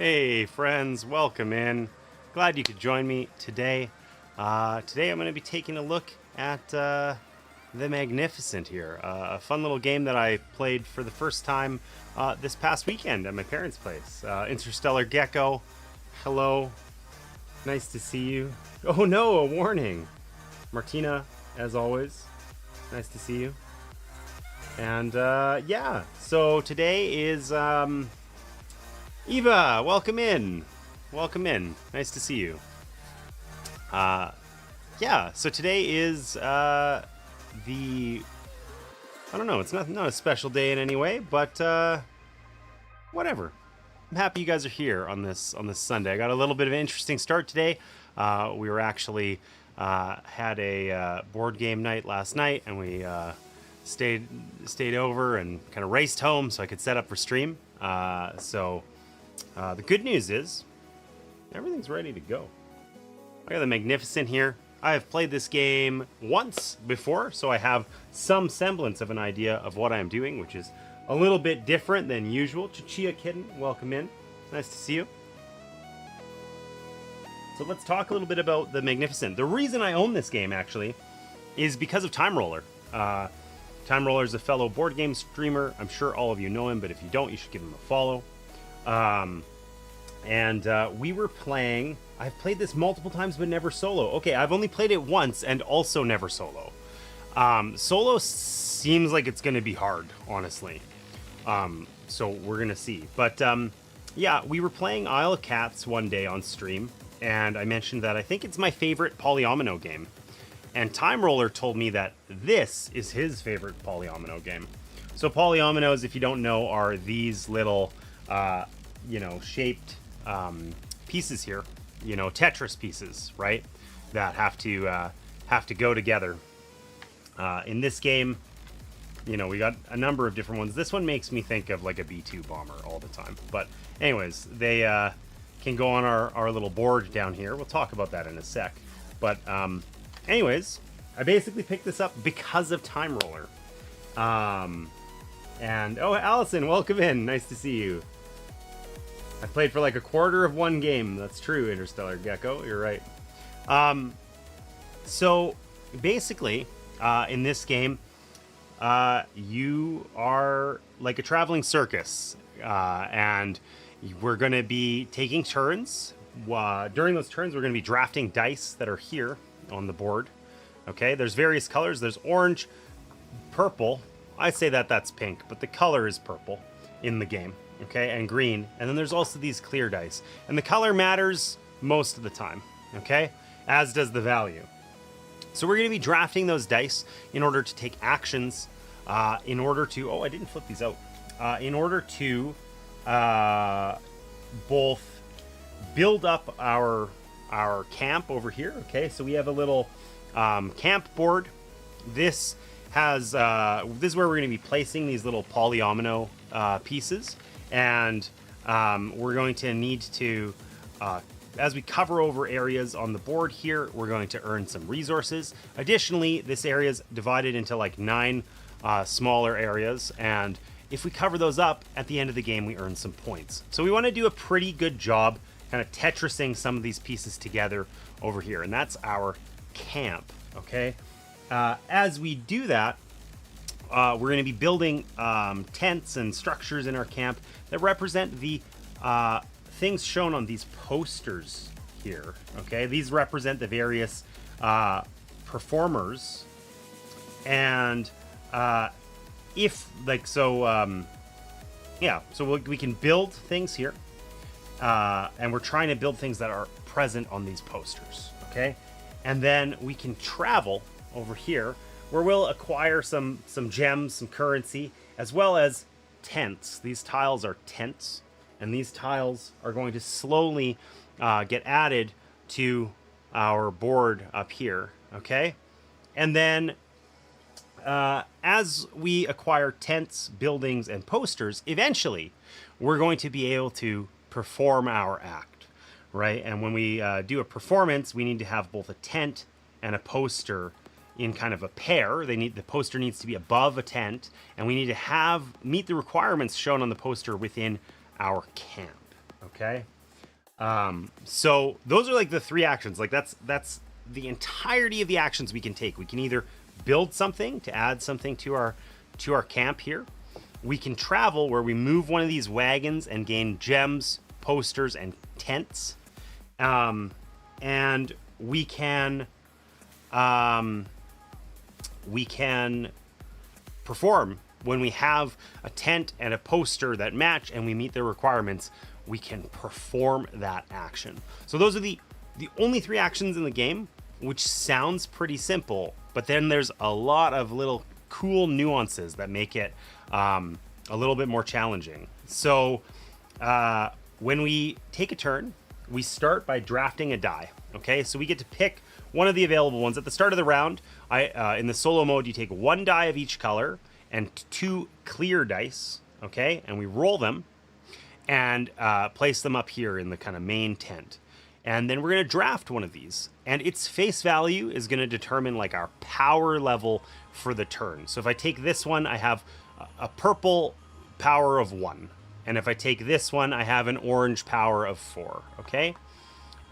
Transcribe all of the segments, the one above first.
Hey friends, welcome in. Glad you could join me today. Today I'm going to be taking a look at the Magnificent here. A fun little game that I played for the first time this past weekend at my parents' place. Interstellar Gecko, hello. Nice to see you. Oh no, a warning. Martina, as always, nice to see you. And yeah, so today is... Eva, welcome in. Welcome in. Nice to see you. Yeah, so today is I don't know, it's not a special day in any way, but whatever. I'm happy you guys are here on this Sunday. I got a little bit of an interesting start today. We were actually had a board game night last night, and we stayed over and kind of raced home so I could set up for stream. The good news is everything's ready to go. I got the Magnificent here. I have played this game once before, so I have some semblance of an idea of what I'm doing, which is a little bit different than usual. Chichia Kitten, welcome in. Nice to see you. So let's talk a little bit about the Magnificent. The reason I own this game, actually, is because of Time Roller. Time Roller is a fellow board game streamer. I'm sure all of you know him, but if you don't, you should give him a follow. We were playing... I've played this multiple times, but never solo. Okay, I've only played it once, and also never solo. Solo seems like it's going to be hard, honestly. So we're going to see. But, yeah, we were playing Isle of Cats one day on stream, and I mentioned that I think it's my favorite polyomino game. And Time Roller told me that this is his favorite polyomino game. So polyominoes, if you don't know, are these little... shaped pieces here, Tetris pieces, right? That have to go together. In this game, we got a number of different ones. This one makes me think of like a B-2 bomber all the time. But anyways, they can go on our little board down here. We'll talk about that in a sec. But anyways, I basically picked this up because of Time Roller. And oh, Allison, welcome in. Nice to see you. I played for like a quarter of one game. That's true, Interstellar Gecko. You're right. So basically, in this game, you are like a traveling circus, and we're going to be taking turns. During those turns, we're going to be drafting dice that are here on the board. Okay, there's various colors. There's orange, purple. I say that's pink, but the color is purple in the game. Okay, and green. And then there's also these clear dice. And the color matters most of the time, okay? As does the value. So we're going to be drafting those dice in order to take actions, in order to... Oh, I didn't flip these out. In order to both build up our camp over here, okay? So we have a little camp board. This has... this is where we're going to be placing these little polyomino pieces. And we're going to need to, as we cover over areas on the board here, we're going to earn some resources. Additionally, this area is divided into like 9 smaller areas. And if we cover those up, at the end of the game, we earn some points. So we want to do a pretty good job kind of Tetrising some of these pieces together over here. And that's our camp, okay? As we do that, we're going to be building tents and structures in our camp that represent the things shown on these posters here. Okay, these represent the various performers, and we can build things here, and we're trying to build things that are present on these posters. Okay, and then we can travel over here, where we'll acquire some gems, some currency, as well as tents. These tiles are tents, and these tiles are going to slowly get added to our board up here, okay? And then as we acquire tents, buildings, and posters, eventually we're going to be able to perform our act, right? And when we do a performance, we need to have both a tent and a poster in kind of a pair. The poster needs to be above a tent, and we need to meet the requirements shown on the poster within our camp. Okay. So those are like the three actions. Like that's the entirety of the actions we can take. We can either build something to add something to our camp here. We can travel, where we move one of these wagons and gain gems, posters, and tents. And we can perform when we have a tent and a poster that match and we meet the requirements. We can perform that action. So those are the only three actions in the game, which sounds pretty simple, but then there's a lot of little cool nuances that make it a little bit more challenging. So when we take a turn, we start by drafting a die. Okay, so we get to pick one of the available ones at the start of the round. In the solo mode, you take one die of each color and two clear dice. Okay, and we roll them and place them up here in the kind of main tent. And then we're going to draft one of these, and its face value is going to determine like our power level for the turn. So if I take this one, I have a purple power of 1. And if I take this one, I have an orange power of 4. Okay?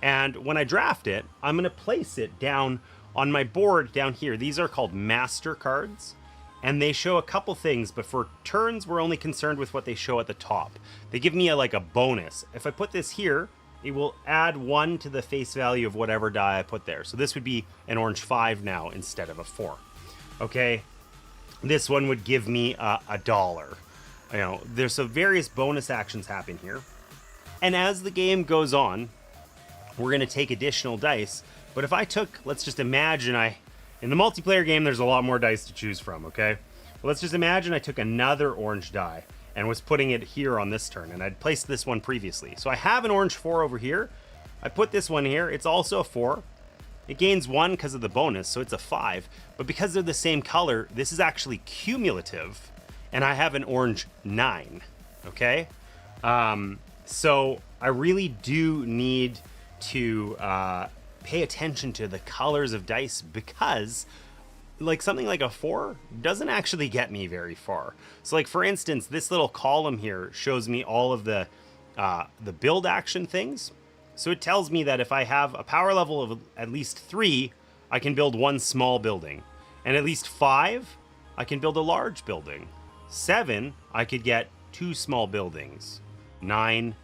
And when I draft it, I'm going to place it down on my board down here. These are called master cards, and they show a couple things, but for turns, we're only concerned with what they show at the top. They give me like a bonus. If I put this here, it will add 1 to the face value of whatever die I put there. So this would be an orange 5 now instead of a 4. Okay? This one would give me a dollar. You know, there's some various bonus actions happen here. And as the game goes on, we're going to take additional dice. But if I took, let's just imagine in the multiplayer game, there's a lot more dice to choose from, okay? Well, let's just imagine I took another orange die and was putting it here on this turn, and I'd placed this one previously. So I have an orange 4 over here. I put this one here. It's also a 4. It gains 1 because of the bonus, so it's a 5. But because they're the same color, this is actually cumulative, and I have an orange 9, okay? So I really do need to pay attention to the colors of dice, because like something like a 4 doesn't actually get me very far. So like for instance, this little column here shows me all of the build action things. So it tells me that if I have a power level of at least 3, I can build 1 small building, and at least 5, I can build a large building. 7, I could get 2 small buildings. 9,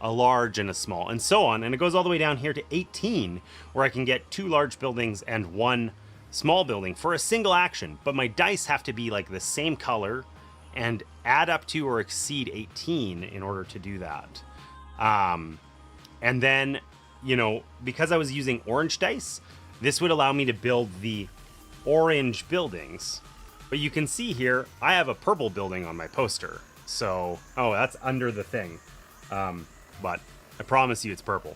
a large and a small, and so on. And it goes all the way down here to 18, where I can get 2 large buildings and 1 small building for a single action. But my dice have to be like the same color and add up to or exceed 18 in order to do that. And then, you know, because I was using orange dice, this would allow me to build the orange buildings. But you can see here, I have a purple building on my poster. So, oh, that's under the thing. But I promise you it's purple.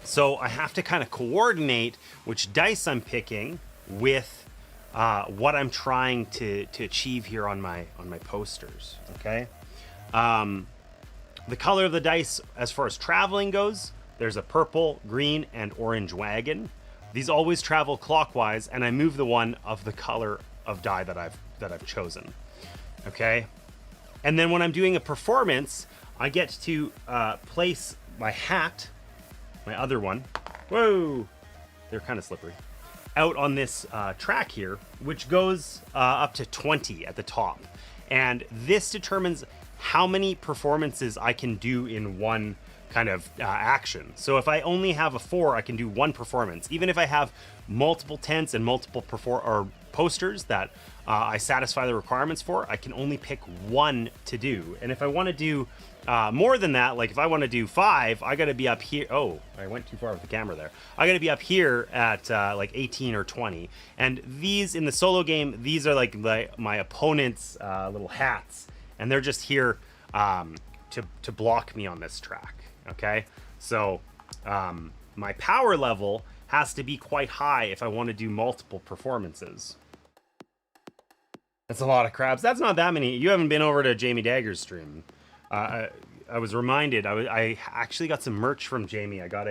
So I have to kind of coordinate which dice I'm picking with what I'm trying to achieve here on my posters. Okay. The color of the dice, as far as traveling goes, there's a purple, green, and orange wagon. These always travel clockwise, and I move the one of the color of die that I've chosen. Okay. And then when I'm doing a performance, I get to place my hat, my other one, whoa, they're kind of slippery, out on this track here, which goes up to 20 at the top. And this determines how many performances I can do in one kind of action. So if I only have a 4, I can do 1 performance. Even if I have multiple tents and multiple posters that I satisfy the requirements for, I can only pick 1 to do. And if I want to do more than that, like if I want to do 5, I got to be up here. Oh, I went too far with the camera there. I got to be up here at like 18 or 20. And these in the solo game, these are like my opponent's little hats, and they're just here to block me on this track. Okay, so my power level has to be quite high if I want to do multiple performances. That's a lot of crabs. That's not that many. You haven't been over to Jamie Dagger's stream. I was reminded. I actually got some merch from Jamie. I got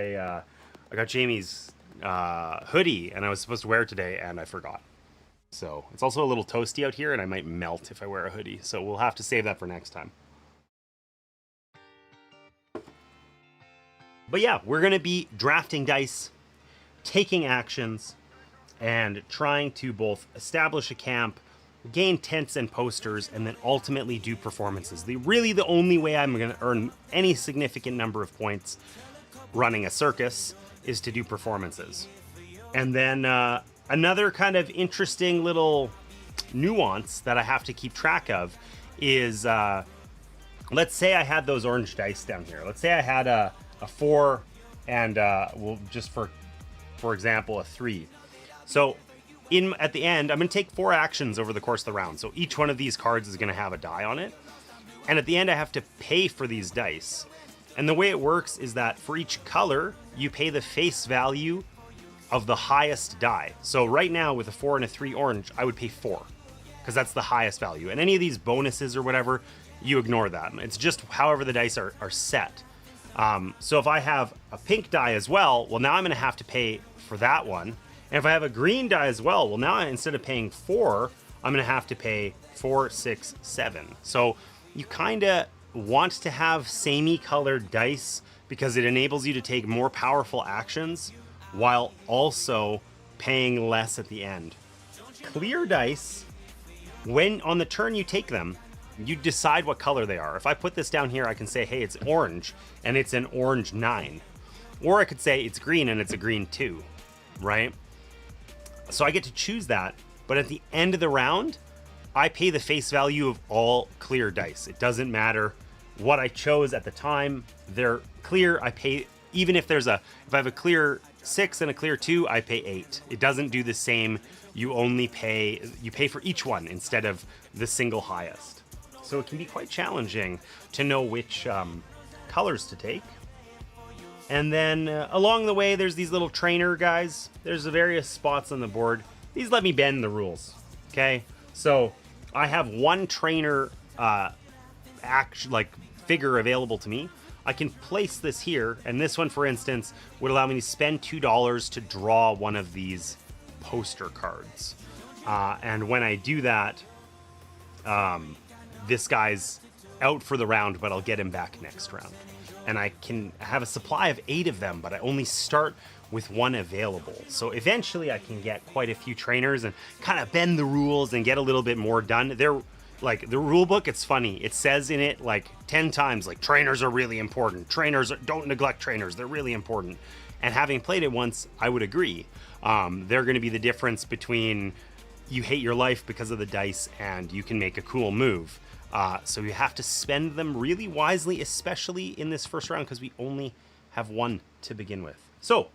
Jamie's hoodie, and I was supposed to wear it today, and I forgot. So it's also a little toasty out here, and I might melt if I wear a hoodie. So we'll have to save that for next time. But yeah, we're going to be drafting dice, taking actions, and trying to both establish a camp, gain tents and posters, and then ultimately do performances. Really the only way I'm going to earn any significant number of points running a circus is to do performances. And then another kind of interesting little nuance that I have to keep track of is, let's say I had those orange dice down here. Let's say I had a 4 and, well, just for example, a 3. So at the end, I'm going to take 4 actions over the course of the round. So each one of these cards is going to have a die on it. And at the end, I have to pay for these dice. And the way it works is that for each color, you pay the face value of the highest die. So right now with a 4 and a 3 orange, I would pay 4 because that's the highest value. And any of these bonuses or whatever, you ignore that. It's just however the dice are set. So if I have a pink die as well, well, now I'm going to have to pay for that one. And if I have a green die as well, well, now instead of paying 4, I'm going to have to pay 4, 6, 7. So you kind of want to have samey colored dice because it enables you to take more powerful actions while also paying less at the end. Clear dice, when on the turn you take them, you decide what color they are. If I put this down here, I can say, hey, it's orange, and it's an orange 9. Or I could say it's green, and it's a green 2, right? So I get to choose that, but at the end of the round, I pay the face value of all clear dice. It doesn't matter what I chose at the time. They're clear. I pay, even if if I have a clear 6 and a clear 2, I pay 8. It doesn't do the same. You pay for each one instead of the single highest. So it can be quite challenging to know which colors to take. And then along the way, there's these little trainer guys. There's various spots on the board. These let me bend the rules, okay? So I have one trainer figure available to me. I can place this here, and this one, for instance, would allow me to spend $2 to draw one of these poster cards. And when I do that, this guy's out for the round, but I'll get him back next round. And I can have a supply of 8 of them, but I only start with 1 available. So eventually I can get quite a few trainers and kind of bend the rules and get a little bit more done. They're like, the rule book, it's funny. It says in it like 10 times, like, trainers are really important. Don't neglect trainers. They're really important. And having played it once, I would agree. They're going to be the difference between you hate your life because of the dice and you can make a cool move. So you have to spend them really wisely, especially in this first round, because we only have 1 to begin with. So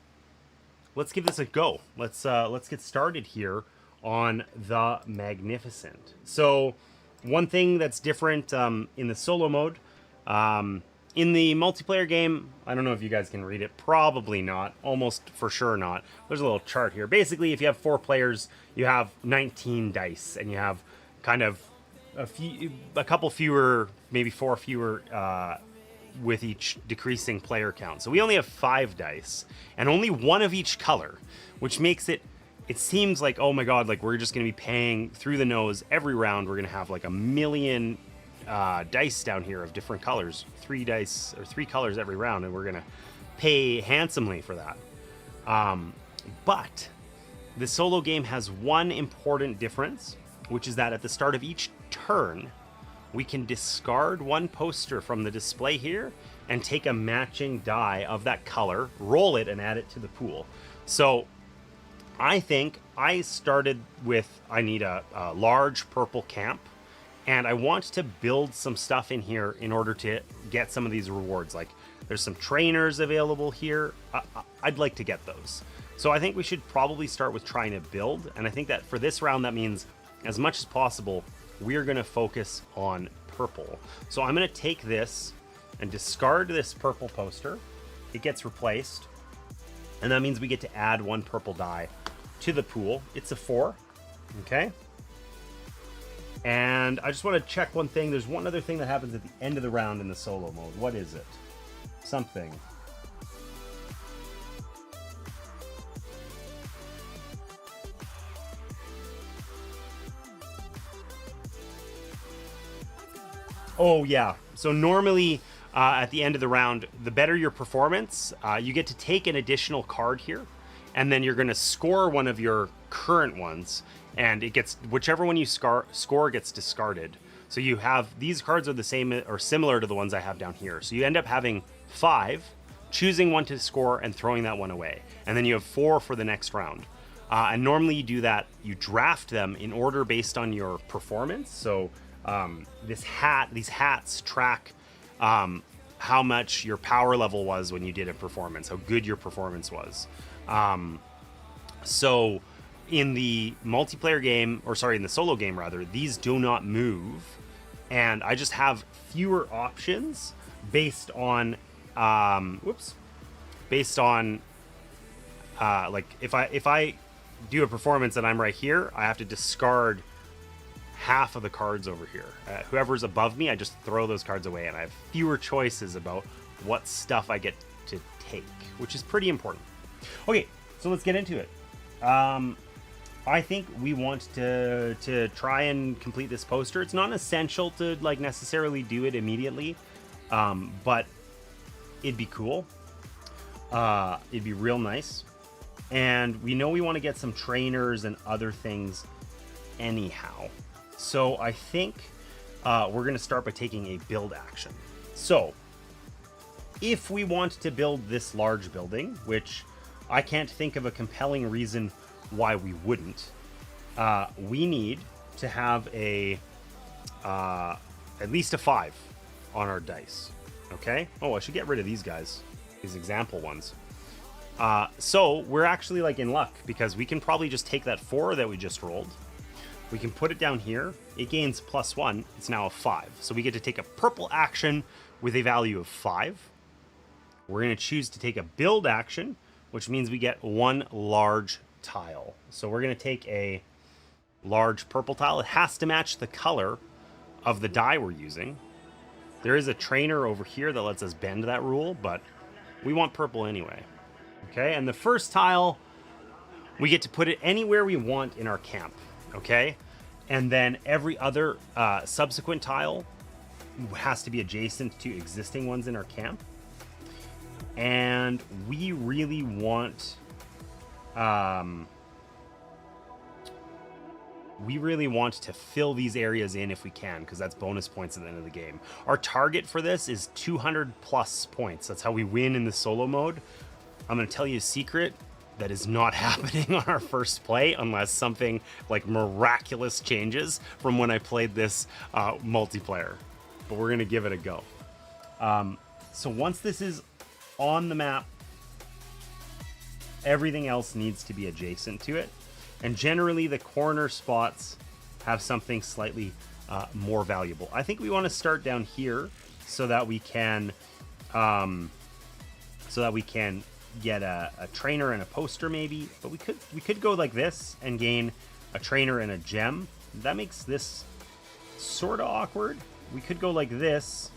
let's give this a go. Let's get started here on the Magnificent. So one thing that's different in the solo mode, in the multiplayer game, I don't know if you guys can read it. Probably not. Almost for sure not. There's a little chart here. Basically, if you have 4 players, you have 19 dice, and you have kind of a couple fewer, maybe 4 fewer with each decreasing player count. So we only have 5 dice and only 1 of each color, which makes it seems like, oh my god, like we're just going to be paying through the nose every round. We're going to have like a million dice down here of different colors, 3 dice or 3 colors every round, and we're going to pay handsomely for that. But the solo game has one important difference, which is that at the start of each turn, we can discard 1 poster from the display here and take a matching die of that color, roll it, and add it to the pool. So I think I started with, I need a large purple camp, and I want to build some stuff in here in order to get some of these rewards. Like, there's some trainers available here. I'd like to get those. So I think we should probably start with trying to build, and I think that for this round, that means as much as possible, we're going to focus on purple. So I'm going to take this and discard this purple poster. It gets replaced, and that means we get to add 1 purple die to the pool. It's a 4, okay? And I just want to check one thing. There's one other thing that happens at the end of the round in the solo mode. What is it? Something. Oh yeah, so normally at the end of the round, the better your performance, you get to take an additional card here, and then you're going to score one of your current ones, and it gets, whichever one you score gets discarded. So you have, these cards are the same or similar to the ones I have down here. So you end up having 5, choosing one to score and throwing that one away. And then you have 4 for the next round. And normally you do that, you draft them in order based on your performance. So these hats track how much your power level was when you did a performance, how good your performance was. So in the multiplayer game, or sorry, in the solo game rather, these do not move, and I just have fewer options based on like if I do a performance and I'm right here, I have to discard half of the cards over here. Whoever's above me, I just throw those cards away, and I have fewer choices about what stuff I get to take, which is pretty important. Okay, so let's get into it. I think we want to try and complete this poster. It's not essential to like necessarily do it immediately, but it'd be cool. It'd be real nice. And we know we want to get some trainers and other things anyhow. So I think we're going to start by taking a build action. So if we want to build this large building, which I can't think of a compelling reason why we wouldn't, we need to have a at least a 5 on our dice. Okay. Oh, I should get rid of these guys, these example ones. So we're actually like in luck, because we can probably just take that 4 that we just rolled. We can put it down here. It gains +1. It's now a 5. So we get to take a purple action with a value of 5. We're going to choose to take a build action, which means we get 1 large tile. So we're going to take a large purple tile. It has to match the color of the die we're using. There is a trainer over here that lets us bend that rule, but we want purple anyway. Okay, and the first tile, we get to put it anywhere we want in our camp. Okay, and then every other subsequent tile has to be adjacent to existing ones in our camp. And we really want to fill these areas in if we can, because that's bonus points at the end of the game. Our target for this is 200 plus points. That's how we win in the solo mode. I'm going to tell you a secret. That is not happening on our first play unless something like miraculous changes from when I played this multiplayer. But we're going to give it a go. So once this is on the map, everything else needs to be adjacent to it. And generally the corner spots have something slightly more valuable. I think we want to start down here so that we can get a trainer and a poster maybe, but we could go like this and gain a trainer and a gem. That makes this sort of awkward. We could go like this.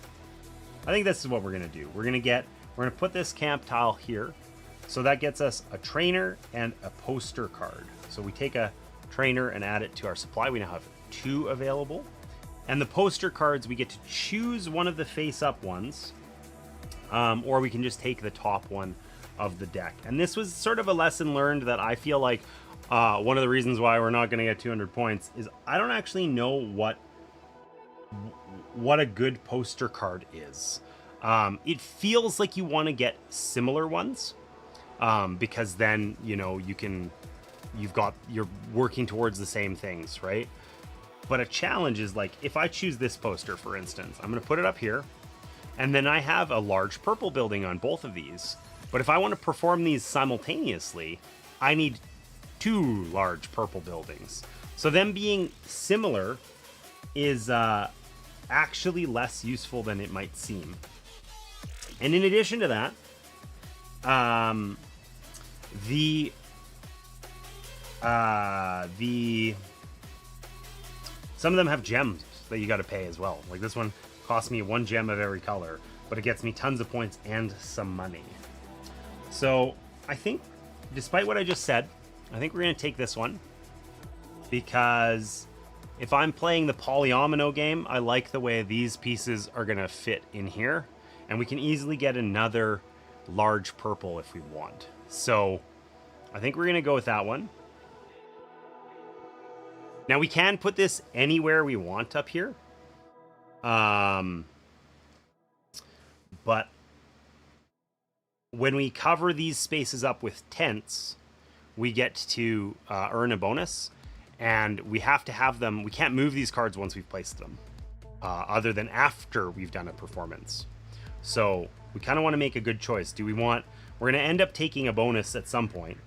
I think this is what we're gonna do. We're gonna put this camp tile here, so that gets us a trainer and a poster card. So we take a trainer and add it to our supply. We now have 2 available, and the poster cards, we get to choose one of the face-up ones, or we can just take the top one of the deck. And this was sort of a lesson learned that I feel like one of the reasons why we're not going to get 200 points is I don't actually know what a good poster card is. It feels like you want to get similar ones, because then you're working towards the same things, right? But a challenge is like, if I choose this poster, for instance, I'm going to put it up here, and then I have a large purple building on both of these. But if I want to perform these simultaneously, I need 2 large purple buildings. So them being similar is actually less useful than it might seem. And in addition to that, some of them have gems that you got to pay as well. Like this one costs me 1 gem of every color, but it gets me tons of points and some money. So I think, despite what I just said, I think we're going to take this one, because if I'm playing the polyomino game, I like the way these pieces are going to fit in here. And we can easily get another large purple if we want. So I think we're going to go with that one. Now we can put this anywhere we want up here. But when we cover these spaces up with tents, we get to earn a bonus. And we have to have them. We can't move these cards once we've placed them, other than after we've done a performance. So we kind of want to make a good choice. Do we want... We're going to end up taking a bonus at some point.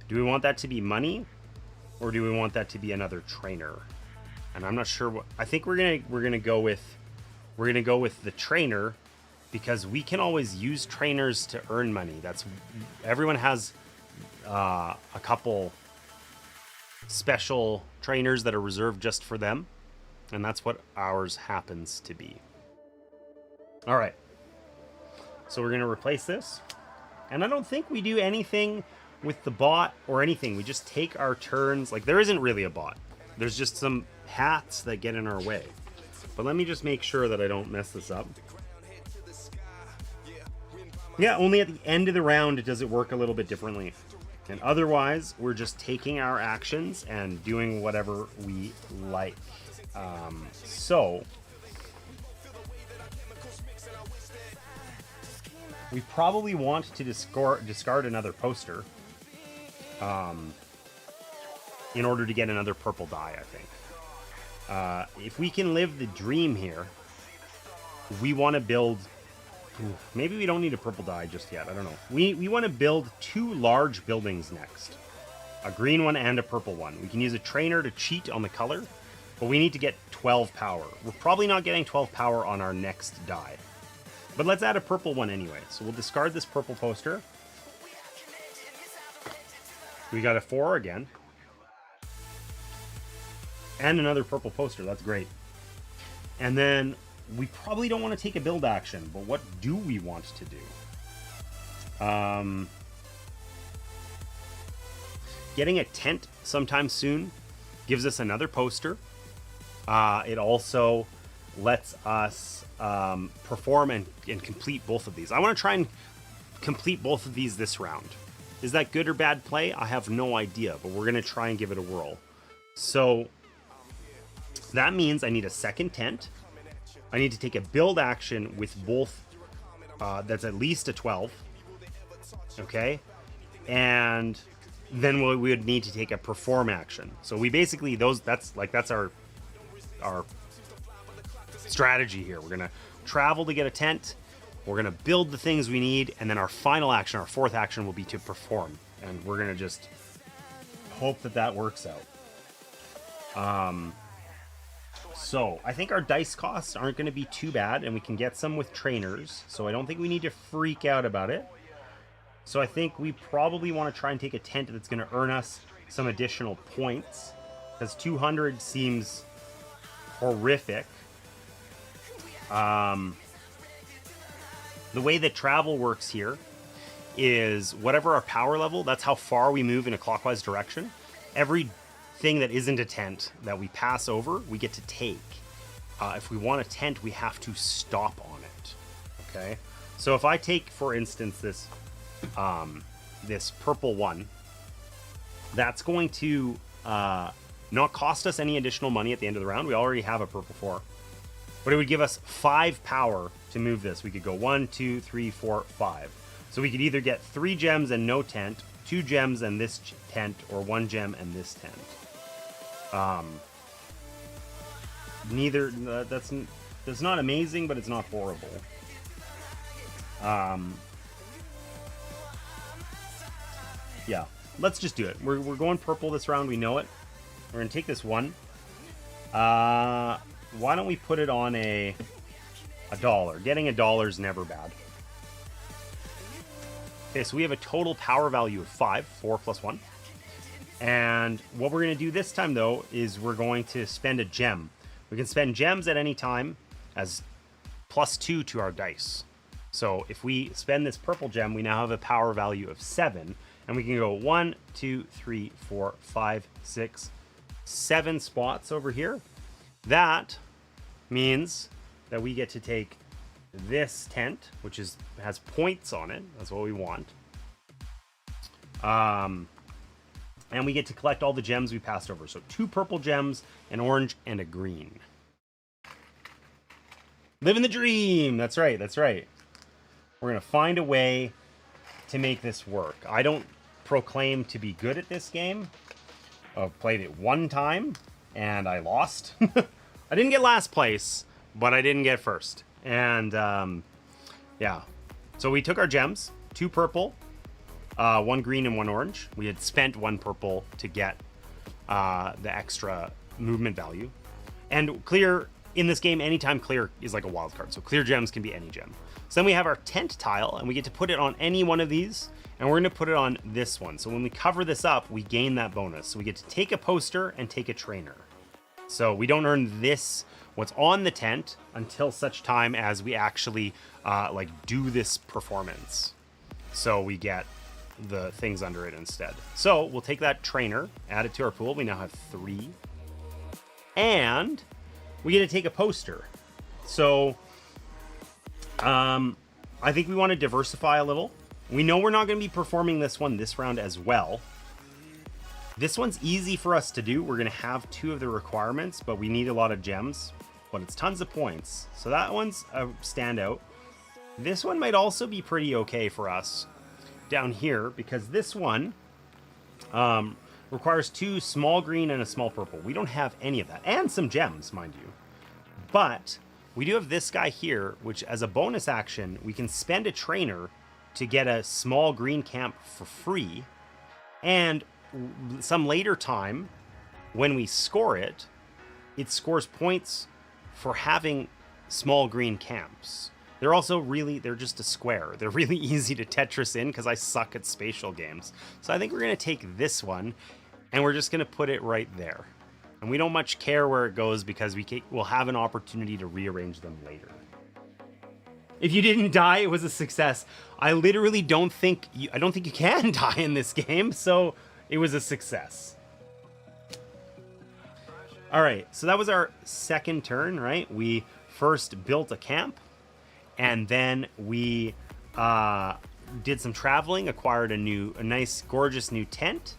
Do we want that to be money? Or do we want that to be another trainer? And I'm not sure what... I think we're gonna go with the trainer, because we can always use trainers to earn money. That's... Everyone has a couple special trainers that are reserved just for them, and that's what ours happens to be. All right, so we're gonna replace this, and I don't think we do anything with the bot or anything. We just take our turns. Like, there isn't really a bot, there's just some hats that get in our way. But let me just make sure that I don't mess this up. Yeah, only at the end of the round does it work a little bit differently. And otherwise, we're just taking our actions and doing whatever we like. So we probably want to discard another poster in order to get another purple die, I think. If we can live the dream here, we want to build... Maybe we don't need a purple die just yet. I don't know. We want to build 2 large buildings next. A green one and a purple one. We can use a trainer to cheat on the color, but we need to get 12 power. We're probably not getting 12 power on our next die. But let's add a purple one anyway. So we'll discard this purple poster. We got a 4 again. And another purple poster. That's great. And then... we probably don't want to take a build action, but what do we want to do? Getting a tent sometime soon gives us another poster. It also lets us perform and complete both of these. I want to try and complete both of these this round. Is that good or bad play? I have no idea, but we're going to try and give it a whirl. So that means I need a second tent. I need to take a build action with both, that's at least a 12, okay? And then we would need to take a perform action. So we basically, that's our strategy here. We're gonna travel to get a tent, we're gonna build the things we need, and then our final action, our 4th action, will be to perform. And we're gonna just hope that that works out. So I think our dice costs aren't going to be too bad, and we can get some with trainers. So I don't think we need to freak out about it. So I think we probably want to try and take a tent that's going to earn us some additional points, because 200 seems horrific. The way that travel works here is whatever our power level, that's how far we move in a clockwise direction. Every thing that isn't a tent that we pass over, we get to take. If we want a tent, we have to stop on it. Okay, so if I take, for instance, this this purple one, that's going to not cost us any additional money at the end of the round. We already have a purple 4, but it would give us 5 power to move this. We could go 1, 2, 3, 4, 5. So we could either get 3 gems and no tent, 2 gems and this tent, or 1 gem and this tent. Neither that's not amazing, but it's not horrible. Yeah, let's just do it. We're going purple this round. We know it. We're gonna take this one. Why don't we put it on a $1? Getting $1 is never bad. Okay, so we have a total power value of 5, 4 plus 1. And what we're going to do this time, though, is we're going to spend a gem. We can spend gems at any time as +2 to our dice. So if we spend this purple gem, we now have a power value of 7. And we can go 1, 2, 3, 4, 5, 6, 7 spots over here. That means that we get to take this tent, which has points on it. That's what we want. And we get to collect all the gems we passed over. So 2 purple gems, an orange, and a green. Living the dream. That's right. That's right. We're going to find a way to make this work. I don't proclaim to be good at this game. I've played it one time, and I lost. I didn't get last place, but I didn't get first. And, yeah. So we took our gems, 2 purple, 1 green, and 1 orange. We had spent 1 purple to get the extra movement value. And clear, in this game, anytime clear is like a wild card. So clear gems can be any gem. So then we have our tent tile, and we get to put it on any one of these. And we're going to put it on this one. So when we cover this up, we gain that bonus. So we get to take a poster and take a trainer. So we don't earn this, what's on the tent, until such time as we actually like do this performance. So we get the things under it instead. So we'll take that trainer, add it to our pool. We now have 3. And we get to take a poster. So I think we want to diversify a little. We know we're not going to be performing this one this round as well. This one's easy for us to do. We're going to have 2 of the requirements, but we need a lot of gems. But it's tons of points. So that one's a standout. This one might also be pretty okay for us down here, because this one requires 2 small green and a small purple. We don't have any of that. And some gems, mind you. But we do have this guy here, which as a bonus action, we can spend a trainer to get a small green camp for free. And some later time, when we score it, it scores points for having small green camps. They're also they're just a square. They're really easy to Tetris in because I suck at spatial games. So I think we're going to take this one and we're just going to put it right there. And we don't much care where it goes because we'll have an opportunity to rearrange them later. If you didn't die, it was a success. I literally don't think you can die in this game, so it was a success. All right, so that was our second turn, right? We first built a camp, and then we did some traveling, acquired a nice, gorgeous new tent.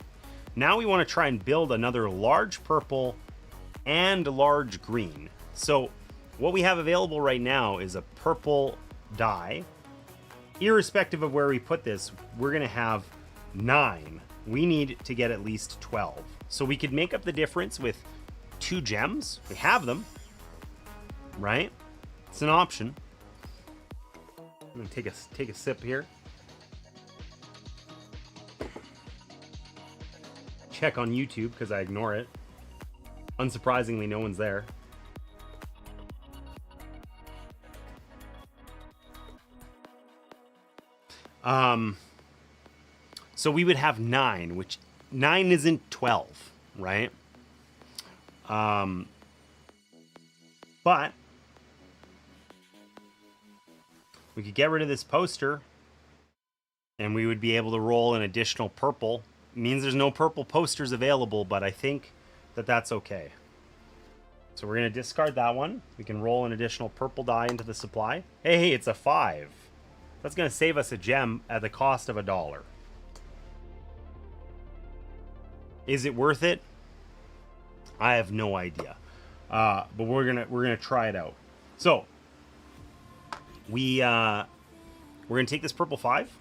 Now we want to try and build another large purple and large green. So what we have available right now is a purple die. Irrespective of where we put this, we're going to have 9. We need to get at least 12. So we could make up the difference with 2 gems. We have them, right? It's an option. I'm going to take a sip here. Check on YouTube because I ignore it. Unsurprisingly, no one's there. So we would have 9, which 9 isn't 12, right? But we could get rid of this poster and we would be able to roll an additional purple. It means there's no purple posters available, but I think that that's okay. So we're going to discard that one. We can roll an additional purple die into the supply. Hey, it's a 5. That's going to save us a gem at the cost of $1. Is it worth it? I have no idea. But we're gonna try it out. So we're gonna take this purple 5.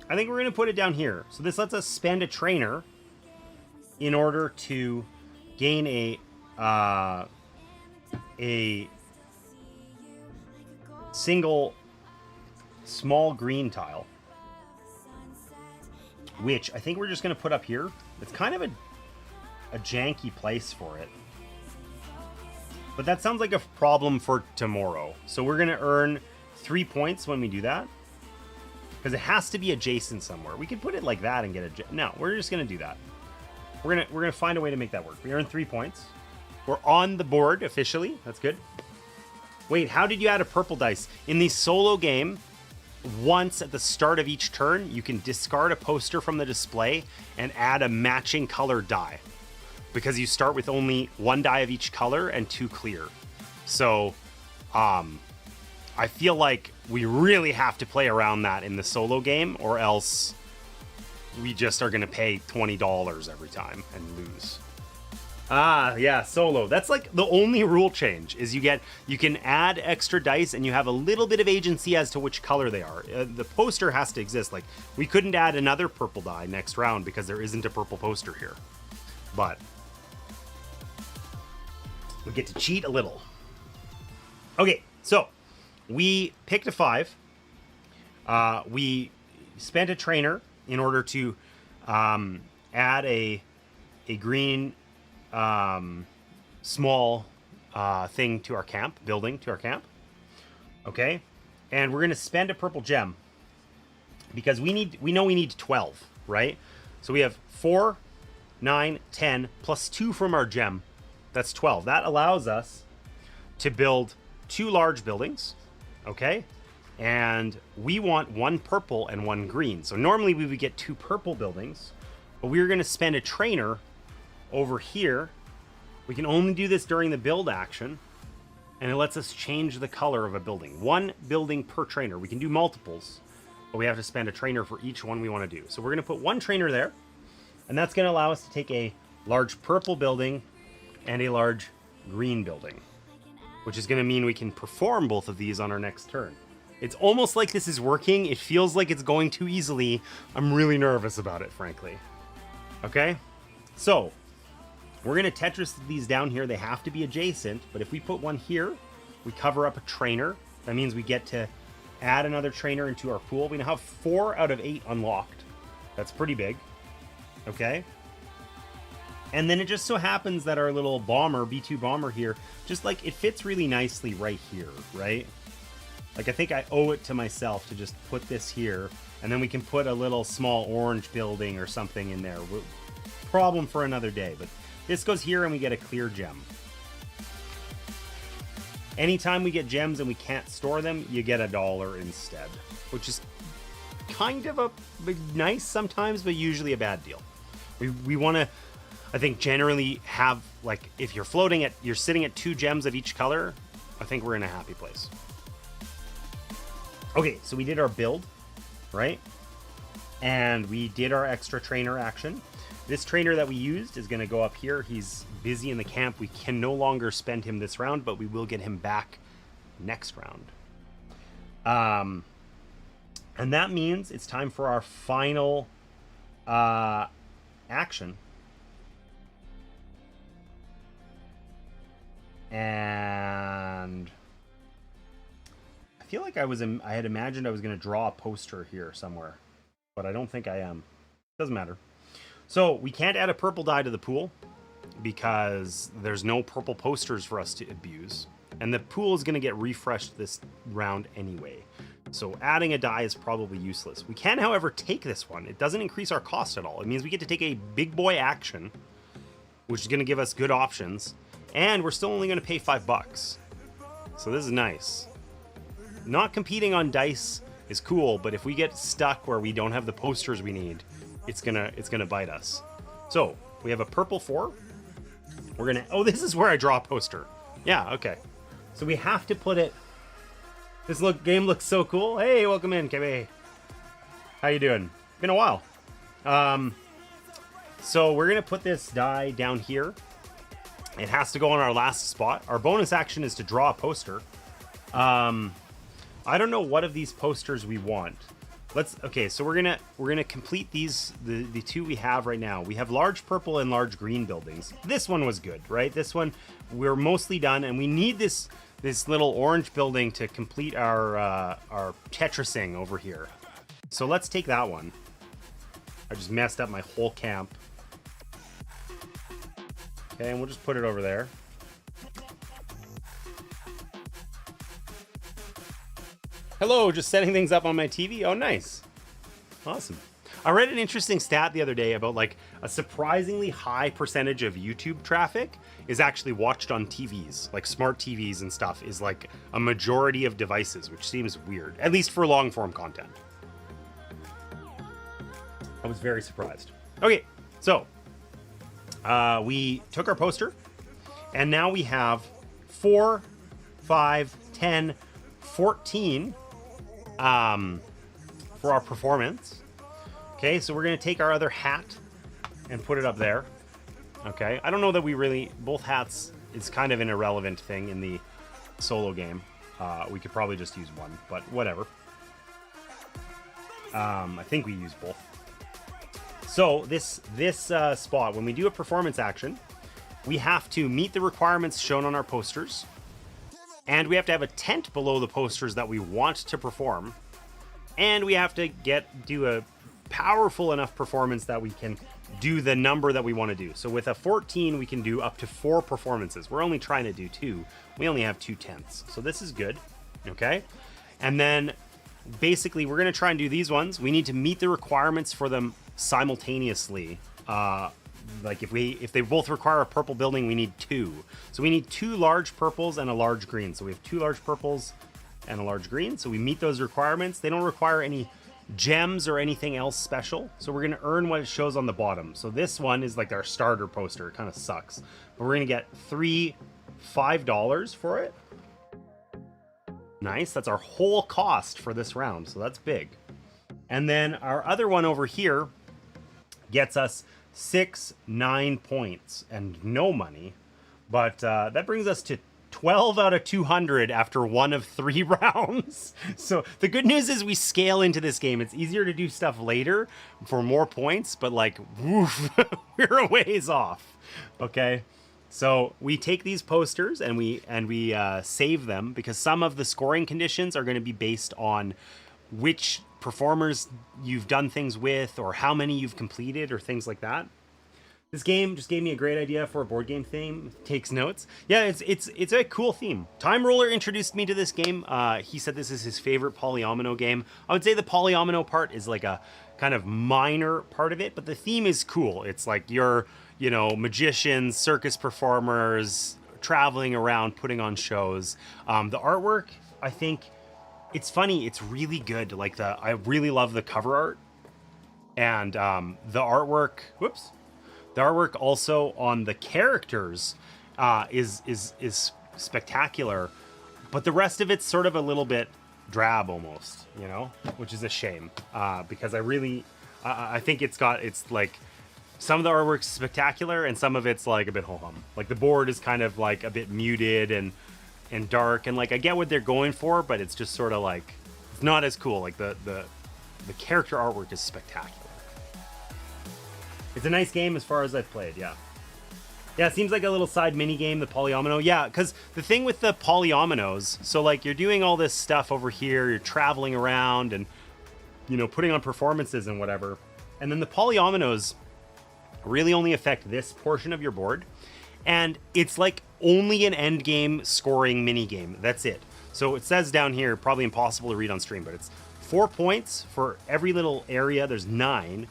I think we're gonna put it down here. So this lets us spend a trainer in order to gain a single small green tile, which I think we're just gonna put up here. It's kind of a janky place for it. But that sounds like a problem for tomorrow. So we're going to earn 3 points when we do that. Because it has to be adjacent somewhere. We could put it like that and get a... No, we're just going to do that. We're gonna find a way to make that work. We earn 3 points. We're on the board officially. That's good. Wait, how did you add a purple dice? In the solo game, once at the start of each turn, you can discard a poster from the display and add a matching color die. Because you start with only 1 die of each color and 2 clear. So, I I feel like we really have to play around that in the solo game, or else we just are going to pay $20 every time and lose. Ah, yeah, solo. That's like the only rule change is you can add extra dice and you have a little bit of agency as to which color they are. The poster has to exist. Like, we couldn't add another purple die next round because there isn't a purple poster here. But we get to cheat a little. Okay, so we picked a 5. We spent a trainer in order to add a green small thing to our camp, building to our camp. Okay, and we're gonna spend a purple gem because we know we need 12, right? So we have 4, 9, 10 plus 2 from our gem. That's 12. That allows us to build 2 large buildings. Okay, and we want 1 purple and 1 green. So normally we would get 2 purple buildings, but we're gonna spend a trainer over here. We can only do this during the build action, and it lets us change the color of a building. 1 building per trainer. We can do multiples, but we have to spend a trainer for each one we want to do. So we're going to put 1 trainer there, and that's going to allow us to take a large purple building and a large green building, which is going to mean we can perform both of these on our next turn. It's almost like this is working. It feels like it's going too easily. I'm really nervous about it, frankly. Okay, so we're going to Tetris these down here. They have to be adjacent, but if we put 1 here, we cover up a trainer. That means we get to add another trainer into our pool. We now have 4 out of 8 unlocked. That's pretty big. Okay. And then it just so happens that our little bomber, B2 bomber here, just like it fits really nicely right here, right? Like, I think I owe it to myself to just put this here, and then we can put a little small orange building or something in there. Problem for another day, but this goes here and we get a clear gem. Anytime we get gems and we can't store them, you get $1 instead, which is kind of a nice sometimes, but usually a bad deal. We want to, I think, generally have, like, if you're you're sitting at 2 gems of each color, I think we're in a happy place. Okay, so we did our build, right? And we did our extra trainer action. This trainer that we used is going to go up here. He's busy in the camp. We can no longer spend him this round, but we will get him back next round. And that means it's time for our final action. And I feel like I had imagined I was going to draw a poster here somewhere, but I don't think I am. Doesn't matter. So we can't add a purple die to the pool because there's no purple posters for us to abuse. And the pool is going to get refreshed this round anyway. So adding a die is probably useless. We can, however, take this one. It doesn't increase our cost at all. It means we get to take a big boy action, which is going to give us good options. And we're still only going to pay $5. So this is nice. Not competing on dice is cool, but if we get stuck where we don't have the posters we need, it's gonna bite us. So we have a purple 4. We're gonna, oh, this is where I draw a poster. Yeah, okay. So we have to put it. This game looks so cool. Hey, welcome in, KB. How you doing? Been a while. So we're gonna put this die down here. It has to go on our last spot. Our bonus action is to draw a poster. I don't know what of these posters we want. Okay, so we're gonna complete these, the 2 we have right now. We have large purple and large green buildings. This one was good, right? This one we're mostly done, and we need this little orange building to complete our Tetrising over here. So let's take that one. I just messed up my whole camp. Okay, and we'll just put it over there. Hello, just setting things up on my TV. Oh, nice. Awesome. I read an interesting stat the other day about, like, a surprisingly high percentage of YouTube traffic is actually watched on TVs, like smart TVs and stuff, is like a majority of devices, which seems weird, at least for long form content. I was very surprised. Okay, so we took our poster, and now we have 4, 5, 10, 14 for our performance. Okay, so we're going to take our other hat and put it up there. Okay, I don't know that we really... Both hats is kind of an irrelevant thing in the solo game. We could probably just use one, but whatever. I think we use both. So this spot, when we do a performance action, we have to meet the requirements shown on our posters, and we have to have a tent below the posters that we want to perform, and we have to do a powerful enough performance that we can do the number that we want to do. So with a 14, we can do up to 4 performances. We're only trying to do 2. We only have 2 tenths. So this is good. Okay. And then basically we're going to try and do these ones. We need to meet the requirements for them simultaneously. Like if they both require a purple building, we need 2. So we need 2 large purples and a large green. So we have 2 large purples and a large green. So we meet those requirements. They don't require any gems or anything else special, so we're going to earn what it shows on the bottom. So this one is like our starter poster. It kind of sucks, but we're going to get 3 $5 for it. Nice. That's our whole cost for this round, so that's big. And then our other one over here gets us 9 points and no money, but that brings us to 12 out of 200 after 1 of 3 rounds. So the good news is we scale into this game. It's easier to do stuff later for more points, but like, woof, we're a ways off. Okay. So we take these posters and we save them, because some of the scoring conditions are going to be based on which performers you've done things with or how many you've completed or things like that. This game just gave me a great idea for a board game theme. Takes notes. Yeah, it's a cool theme. Time Roller introduced me to this game. He said this is his favorite polyomino game. I would say the polyomino part is like a kind of minor part of it, but the theme is cool. It's like you're, magicians, circus performers, traveling around, putting on shows. The artwork, I think, it's funny. It's really good. Like I really love the cover art, and the artwork. Whoops. The artwork also on the characters is spectacular, but the rest of it's sort of a little bit drab almost, which is a shame, because I think it's like some of the artwork's spectacular and some of it's like a bit ho-hum. Like the board is kind of like a bit muted and dark, and like I get what they're going for, but it's just sort of like it's not as cool. Like the character artwork is spectacular. It's a nice game as far as I've played, yeah. Yeah, it seems like a little side mini game, the polyomino. Yeah, because the thing with the polyominoes, so like you're doing all this stuff over here, you're traveling around and, putting on performances and whatever. And then the polyominoes really only affect this portion of your board. And it's like only an end game scoring mini game. That's it. So it says down here, probably impossible to read on stream, but it's 4 points for every little area. There's 9.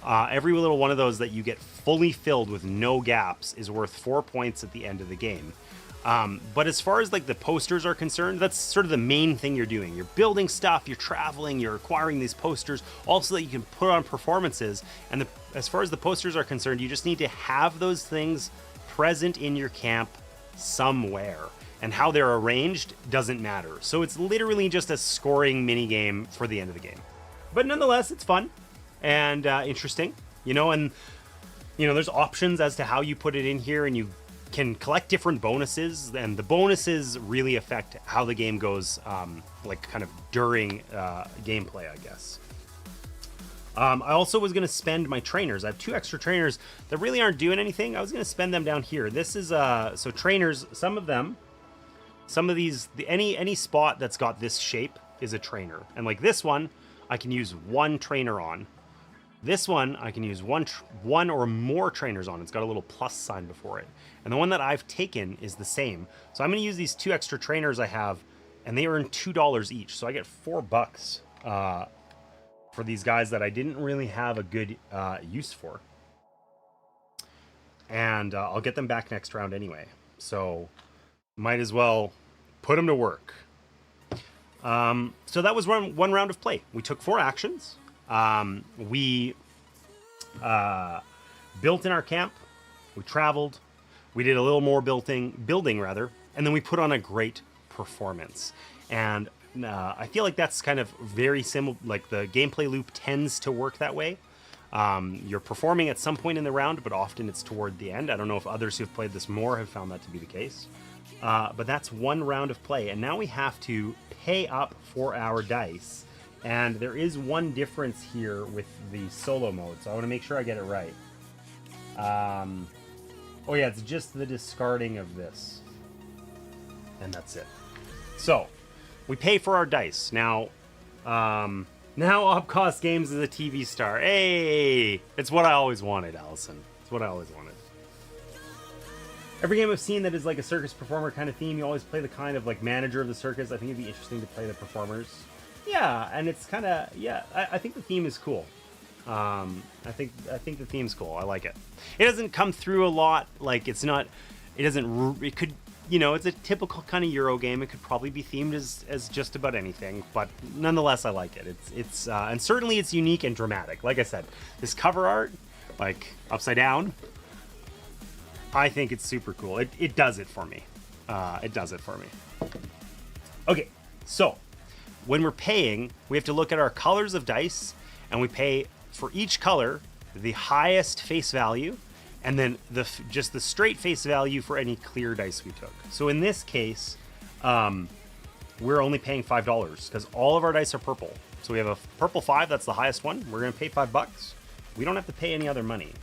Every little one of those that you get fully filled with no gaps is worth 4 points at the end of the game. But as far as like the posters are concerned, that's sort of the main thing you're doing. You're building stuff, you're traveling, you're acquiring these posters, also that you can put on performances. And as far as the posters are concerned, you just need to have those things present in your camp somewhere. And how they're arranged doesn't matter. So it's literally just a scoring mini game for the end of the game. But nonetheless, it's fun and interesting, and there's options as to how you put it in here, and you can collect different bonuses, and the bonuses really affect how the game goes, like kind of during gameplay, I guess. I also was going to spend my trainers. I have 2 extra trainers that really aren't doing anything. I was going to spend them down here. This is so trainers, some of these, any spot that's got this shape is a trainer, and like this one I can use 1 trainer on. This one, I can use one or more trainers on. It's got a little plus sign before it. And the one that I've taken is the same. So I'm going to use these 2 extra trainers I have, and they earn $2 each. So I get $4 for these guys that I didn't really have a good use for. And I'll get them back next round anyway. So might as well put them to work. So that was one round of play. We took 4 actions. We built in our camp, we traveled, we did a little more building, and then we put on a great performance. And I feel like that's kind of very similar, like the gameplay loop tends to work that way. You're performing at some point in the round, but often it's toward the end. I don't know if others who've played this more have found that to be the case. But that's one round of play, and now we have to pay up for our dice. And there is one difference here with the solo mode, so I want to make sure I get it right. Oh yeah, it's just the discarding of this. And that's it. So, we pay for our dice. Now, now Upcost Games is a TV star. Hey! It's what I always wanted, Allison. It's what I always wanted. Every game I've seen that is like a circus performer kind of theme, you always play the kind of like manager of the circus. I think it'd be interesting to play the performers. Yeah, and it's kind of, yeah, I think the theme is cool. I think the theme's cool. I like it. It doesn't come through a lot. Like, it's not, it doesn't, it could, you know, it's a typical kind of Euro game. It could probably be themed as just about anything, but nonetheless, I like it. It's and certainly it's unique and dramatic. Like I said, this cover art, like upside down, I think it's super cool. It does it for me. It does it for me. Okay, so when we're paying, we have to look at our colors of dice, and we pay for each color the highest face value, and then just the straight face value for any clear dice we took. So in this case, we're only paying $5 because all of our dice are purple. So we have a purple 5, that's the highest one. We're gonna pay $5. We don't have to pay any other money.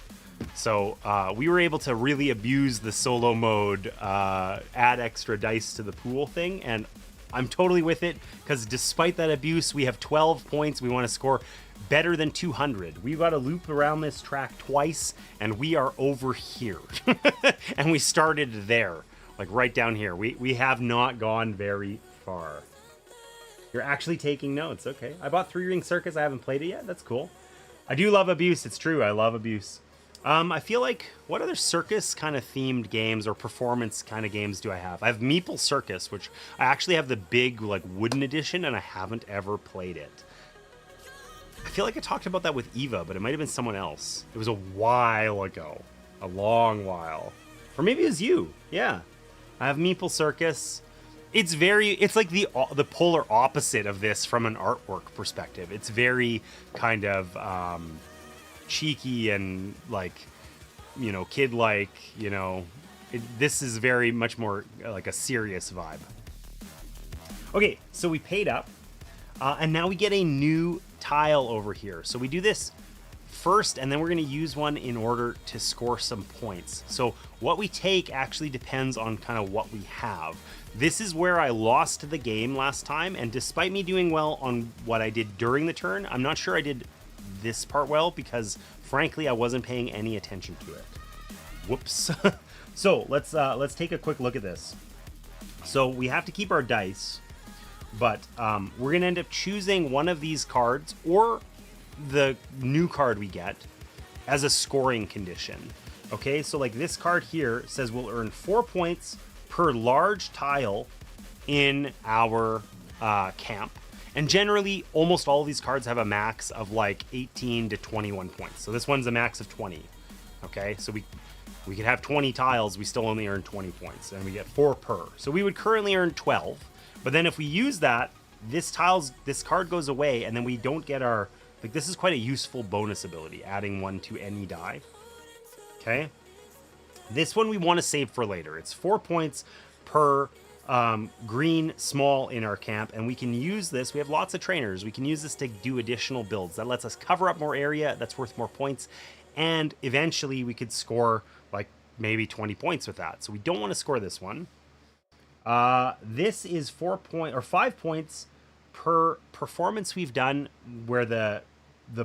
So we were able to really abuse the solo mode, add extra dice to the pool thing, and I'm totally with it, because despite that abuse, we have 12 points. We want to score better than 200. We've got to loop around this track twice, and we are over here. And we started there, like right down here. We have not gone very far. You're actually taking notes. Okay. I bought Three Ring Circus. I haven't played it yet. That's cool. I do love abuse. It's true. I love abuse. I feel like, what other circus kind of themed games or performance kind of games do I have? I have Meeple Circus, which I actually have the big like wooden edition, and I haven't ever played it. I feel like I talked about that with Eva, but it might have been someone else. It was a while ago. A long while. Or maybe it was you. Yeah. I have Meeple Circus. It's like the polar opposite of this from an artwork perspective. It's very kind of cheeky and like, you know, kid-like, you know. This is very much more like a serious vibe. Okay, so we paid up, and now we get a new tile over here. So we do this first, and then we're going to use one in order to score some points. So what we take actually depends on kind of what we have. This is where I lost the game last time, and despite me doing well on what I did during the turn, I'm not sure I did this part well, because frankly I wasn't paying any attention to it. Whoops. So let's take a quick look at this. So we have to keep our dice, but we're gonna end up choosing one of these cards or the new card we get as a scoring condition. Okay, so like this card here says we'll earn 4 points per large tile in our camp. And generally, almost all of these cards have a max of like 18 to 21 points. So this one's a max of 20. Okay, so we could have 20 tiles, we still only earn 20 points, and we get 4 per. So we would currently earn 12. But then if we use that, this card goes away, and then we don't get our, like, this is quite a useful bonus ability, adding 1 to any die. Okay, this one we want to save for later. It's 4 points per green small in our camp, and we can use this. We have lots of trainers. We can use this to do additional builds. That lets us cover up more area. That's worth more points, and eventually we could score like maybe 20 points with that. So we don't want to score this one. This is 5 points per performance we've done where the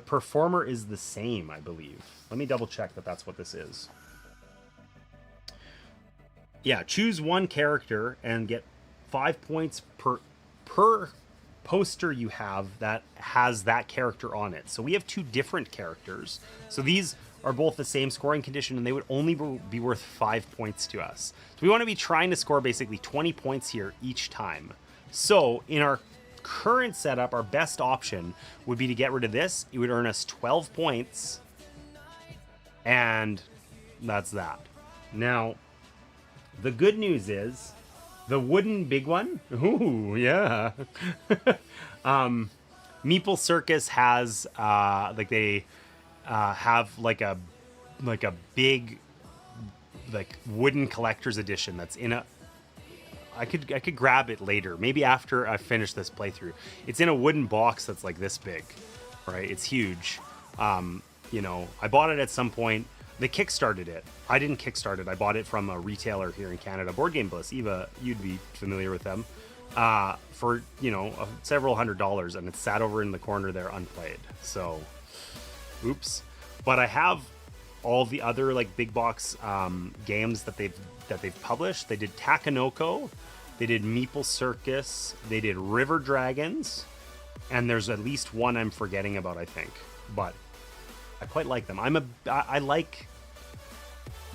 performer is the same, I believe. Let me double check that that's what this is. Yeah, choose one character and get 5 points per poster you have that has that character on it. So we have 2 different characters. So these are both the same scoring condition, and they would only be worth 5 points to us. So we want to be trying to score basically 20 points here each time. So in our current setup, our best option would be to get rid of this. It would earn us 12 points, and that's that. Now, the good news is The wooden big one? Ooh, yeah. Meeple Circus has like they have like a big like wooden collector's edition that's in a I could grab it later, maybe after I finish this playthrough. It's in a wooden box that's like this big, right? It's huge. You know, I bought it at some point. They kickstarted it. I didn't kickstart it. I bought it from a retailer here in Canada, Board Game Bliss. Eva, you'd be familiar with them. For, you know, several $100s, and it's sat over in the corner there unplayed. So, oops. But I have all the other like big box games that they've published. They did Takanoko, they did Meeple Circus, they did River Dragons, and there's at least one I'm forgetting about, I think. But I quite like them. I like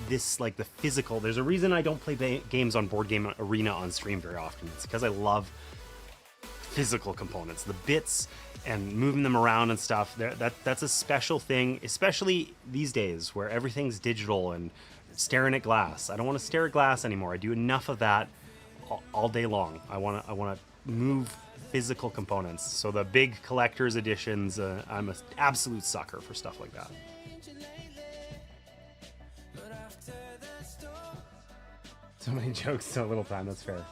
this, like the physical. There's a reason I don't play games on Board Game Arena on stream very often. It's because I love physical components, the bits and moving them around and stuff. That's a special thing, especially these days where everything's digital and staring at glass. I don't want to stare at glass anymore. I do enough of that all day long. I want to move physical components. So the big collector's editions, I'm an absolute sucker for stuff like that. So many jokes, so little time. That's fair.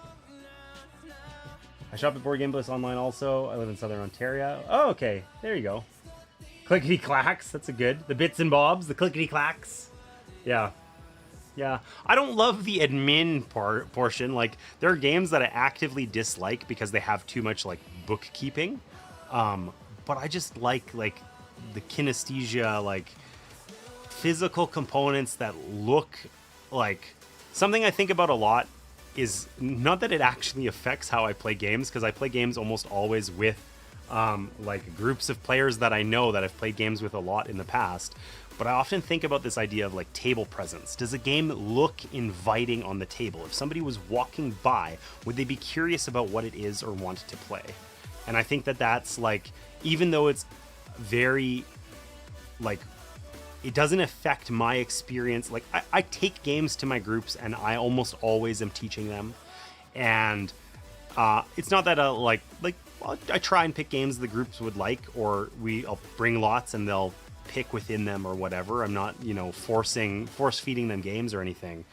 I shop at Board Game Bliss online also. I live in Southern Ontario. Oh, okay. There you go. Clickety clacks. That's a good. The bits and bobs. The clickety clacks. Yeah. Yeah. I don't love the admin portion. Like, there are games that I actively dislike because they have too much, like, bookkeeping. But I just like the kinesthesia, like, physical components that look like... Something I think about a lot is not that it actually affects how I play games, because I play games almost always with like groups of players that I know that I've played games with a lot in the past. But I often think about this idea of like table presence. Does a game look inviting on the table? If somebody was walking by, would they be curious about what it is or want to play? And I think that that's like, even though it's very like, it doesn't affect my experience. Like I take games to my groups and I almost always am teaching them. And it's not that well, I try and pick games the groups would like, or I'll bring lots and they'll pick within them or whatever. I'm not, you know, force feeding them games or anything.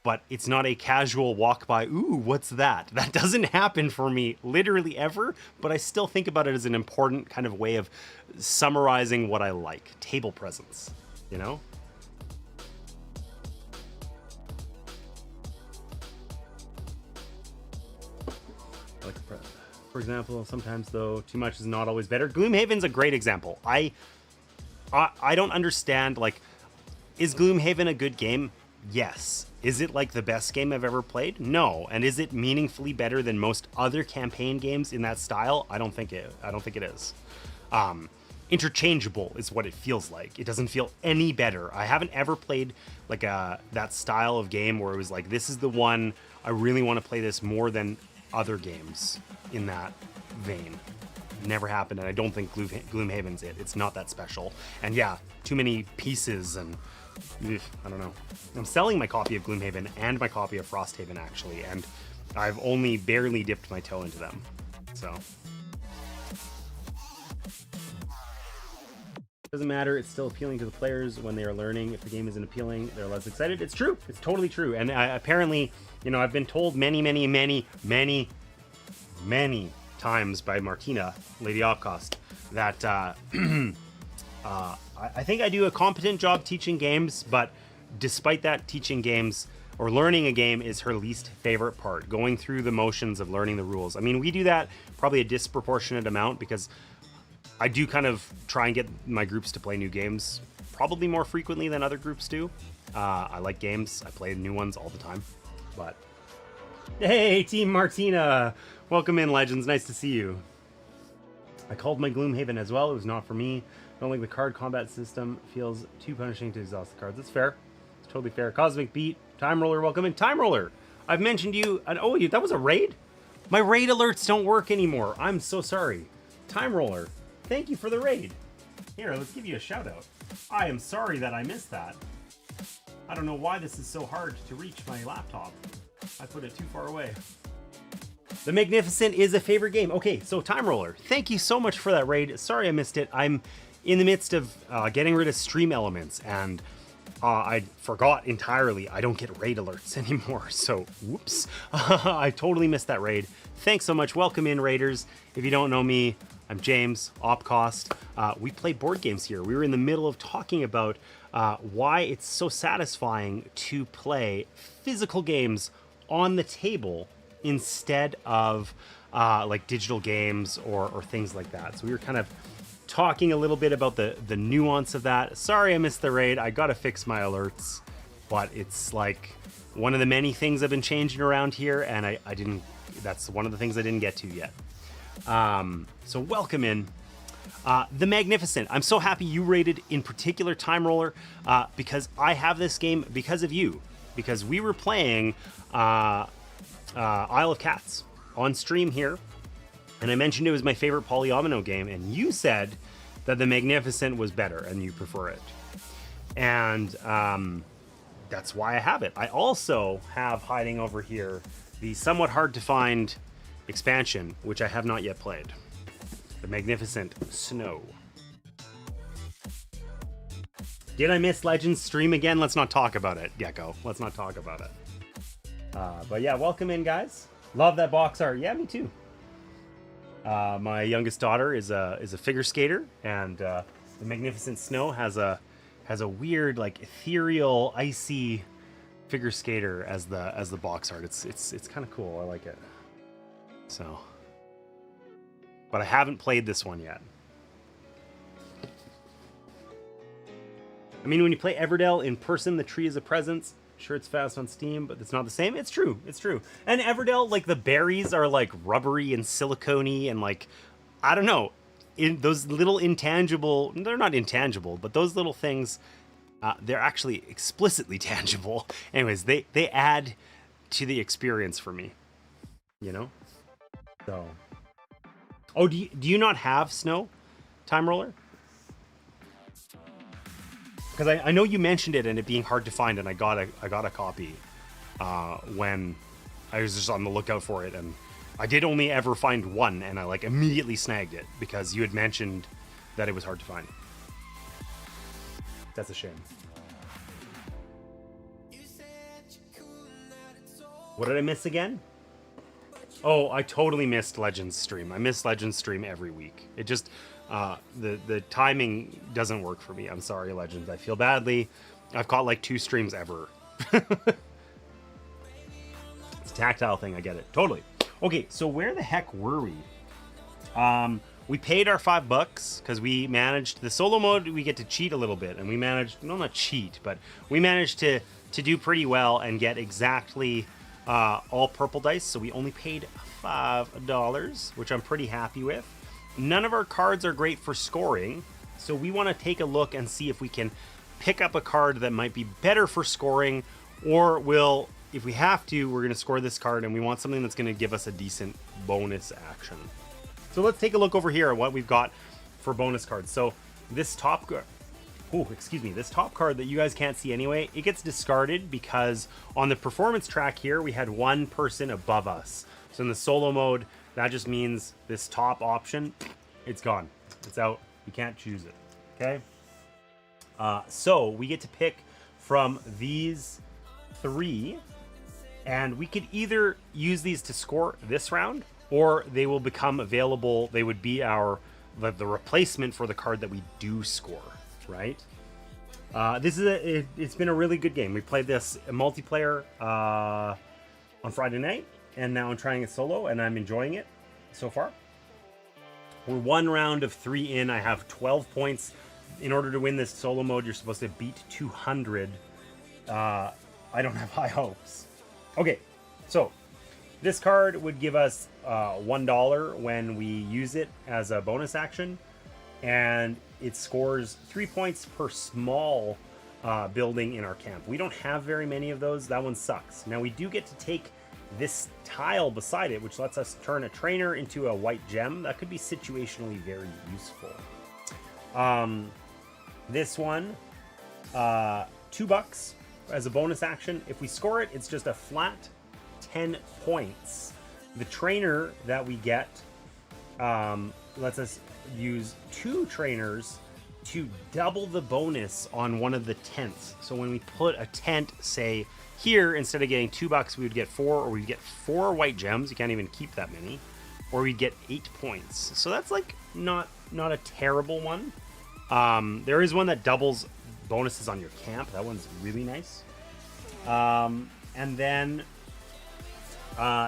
But it's not a casual walk by, ooh, what's that? That doesn't happen for me literally ever, but I still think about it as an important kind of way of summarizing what I like. Table presence, you know? For example, sometimes though, too much is not always better. Gloomhaven's a great example. I don't understand, like, is Gloomhaven a good game? Yes. Is it like the best game I've ever played? No. And is it meaningfully better than most other campaign games in that style? I don't think it is. Interchangeable is what it feels like. It doesn't feel any better. I haven't ever played like that style of game where it was like, this is the one, I really want to play this more than other games in that vein. Never happened, and I don't think Gloomhaven's it. It's not that special. And yeah, too many pieces and I don't know. I'm selling my copy of Gloomhaven and my copy of Frosthaven, actually, and I've only barely dipped my toe into them. So doesn't matter. It's still appealing to the players when they are learning. If the game isn't appealing, they're less excited. It's true. It's totally true. And apparently, you know, I've been told many times by Martina, Lady Opcost, that I think I do a competent job teaching games, but despite that, teaching games or learning a game is her least favorite part, going through the motions of learning the rules. I mean, we do that probably a disproportionate amount because I do kind of try and get my groups to play new games probably more frequently than other groups do. I like games. I play new ones all the time. But hey, Team Martina! Welcome in, Legends. Nice to see you. I called my Gloomhaven as well. It was not for me. I don't like the card combat system. Feels too punishing to exhaust the cards. That's fair. It's totally fair. Cosmic Beat. Time Roller, welcome in. Time Roller! I've mentioned you... Oh, that was a raid? My raid alerts don't work anymore. I'm so sorry. Time Roller, thank you for the raid. Here, let's give you a shout out. I am sorry that I missed that. I don't know why this is so hard to reach my laptop. I put it too far away. The Magnificent is a favorite game. Okay, so Time Roller, thank you so much for that raid. Sorry I missed it. I'm in the midst of getting rid of stream elements, and I forgot entirely I don't get raid alerts anymore. So, whoops. I totally missed that raid. Thanks so much. Welcome in, raiders. If you don't know me, I'm James, Opcost. We play board games here. We were in the middle of talking about why it's so satisfying to play physical games on the table instead of like digital games or things like that. So we were kind of talking a little bit about the nuance of that. Sorry I missed the raid. I gotta fix my alerts, but it's like one of the many things I've been changing around here, and I didn't, that's one of the things I didn't get to yet. So welcome in. The Magnificent. I'm so happy you rated in particular Time Roller, because I have this game because of you, because we were playing Isle of Cats on stream here, and I mentioned it was my favorite polyomino game, and you said that the Magnificent was better and you prefer it, and that's why I have it. I also have hiding over here the somewhat hard to find expansion, which I have not yet played, the Magnificent Snow. Did I miss Legends stream again? Let's not talk about it, Gecko. Let's not talk about it. But yeah, welcome in, guys. Love that box art. Yeah, me too. My youngest daughter is a figure skater, and the Magnificent Snow has a weird, like, ethereal, icy figure skater as the box art. It's kind of cool. I like it. So, but I haven't played this one yet. I mean, when you play Everdell in person, the tree is a presence. Sure, it's fast on Steam, but it's not the same. It's true. It's true. And Everdell, like, the berries are like rubbery and silicone-y, and like, I don't know, in those little intangible, they're not intangible, but those little things, they're actually explicitly tangible. Anyways, they add to the experience for me, you know? So, oh, do you not have Snow, Time Roller? Because I know you mentioned it and it being hard to find, and I got a copy when I was just on the lookout for it, and I did only ever find one, and I like immediately snagged it because you had mentioned that it was hard to find. That's a shame. What did I miss again? Oh, I totally missed Legends stream. I miss Legends stream every week. It just the timing doesn't work for me. I'm sorry, Legends. I feel badly. I've caught like 2 streams ever. It's a tactile thing. I get it. Totally. Okay, so where the heck were we? We paid our $5 because we managed the solo mode. We get to cheat a little bit, and we managed, no, not cheat, but we managed to do pretty well and get exactly all purple dice. So we only paid $5, which I'm pretty happy with. None of our cards are great for scoring, so we want to take a look and see if we can pick up a card that might be better for scoring, or will, if we have to, we're going to score this card, and we want something that's going to give us a decent bonus action. So let's take a look over here at what we've got for bonus cards. So this top this top card that you guys can't see anyway, it gets discarded because on the performance track here, we had one person above us. So in the solo mode, that just means this top option, it's gone. It's out. You can't choose it. Okay? So we get to pick from these 3, and we could either use these to score this round, or they will become available. They would be the replacement for the card that we do score, right? It's been a really good game. We played this multiplayer on Friday night, and now I'm trying it solo, and I'm enjoying it so far. We're 1 round of 3 in. I have 12 points. In order to win this solo mode, you're supposed to beat 200. I don't have high hopes. Okay, so this card would give us $1 when we use it as a bonus action, and it scores 3 points per small building in our camp. We don't have very many of those. That one sucks. Now we do get to take this tile beside it, which lets us turn a trainer into a white gem. That could be situationally very useful. This one, $2 as a bonus action. If we score it, it's just a flat 10 points The trainer that we get lets us use 2 trainers to double the bonus on one of the tents. So when we put a tent, say here, instead of getting $2, we would get 4, or we'd get 4 white gems. You can't even keep that many. Or we'd get 8 points. So that's like not a terrible one. There is one that doubles bonuses on your camp. That one's really nice. And then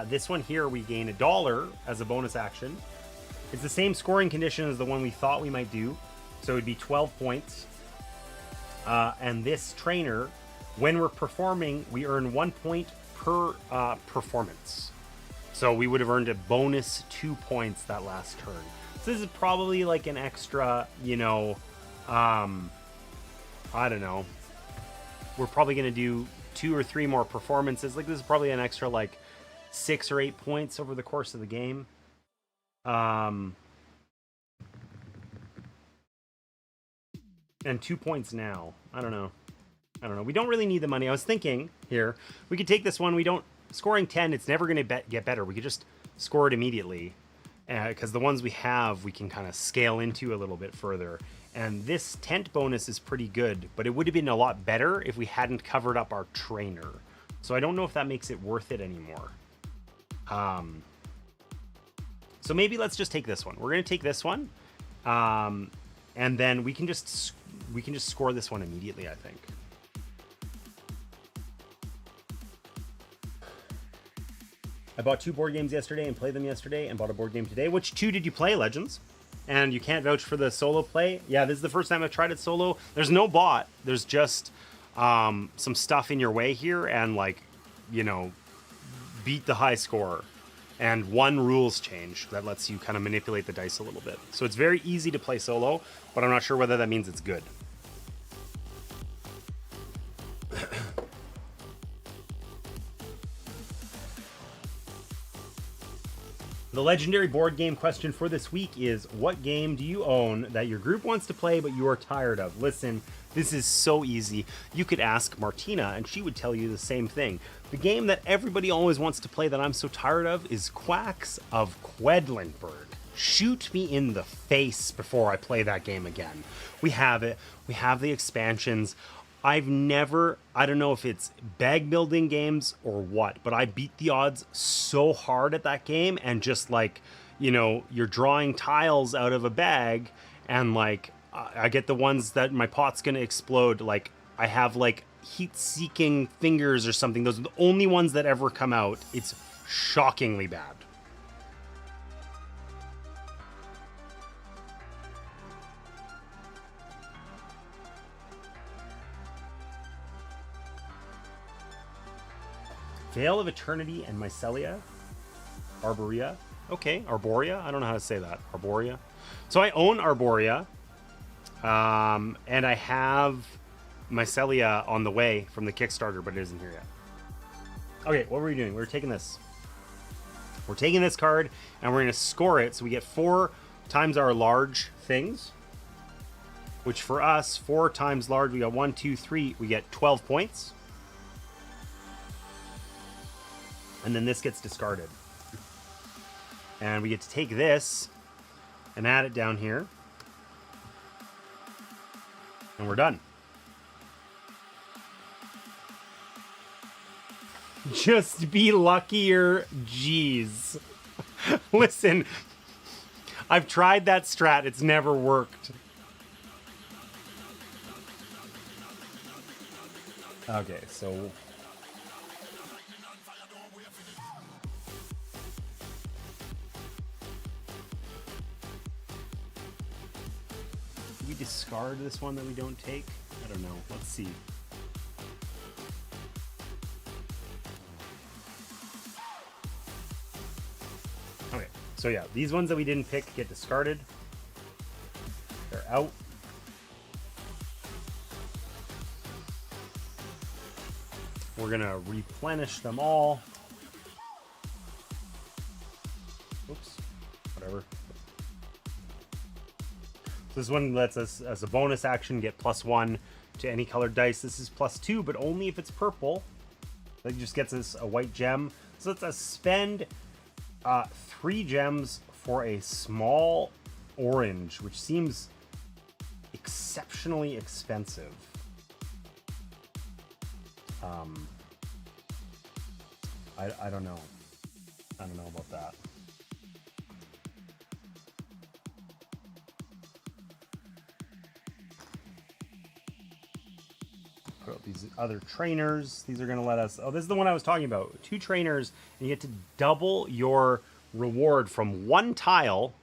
this one here, we gain $1 as a bonus action. It's the same scoring condition as the one we thought we might do. So it would be 12 points. And this trainer, when we're performing, we earn 1 point per performance. So we would have earned a bonus 2 points that last turn. So this is probably like an extra, you know, I don't know. We're probably going to do 2 or 3 more performances. Like this is probably an extra like 6 or 8 points over the course of the game. And 2 points now. I don't know. We don't really need the money. I was thinking here, we could take this one. We don't, scoring 10, it's never going to get better. We could just score it immediately. Because the ones we have, we can kind of scale into a little bit further. And this tent bonus is pretty good, but it would have been a lot better if we hadn't covered up our trainer. So I don't know if that makes it worth it anymore. So maybe let's just take this one. We're going to take this one. And then we can just score this one immediately, I think. I bought 2 board games yesterday and played them yesterday, and bought a board game today. Which 2 did you play, Legends? And you can't vouch for the solo play? Yeah, this is the first time I've tried it solo. There's no bot. There's just some stuff in your way here, and like, you know, beat the high score. And 1 rules change that lets you kind of manipulate the dice a little bit. So it's very easy to play solo, but I'm not sure whether that means it's good. The legendary board game question for this week is, what game do you own that your group wants to play but you are tired of? Listen, this is so easy. You could ask Martina and she would tell you the same thing. The game that everybody always wants to play that I'm so tired of is Quacks of Quedlinburg. Shoot me in the face before I play that game again. We have it. We have the expansions. I've never, I don't know if it's bag building games or what, but I beat the odds so hard at that game, and just like, you know, you're drawing tiles out of a bag, and like, I get the ones that my pot's gonna explode. Like, I have like heat-seeking fingers or something. Those are the only ones that ever come out. It's shockingly bad. Veil of Eternity and Mycelia. Arborea. Okay, Arborea. I don't know how to say that. Arborea. So I own Arborea. And I have Mycelia on the way from the Kickstarter, but it isn't here yet. Okay, what were we doing? We were taking this. We're taking this card, and we're going to score it. So we get 4 times our large things. Which for us, 4 times large, we got 1, 2, 3. We get 12 points. And then this gets discarded. And we get to take this and add it down here. And we're done. Just be luckier. Jeez. Listen, I've tried that strat. It's never worked. Okay, so... we discard this one that we don't take? I don't know. Let's see. Okay, so yeah, these ones that we didn't pick get discarded. They're out. We're gonna replenish them all. Oops, whatever. This one lets us, as a bonus action, get +1 to any colored dice. This is +2, but only if it's purple. That just gets us a white gem. So let's spend 3 gems for a small orange, which seems exceptionally expensive. I don't know. I don't know about that. Put out these other trainers. These are going to let us... Oh, this is the one I was talking about. 2 trainers, and you get to double your reward from 1 tile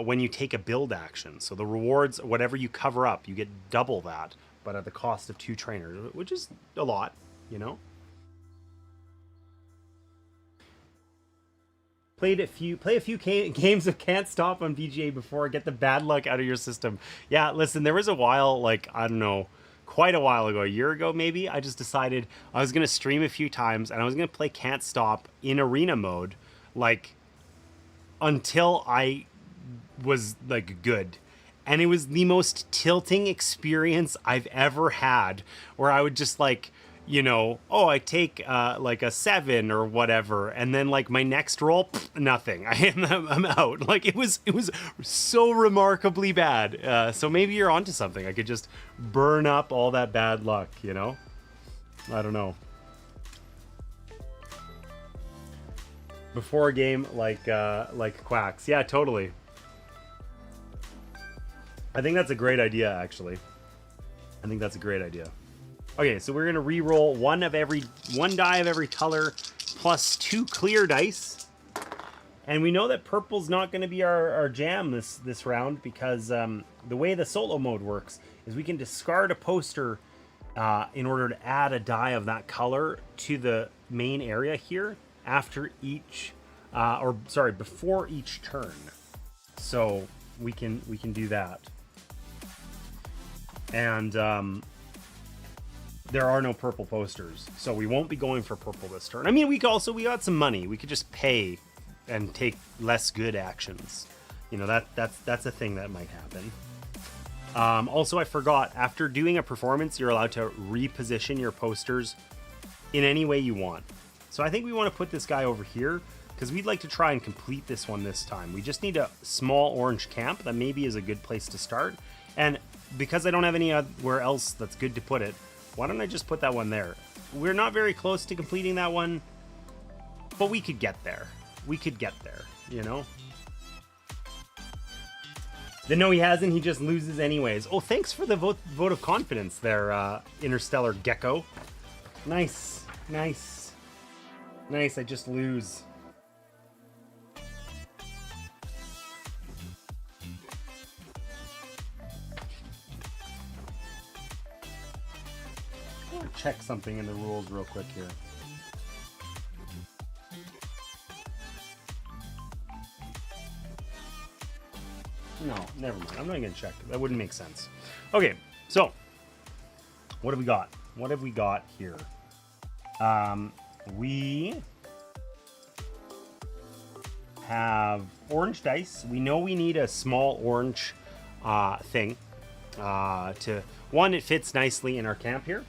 when you take a build action. So the rewards, whatever you cover up, you get double that, but at the cost of 2 trainers, which is a lot, you know? Play a few games of Can't Stop on VGA before, get the bad luck out of your system. Yeah, listen, there was a while, like, I don't know, quite a while ago, a year ago maybe, I just decided I was going to stream a few times and I was going to play Can't Stop in arena mode, like, until I was, like, good. And it was the most tilting experience I've ever had, where I would just, like, you know, oh, I take like a 7 or whatever, and then like my next roll, nothing. I'm out. Like it was so remarkably bad. So maybe you're onto something. I could just burn up all that bad luck, you know? I don't know. Before a game like Quacks. Yeah, totally. I think that's a great idea, actually. I think that's a great idea. Okay, so we're gonna re-roll one die of every color, plus 2 clear dice, and we know that purple's not gonna be our jam this round, because the way the solo mode works is we can discard a poster in order to add a die of that color to the main area here after each, before each turn. So we can do that, and there are no purple posters, so we won't be going for purple this turn. I mean, we got some money. We could just pay and take less good actions. You know, that's a thing that might happen. Also, I forgot, after doing a performance, you're allowed to reposition your posters in any way you want. So I think we want to put this guy over here, because we'd like to try and complete this one this time. We just need a small orange camp. That maybe is a good place to start. And because I don't have anywhere else that's good to put it, why don't I just put that one there? We're not very close to completing that one, but we could get there. We could get there, you know? Then no, he hasn't. He just loses anyways. Oh, thanks for the vote of confidence there, Interstellar Gecko. Nice, nice, nice. I just lose. Check something in the rules real quick here. No, never mind. I'm not gonna check. That wouldn't make sense. Okay, so what have we got? What have we got here? We have orange dice. We know we need a small orange thing. One, it fits nicely in our camp here.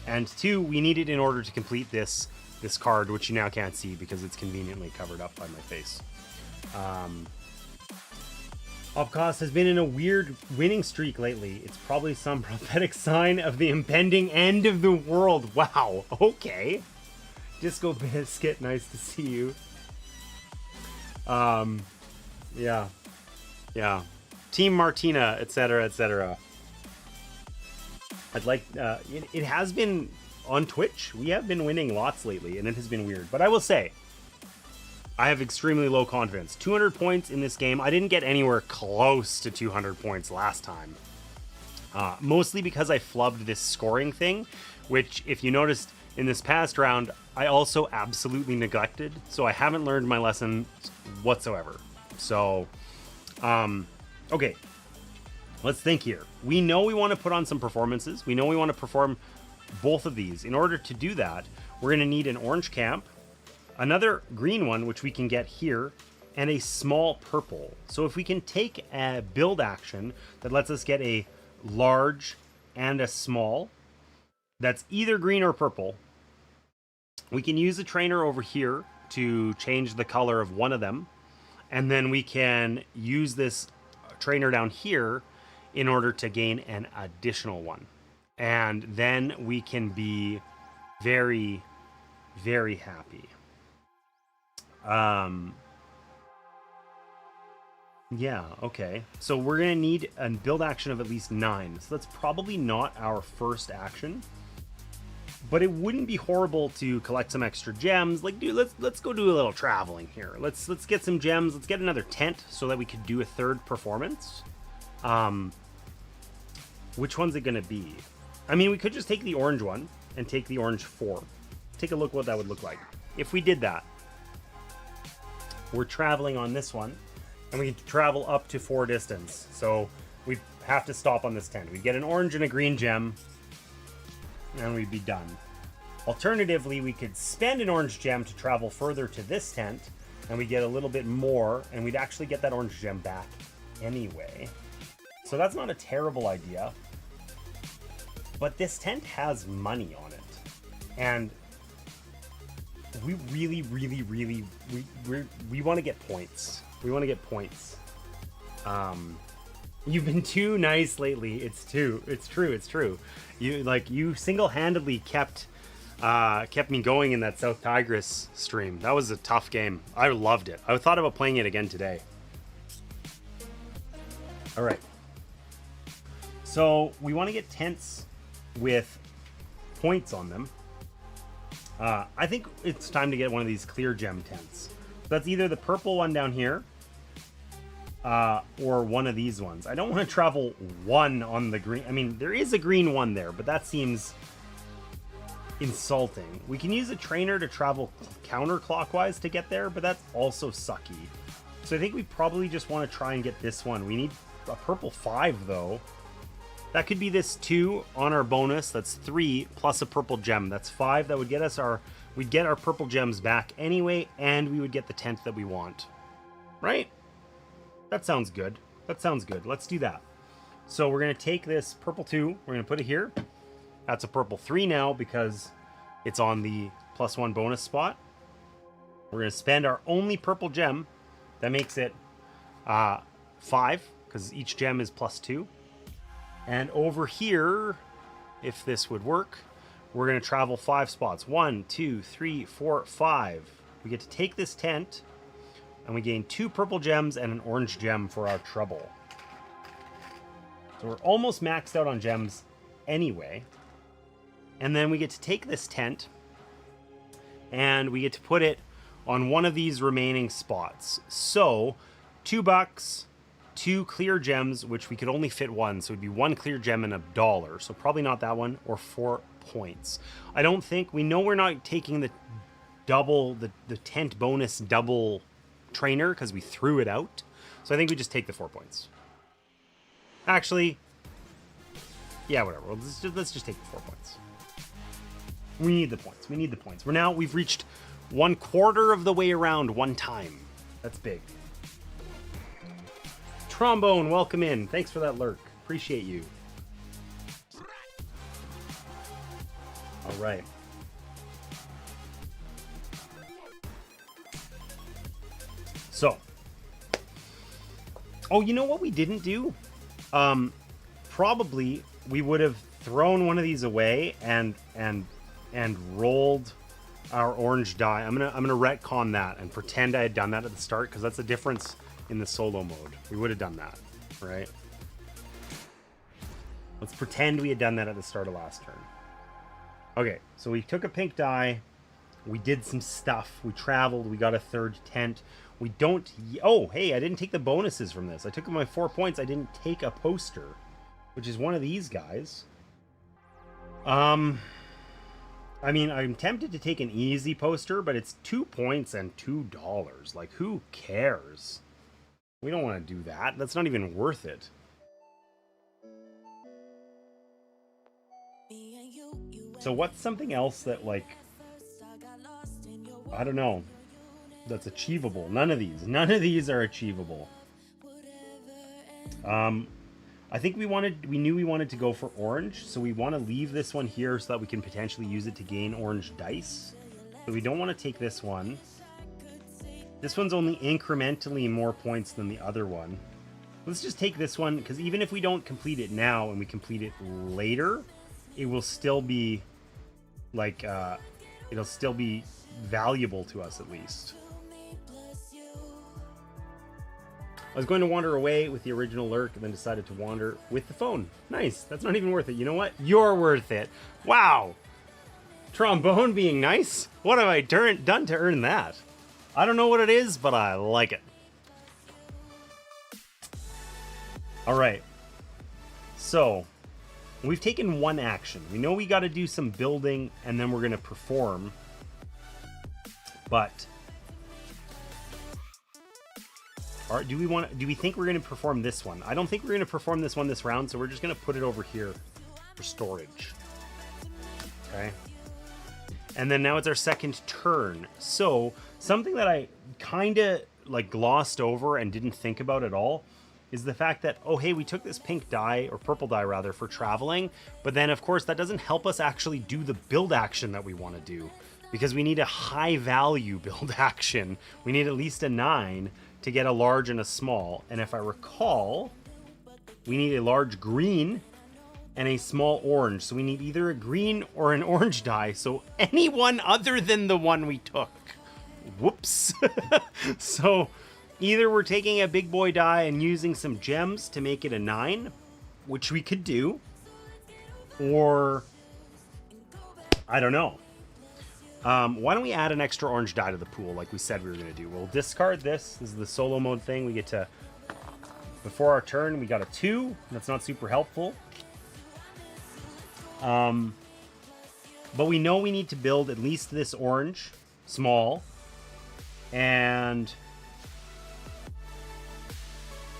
And 2, we need it in order to complete this card, which you now can't see because it's conveniently covered up by my face. Opcos has been in a weird winning streak lately. It's probably some prophetic sign of the impending end of the world. Wow, okay. Disco Biscuit, nice to see you. Yeah. Team Martina, etc., etc. I'd like, it has been on Twitch. We have been winning lots lately, and it has been weird. But I will say, I have extremely low confidence. 200 points in this game. I didn't get anywhere close to 200 points last time. Mostly because I flubbed this scoring thing, which, if you noticed in this past round, I also absolutely neglected. So I haven't learned my lesson whatsoever. So, okay. Let's think here. We know we want to put on some performances. We know we want to perform both of these. In order to do that, we're going to need an orange camp, another green one, which we can get here, and a small purple. So if we can take a build action that lets us get a large and a small, that's either green or purple, we can use the trainer over here to change the color of one of them. And then we can use this trainer down here in order to gain an additional one. And then we can be very, very happy. Yeah, okay. So we're going to need a build action of at least 9. So that's probably not our first action. But it wouldn't be horrible to collect some extra gems. Like, dude, let's go do a little traveling here. Let's get some gems. Let's get another tent so that we could do a third performance. Which one's it going to be? I mean, we could just take the orange one and take the orange 4. Take a look what that would look like. If we did that, we're traveling on this one, and we can travel up to 4 distance. So we have to stop on this tent. We get an orange and a green gem, and we'd be done. Alternatively, we could spend an orange gem to travel further to this tent, and we get a little bit more, and we'd actually get that orange gem back anyway. So that's not a terrible idea. But this tent has money on it. And we really, really, really, we want to get points. We want to get points. You've been too nice lately. It's true. You single-handedly kept me going in that South Tigris stream. That was a tough game. I loved it. I thought about playing it again today. All right. So we want to get tents with points on them. I think it's time to get one of these clear gem tents. That's either the purple one down here, or one of these ones. I don't want to travel one on the green. I mean, there is a green one there, but that seems insulting. We can use a trainer to travel counterclockwise to get there, but that's also sucky. So I think we probably just want to try and get this one. We need a purple 5 though. That could be this 2 on our bonus. That's 3 plus a purple gem. That's 5. That would get us we'd get our purple gems back anyway, and we would get the tent that we want. Right? That sounds good. Let's do that. So we're going to take this purple 2. We're going to put it here. That's a purple 3 now because it's on the +1 bonus spot. We're going to spend our only purple gem. That makes it 5 because each gem is +2. And over here, if this would work, we're going to travel 5 spots. 1, 2, 3, 4, 5. We get to take this tent, and we gain 2 purple gems and an orange gem for our trouble. So we're almost maxed out on gems anyway. And then we get to take this tent, and we get to put it on one of these remaining spots. So, $2, 2 clear gems, which we could only fit 1, so it'd be 1 clear gem and $1. So probably not that one, or 4 points. I don't think, we know we're not taking the tent bonus double trainer because we threw it out. So I think we just take the 4 points. Actually, yeah, whatever. Let's just take the 4 points. We need the points. We've reached 1/4 of the way around one time. That's big. Trombone, welcome in. Thanks for that lurk. Appreciate you. All right. So. Oh, you know what we didn't do? Probably we would have thrown one of these away and rolled our orange die. I'm gonna retcon that and pretend I had done that at the start because that's the difference in the solo mode. We would have done that, right? Let's pretend we had done that at the start of last turn. Okay, so we took a pink die. We did some stuff. We traveled. We got a 3rd tent. We don't... Oh, hey, I didn't take the bonuses from this. I took my 4 points. I didn't take a poster, which is one of these guys. I mean, I'm tempted to take an easy poster, but it's 2 points and $2. Like, who cares? We don't want to do that. That's not even worth it. So what's something else that, like, I don't know, that's achievable? None of these are achievable. I think we knew we wanted to go for orange, so we want to leave this one here so that we can potentially use it to gain orange dice. So we don't want to take this one. This one's only incrementally more points than the other one. Let's just take this one, because even if we don't complete it now and we complete it later, it will still be, like, it'll still be valuable to us at least. I was going to wander away with the original lurk and then decided to wander with the phone. Nice. That's not even worth it. You know what? You're worth it. Wow. Trombone being nice? What have I done to earn that? I don't know what it is, but I like it. All right. So, we've taken one action. We know we got to do some building and then we're going to perform. But do we think we're going to perform this one? I don't think we're going to perform this one this round, so we're just going to put it over here for storage. Okay. And then now it's our second turn. So, something that I kind of like glossed over and didn't think about at all is the fact that, oh, hey, we took this pink die, or purple die rather, for traveling, but then of course that doesn't help us actually do the build action that we want to do, because we need a high value build action. We need at least a 9 to get a large and a small. And if I recall, we need a large green and a small orange. So we need either a green or an orange die. So any one other than the one we took. Whoops. So either we're taking a big boy die and using some gems to make it a 9, which we could do, or I don't know. Why don't we add an extra orange die to the pool like we said we were going to do? We'll discard this. This is the solo mode thing. We get to, before our turn, we got a 2. That's not super helpful. But we know we need to build at least this orange, small. And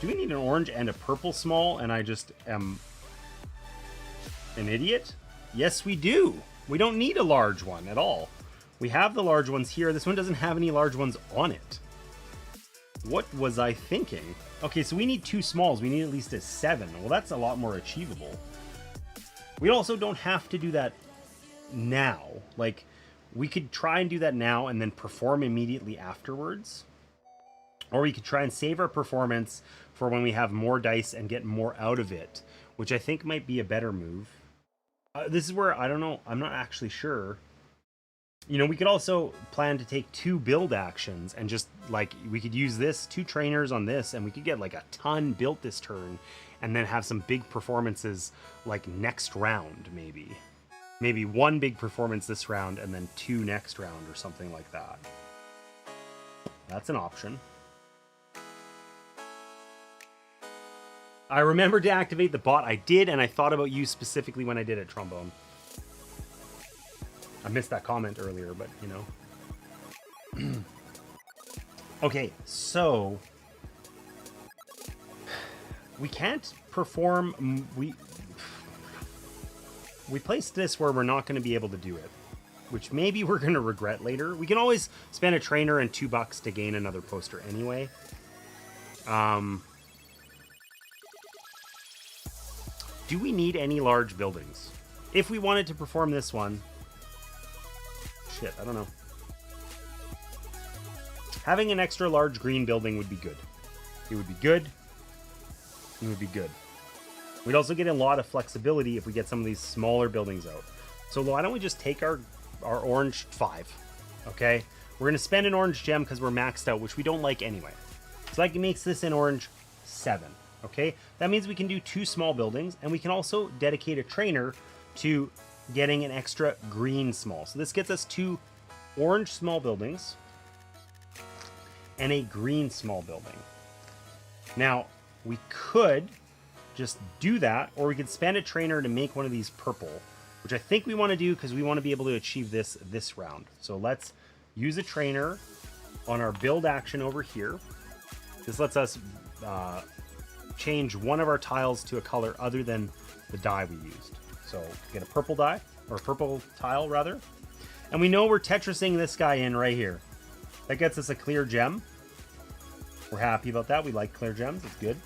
do we need an orange and a purple small? And I just am an idiot? Yes, we do. We don't need a large one at all. We have the large ones here. This one doesn't have any large ones on it. What was I thinking? Okay, so we need 2 smalls. We need at least a 7. Well, that's a lot more achievable. We also don't have to do that now. Like, we could try and do that now and then perform immediately afterwards. Or we could try and save our performance for when we have more dice and get more out of it, which I think might be a better move. This is where, I don't know, I'm not actually sure. You know, we could also plan to take 2 build actions and just, like, we could use this, 2 trainers on this, and we could get, like, a ton built this turn, and then have some big performances, like, next round, maybe. Maybe 1 big performance this round, and then 2 next round, or something like that. That's an option. I remembered to activate the bot. I did, and I thought about you specifically when I did it, Trombone. I missed that comment earlier, but, you know. Okay, so we can't perform. We placed this where we're not going to be able to do it, which maybe we're going to regret later. We can always spend a trainer and $2 to gain another poster anyway. Do we need any large buildings? If we wanted to perform this one, shit, I don't know. Having an extra large green building would be good. It would be good. It would be good. We'd also get a lot of flexibility if we get some of these smaller buildings out. So why don't we just take our orange 5, okay? We're going to spend an orange gem because we're maxed out, which we don't like anyway. So that makes this an orange 7, okay? That means we can do 2 small buildings, and we can also dedicate a trainer to getting an extra green small. So this gets us 2 orange small buildings and a green small building. Now, we could just do that, or we could spend a trainer to make one of these purple, which I think we want to do because we want to be able to achieve this round. So let's use a trainer on our build action over here. This lets us change one of our tiles to a color other than the die we used. So get a purple die, or purple tile rather. And we know we're Tetrising this guy in right here. That gets us a clear gem. We're happy about that. We like clear gems. It's good.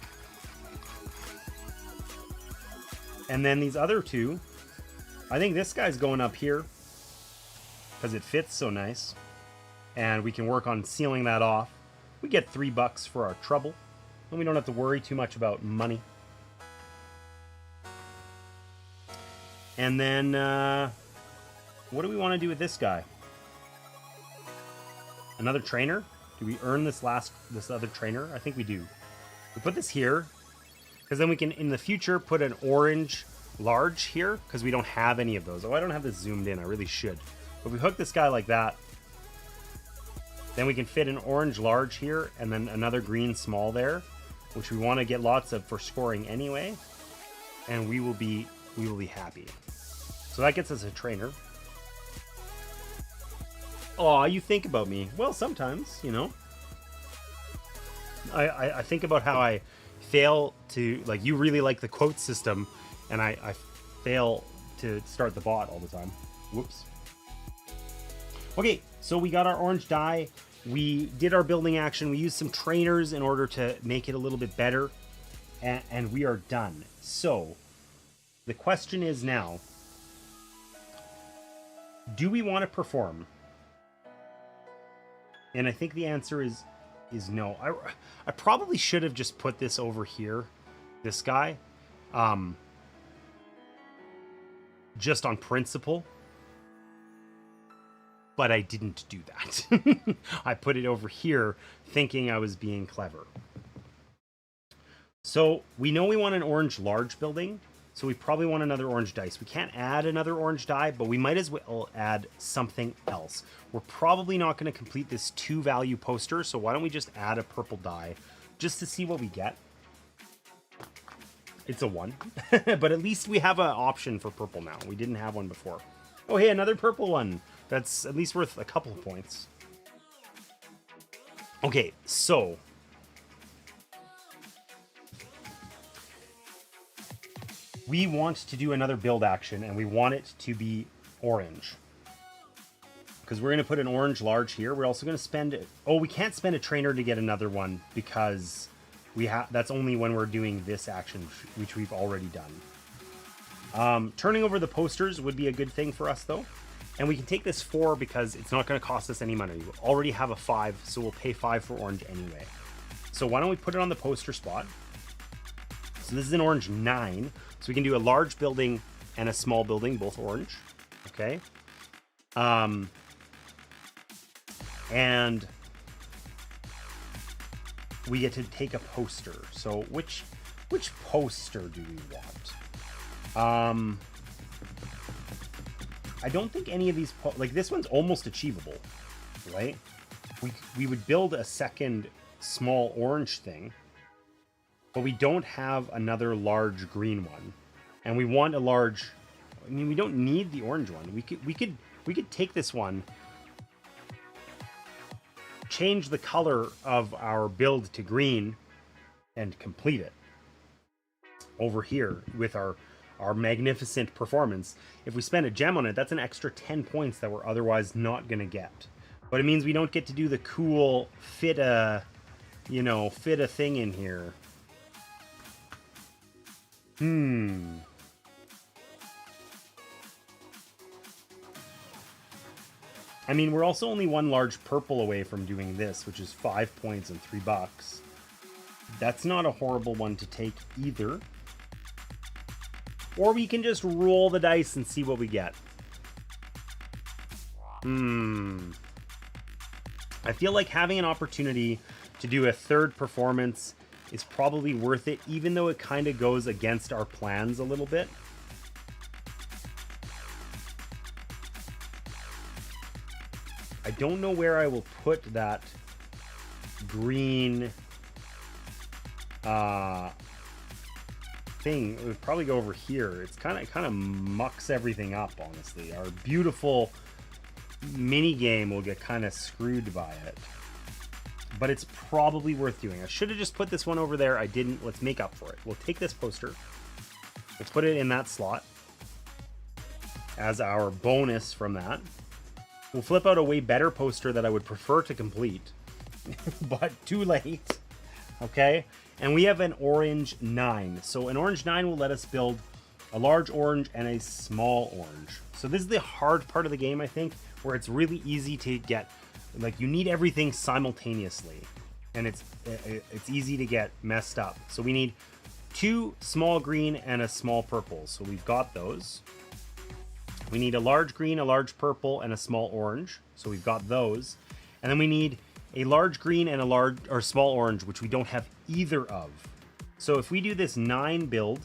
And then these other 2, I think this guy's going up here because it fits so nice. And we can work on sealing that off. We get $3 for our trouble, and we don't have to worry too much about money. And then, what do we want to do with this guy? Another trainer? Do we earn this other trainer? I think we do. We put this here, because then we can, in the future, put an orange large here, because we don't have any of those. Oh, I don't have this zoomed in. I really should. But we hook this guy like that. Then we can fit an orange large here, and then another green small there, which we want to get lots of for scoring anyway. And we will be happy. So that gets us a trainer. Aw, you think about me. Well, sometimes, you know. I think about how I fail to, like, you really like the quote system, and I fail to start the bot all the time. Whoops. Okay, so we got our orange die. We did our building action. We used some trainers in order to make it a little bit better, and we are done. So, the question is now, do we want to perform? And I think the answer is no. I probably should have just put this over here, this guy, just on principle. But I didn't do that. I put it over here thinking I was being clever. So we know we want an orange large building. So we probably want another orange dice. We can't add another orange die, but we might as well add something else. We're probably not going to complete this 2-value poster, so why don't we just add a purple die just to see what we get. It's a 1, but at least we have an option for purple now. We didn't have one before. Oh, hey, another purple one. That's at least worth a couple of points. Okay, so we want to do another build action, and we want it to be orange. Because we're going to put an orange large here. We're also going to spend... Oh, we can't spend a trainer to get another one, because that's only when we're doing this action, which we've already done. Turning over the posters would be a good thing for us, though. And we can take this 4 because it's not going to cost us any money. We already have a 5, so we'll pay 5 for orange anyway. So why don't we put it on the poster spot? So this is an orange 9. So we can do a large building and a small building, both orange. Okay. And we get to take a poster. So which poster do we want? I don't think any of these... like, this one's almost achievable, right? We would build a second small orange thing, but we don't have another large green one. And we want a large... I mean, we don't need the orange one. We could take this one, change the color of our build to green, and complete it over here with our magnificent performance. If we spend a gem on it, that's an extra 10 points that we're otherwise not going to get. But it means we don't get to do the cool fit a thing in here. I mean, we're also only one large purple away from doing this, which is 5 points and $3. That's not a horrible one to take either. Or we can just roll the dice and see what we get. I feel like having an opportunity to do a third performance is probably worth it, even though it kind of goes against our plans a little bit. I don't know where I will put that green thing. It would probably go over here. It's kind of mucks everything up, honestly. Our beautiful mini game will get kind of screwed by it, but it's probably worth doing. I should have just put this one over there. I didn't. Let's make up for it. We'll take this poster, we'll put it in that slot as our bonus from that. We'll flip out a way better poster that I would prefer to complete, but too late. Okay. And we have an orange 9. So an orange 9 will let us build a large orange and a small orange. So this is the hard part of the game, I think, where it's really easy to get, like, you need everything simultaneously. and it's easy to get messed up. So we need 2 small green and a small purple. So we've got those. We need a large green, a large purple, and a small orange. So we've got those. And then we need a large green and a large or small orange, which we don't have either of. So if we do this 9 build,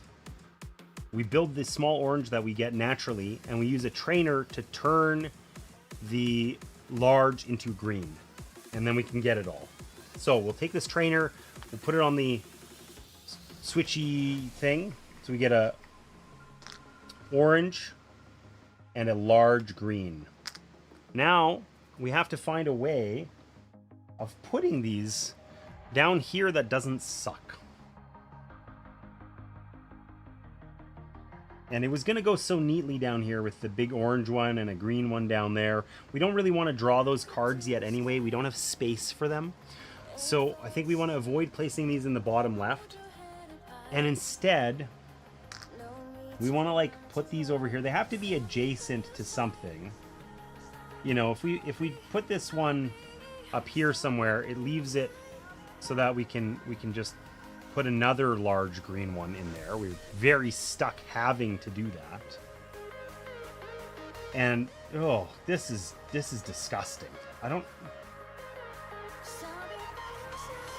we build this small orange that we get naturally, and we use a trainer to turn the large into green. And then we can get it all. So we'll take this trainer, we'll put it on the switchy thing. So we get a orange and a large green. Now we have to find a way of putting these down here that doesn't suck. And it was going to go so neatly down here with the big orange one and a green one down there. We don't really want to draw those cards yet anyway. We don't have space for them. So I think we want to avoid placing these in the bottom left. And instead, we want to like put these over here. They have to be adjacent to something. You know, if we put this one up here somewhere, it leaves it so that we can just put another large green one in there. We're very stuck having to do that. And oh, this is disgusting.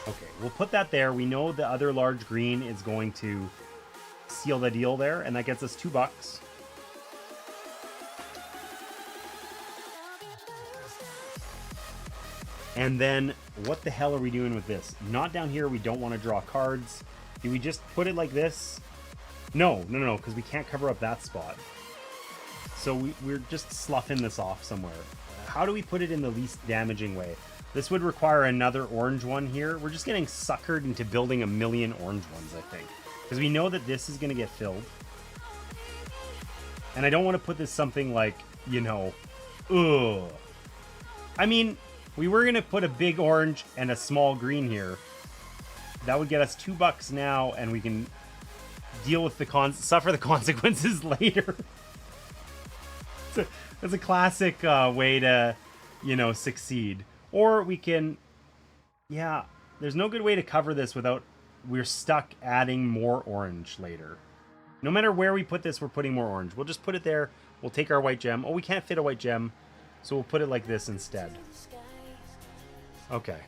Okay, we'll put that there. We know the other large green is going to seal the deal there, and that gets us $2. And then, what the hell are we doing with this? Not down here, we don't want to draw cards. Do we just put it like this? No, because we can't cover up that spot. So we're just sloughing this off somewhere. How do we put it in the least damaging way? This would require another orange one here. We're just getting suckered into building a million orange ones, I think. Because we know that this is going to get filled. And I don't want to put this something like, you know, ugh. I mean, we were going to put a big orange and a small green here. That would get us $2 now, and we can deal with suffer the consequences later. It's a classic way to, you know, succeed. Or we can, yeah, there's no good way to cover this without we're stuck adding more orange later. No matter where we put this, we're putting more orange. We'll just put it there. We'll take our white gem. Oh, we can't fit a white gem, so we'll put it like this instead. Okay.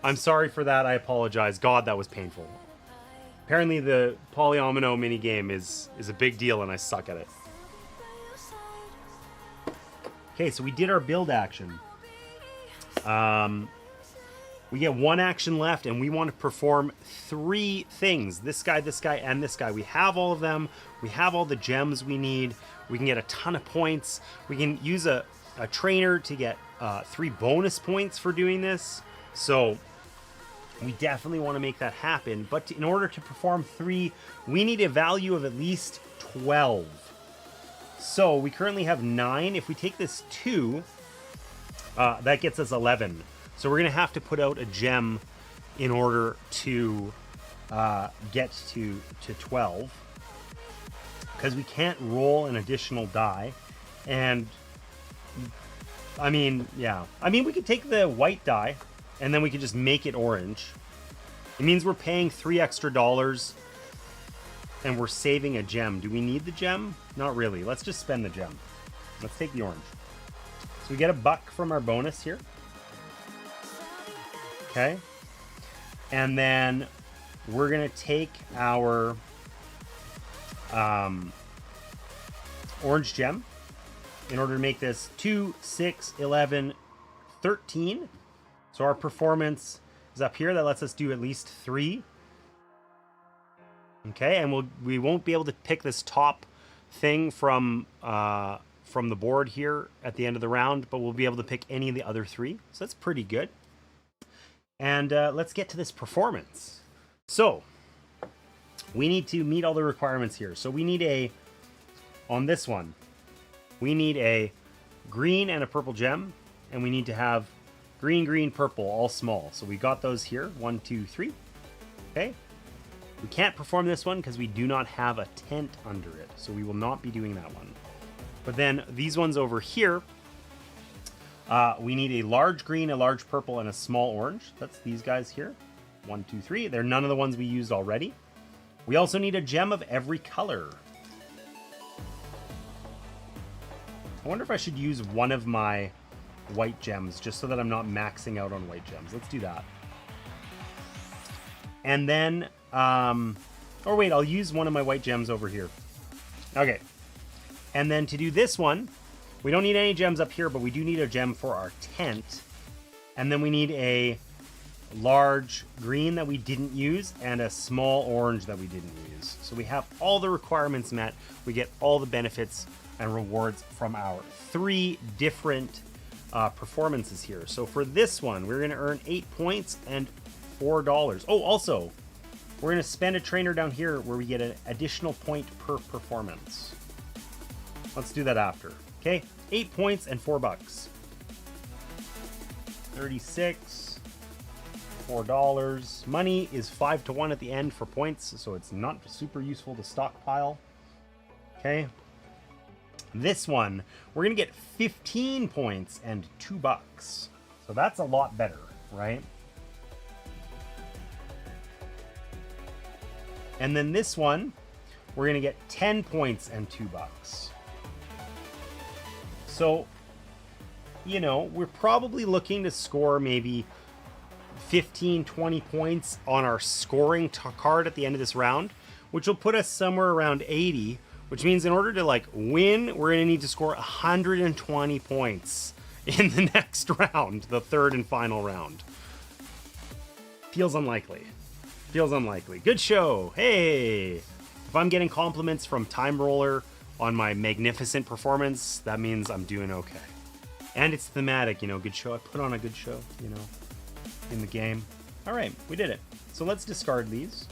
I'm sorry for that. I apologize. God, that was painful. Apparently the polyomino minigame is a big deal, and I suck at it. Okay, so we did our build action. We get 1 action left, and we want to perform 3 things. This guy, and this guy. We have all of them. We have all the gems we need. We can get a ton of points. We can use a trainer to get 3 bonus points for doing this. So we definitely want to make that happen. But in order to perform 3, we need a value of at least 12. So we currently have 9. If we take this 2, that gets us 11. So we're going to have to put out a gem in order to get to 12. Because we can't roll an additional die. And, I mean, yeah. I mean, we could take the white die, and then we could just make it orange. It means we're paying $3 extra, and we're saving a gem. Do we need the gem? Not really. Let's just spend the gem. Let's take the orange. So we get $1 from our bonus here. Okay. And then we're going to take our orange gem in order to make this 2, 6, 11, 13. So our performance is up here. That lets us do at least 3. Okay, and we won't be able to pick this top thing from the board here at the end of the round, but we'll be able to pick any of the other 3. So that's pretty good. And let's get to this performance. So we need to meet all the requirements here. So we need on this one, we need a green and a purple gem, and we need to have green, green, purple, all small. So we got those here, 1, 2, 3. Okay. We can't perform this one because we do not have a tent under it. So we will not be doing that one. But then these ones over here, We need a large green, a large purple, and a small orange. That's these guys here. 1, 2, 3. They're none of the ones we used already. We also need a gem of every color. I wonder if I should use one of my white gems just so that I'm not maxing out on white gems. Let's do that. And then, or wait, I'll use one of my white gems over here. Okay. And then to do this one, we don't need any gems up here, but we do need a gem for our tent. And then we need a large green that we didn't use and a small orange that we didn't use. So we have all the requirements met. We get all the benefits and rewards from our 3 different performances here. So for this one, we're going to earn 8 points and $4. Oh, also, we're going to spend a trainer down here where we get an additional point per performance. Let's do that after. Okay, 8 points and $4. 36, $4. Money is 5 to 1 at the end for points, so it's not super useful to stockpile. Okay. This one, we're going to get 15 points and $2. So that's a lot better, right? And then this one, we're going to get 10 points and $2. So, you know, we're probably looking to score maybe 15, 20 points on our scoring card at the end of this round, which will put us somewhere around 80, which means in order to like win, we're going to need to score 120 points in the next round, the third and final round. Feels unlikely. Feels unlikely. Good show. Hey, if I'm getting compliments from Time Roller on my magnificent performance, that means I'm doing okay. And it's thematic, you know, good show. I put on a good show, you know, in the game. All right, we did it. So let's discard these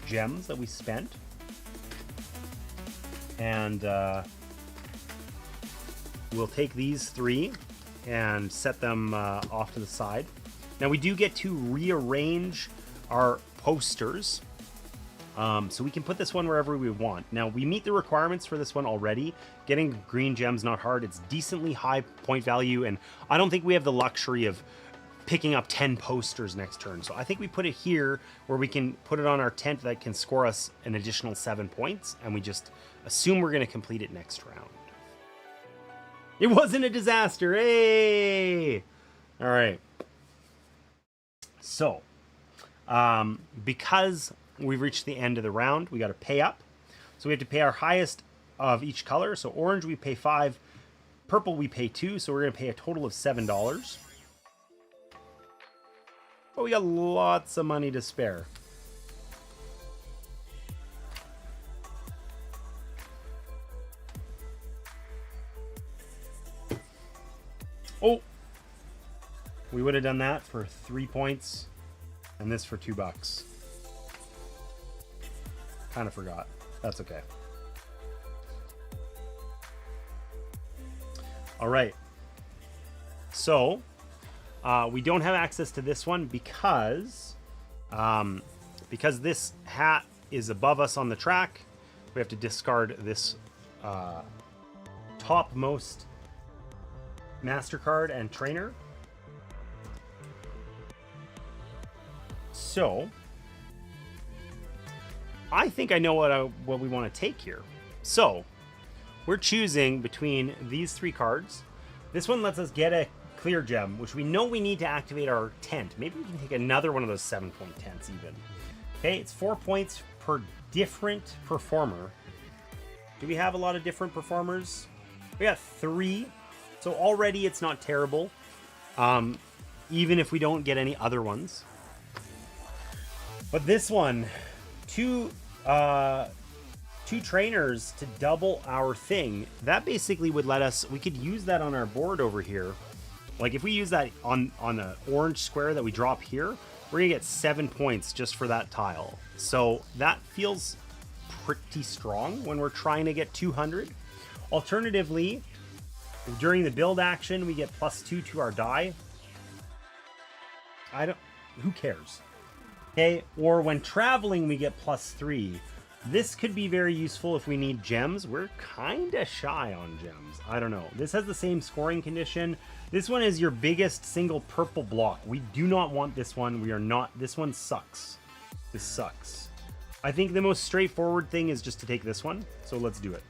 gems that we spent. And we'll take these 3 and set them off to the side. Now we do get to rearrange our posters. So we can put this one wherever we want. Now, we meet the requirements for this one already. Getting green gems not hard. It's decently high point value, and I don't think we have the luxury of picking up 10 posters next turn. So I think we put it here where we can put it on our tent that can score us an additional 7 points, and we just assume we're going to complete it next round. It wasn't a disaster. Hey! All right. So, because we've reached the end of the round, we got to pay up. So we have to pay our highest of each color. So orange, we pay 5. Purple, we pay 2. So we're going to pay a total of $7. But we got lots of money to spare. Oh, we would have done that for 3 points and this for $2. Kind of forgot. That's okay. All right. So we don't have access to this one because this hat is above us on the track. We have to discard this topmost MasterCard and trainer. So I think I know what we want to take here. So we're choosing between these 3 cards. This one lets us get a clear gem, which we know we need to activate our tent. Maybe we can take another one of those 7-point tents even. Okay, it's 4 points per different performer. Do we have a lot of different performers? We got 3, so already it's not terrible, even if we don't get any other ones. But this one, two trainers to double our thing. That basically would let us, we could use that on our board over here. Like if we use that on an orange square that we drop here, we're gonna get 7 points just for that tile. So that feels pretty strong when we're trying to get 200. Alternatively, during the build action, we get +2 to our die. Who cares? Okay, or when traveling, we get +3. This could be very useful if we need gems. We're kind of shy on gems. I don't know. This has the same scoring condition. This one is your biggest single purple block. We do not want this one. We are not. This one sucks. This sucks. I think the most straightforward thing is just to take this one. So let's do it.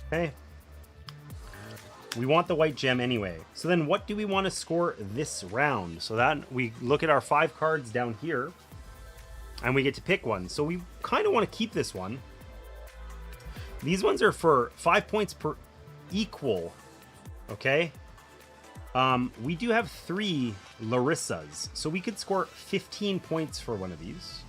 Okay. We want the white gem anyway. So then what do we want to score this round? So that we look at our 5 cards down here and we get to pick one. So we kind of want to keep this one. These ones are for 5 points per equal. Okay. We do have 3 Larissas. So we could score 15 points for one of these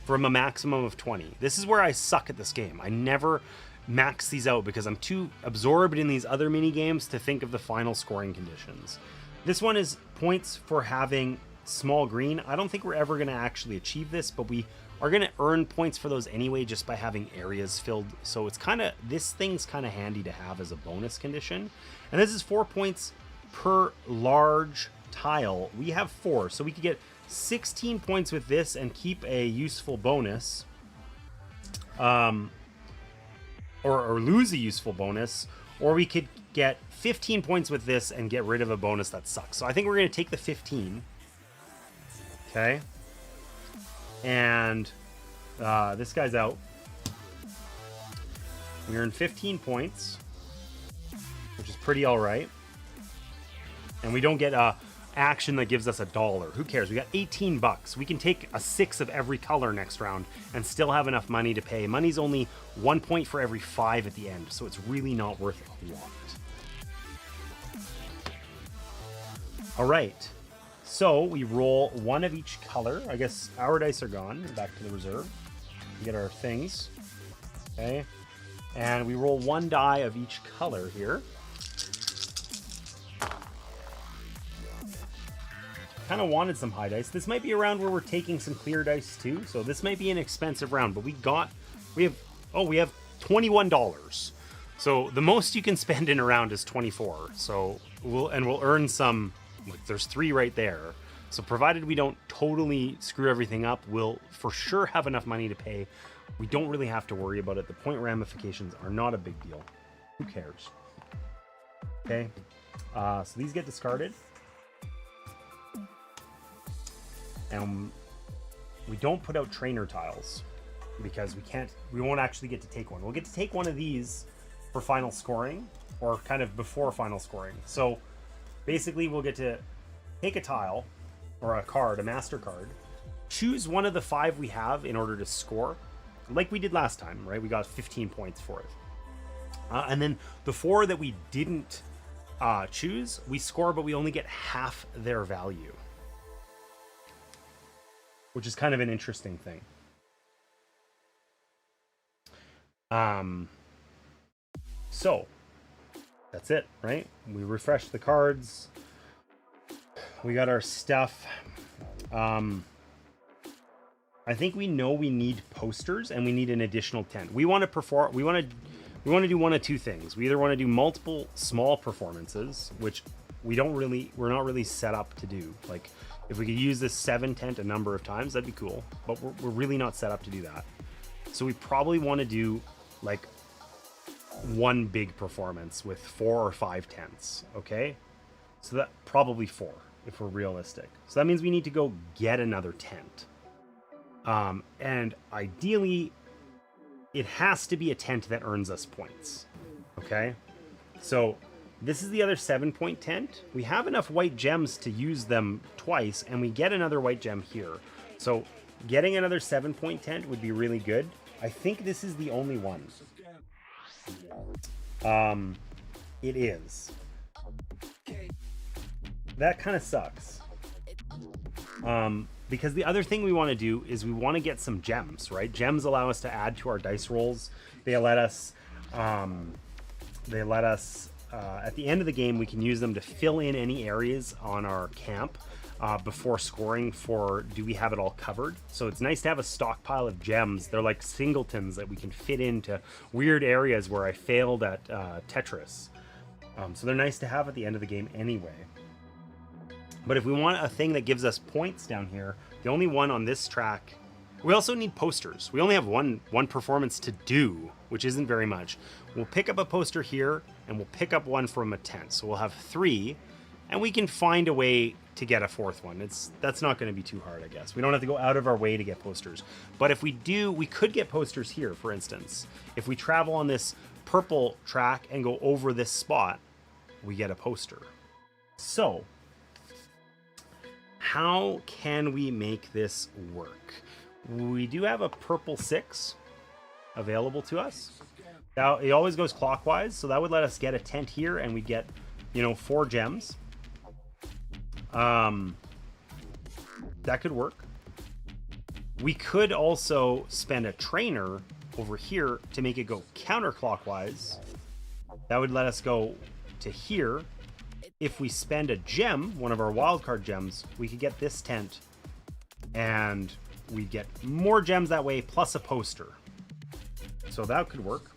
from a maximum of 20. This is where I suck at this game. I never max these out because I'm too absorbed in these other mini games to think of the final scoring conditions. This one is points for having small green. I don't think we're ever going to actually achieve this, but we are going to earn points for those anyway just by having areas filled. So it's kind of, this thing's kind of handy to have as a bonus condition. And this is 4 points per large tile. We have 4, so we could get 16 points with this and keep a useful bonus. Or lose a useful bonus, or we could get 15 points with this and get rid of a bonus that sucks. So I think we're going to take the 15. Okay. And this guy's out. We earn 15 points, which is pretty all right. And we don't get action that gives us $1. Who cares? We got 18 bucks. We can take a 6 of every color next round and still have enough money to pay. Money's only 1 point for every 5 at the end, so it's really not worth a lot. All right, so we roll 1 of each color. I guess our dice are gone. Back to the reserve. We get our things. Okay, and we roll 1 die of each color here. Kind of wanted some high dice. This might be a round where we're taking some clear dice too, so this might be an expensive round, but we have $21. So the most you can spend in a round is 24. So we'll earn some, like there's 3 right there. So provided we don't totally screw everything up, we'll for sure have enough money to pay. We don't really have to worry about it. The point ramifications are not a big deal. Who cares? Okay, so these get discarded. And we don't put out trainer tiles because we won't actually get to take one. We'll get to take one of these for final scoring, or kind of before final scoring. So basically we'll get to take a tile or a card, a master card, choose one of the 5 we have in order to score, like we did last time, right? We got 15 points for it. And then the 4 that we didn't choose, we score, but we only get half their value, which is kind of an interesting thing. So that's it, right? We refreshed the cards. We got our stuff. I think we know we need posters and we need an additional 10. We want to perform. We want to do one of 2 things. We either want to do multiple small performances, which we're not really set up to do. Like, if we could use this 7 tent a number of times, that'd be cool. But we're really not set up to do that. So we probably want to do like 1 big performance with 4 or 5 tents. Okay, so that probably 4 if we're realistic. So that means we need to go get another tent. And ideally, it has to be a tent that earns us points. Okay, so this is the other 7-point tent. We have enough white gems to use them twice, and we get another white gem here. So getting another 7-point tent would be really good. I think this is the only one. It is. That kind of sucks. Because the other thing we want to do is we want to get some gems, right? Gems allow us to add to our dice rolls. They let us at the end of the game, we can use them to fill in any areas on our camp before scoring for do we have it all covered. So it's nice to have a stockpile of gems. They're like singletons that we can fit into weird areas where I failed at Tetris. So they're nice to have at the end of the game anyway. But if we want a thing that gives us points down here, the only one on this track We also need posters. We only have one performance to do, which isn't very much. We'll pick up a poster here, and we'll pick up one from a tent. So we'll have 3, and we can find a way to get a 4th one. That's not going to be too hard, I guess. We don't have to go out of our way to get posters. But if we do, we could get posters here, for instance. If we travel on this purple track and go over this spot, we get a poster. So, how can we make this work? We do have a purple 6 available to us. Now, it always goes clockwise, so that would let us get a tent here, and we get, 4 gems. That could work. We could also spend a trainer over here to make it go counterclockwise. That would let us go to here. If we spend a gem, one of our wildcard gems, we could get this tent, and we get more gems that way, plus a poster. So that could work.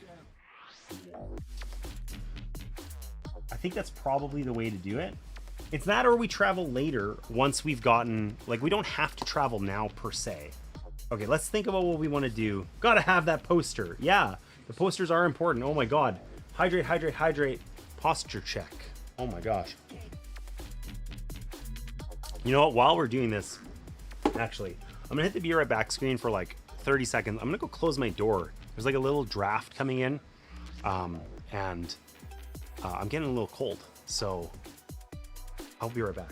I think that's probably the way to do it. It's that, or we travel later once we've gotten, like, we don't have to travel now per se. Okay, let's think about what we want to do. Gotta have that poster. Yeah, the posters are important. Oh my god. Hydrate, hydrate, hydrate. Posture check. Oh my gosh. You know what? While we're doing this, actually, I'm gonna hit the be right back screen for like 30 seconds. I'm gonna go close my door. There's like a little draft coming in, and I'm getting a little cold, so I'll be right back.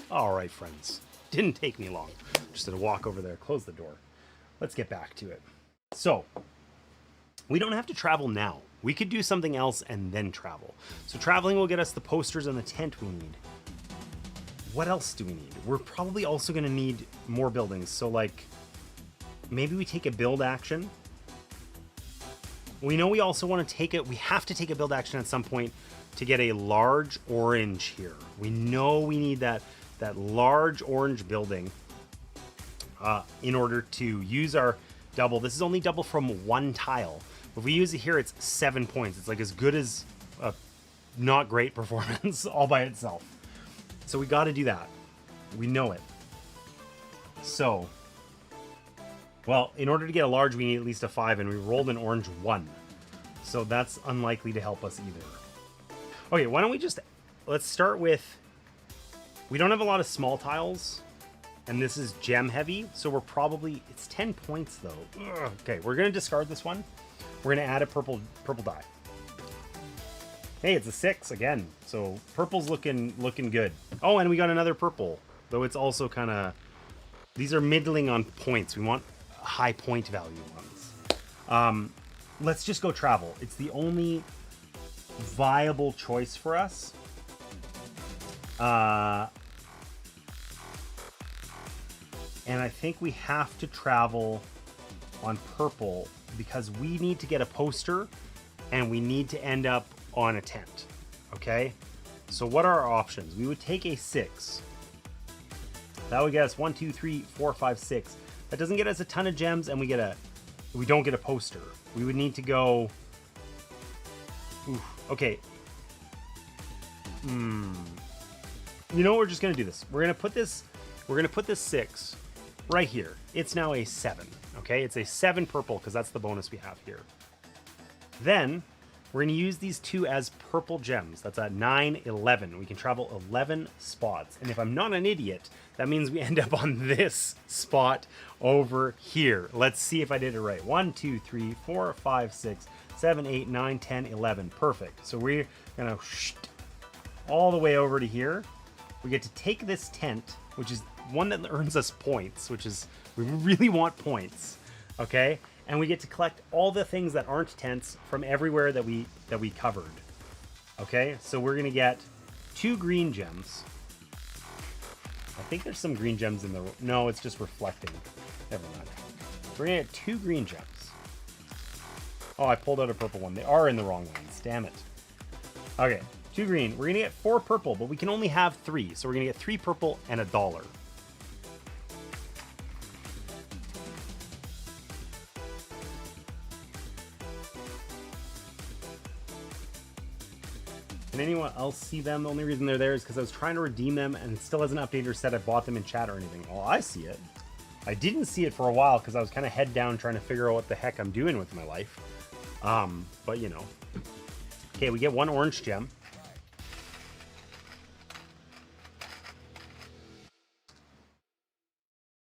All right, friends. Didn't take me long. Just had to walk over there, close the door. Let's get back to it. So, we don't have to travel now. We could do something else and then travel. So traveling will get us the posters and the tent we need. What else do we need? We're probably also going to need more buildings. So, like, maybe we take a build action. We know we also want to take it. We have to take a build action at some point to get a large orange here. We know we need that large orange building in order to use our double. This is only double from 1 tile. If we use it here, it's 7 points. It's like as good as a not great performance all by itself. So we got to do that. We know it. So, well, in order to get a large, we need at least a 5, and we rolled an orange 1. So that's unlikely to help us either. Okay, why don't we just, let's start with, we don't have a lot of small tiles, and this is gem heavy, so we're probably, it's 10 points though. Ugh. Okay, we're gonna discard this one. We're gonna add a purple die. Hey, it's a 6 again, so purple's looking good. Oh, and we got another purple, though it's also kind of, these are middling on points. We want high point value ones. Let's just go travel. It's the only viable choice for us. And I think we have to travel on purple because we need to get a poster and we need to end up on a tent. Okay? So what are our options? We would take a 6. That would get us 1, 2, 3, 4, 5, 6. That doesn't get us a ton of gems, and we don't get a poster. We would need to go. Oof, okay. You know what? We're just gonna do this. We're gonna put this 6 right here. It's now a 7. Okay, it's a 7 purple because that's the bonus we have here. Then we're going to use these 2 as purple gems. That's at 9, 11. We can travel 11 spots. And if I'm not an idiot, that means we end up on this spot over here. Let's see if I did it right. 1, 2, 3, 4, 5, 6, 7, 8, 9, 10, 11. Perfect. So we're going to all the way over to here. We get to take this tent, which is one that earns us points, which is, we really want points. Okay? And we get to collect all the things that aren't tents from everywhere that we covered. Okay, so we're gonna get 2 green gems. I think there's some green gems in the, no, it's just reflecting. Never mind. We're gonna get 2 green gems. Oh, I pulled out a purple one. They are in the wrong ones. Damn it. Okay, 2 green. We're going to get 4 purple, but we can only have 3. So we're going to get 3 purple and $1. Can anyone else see them? The only reason they're there is because I was trying to redeem them and it still hasn't updated or said I bought them in chat or anything. Well, I see it. I didn't see it for a while because I was kind of head down trying to figure out what the heck I'm doing with my life. But you know. Okay, we get 1 orange gem.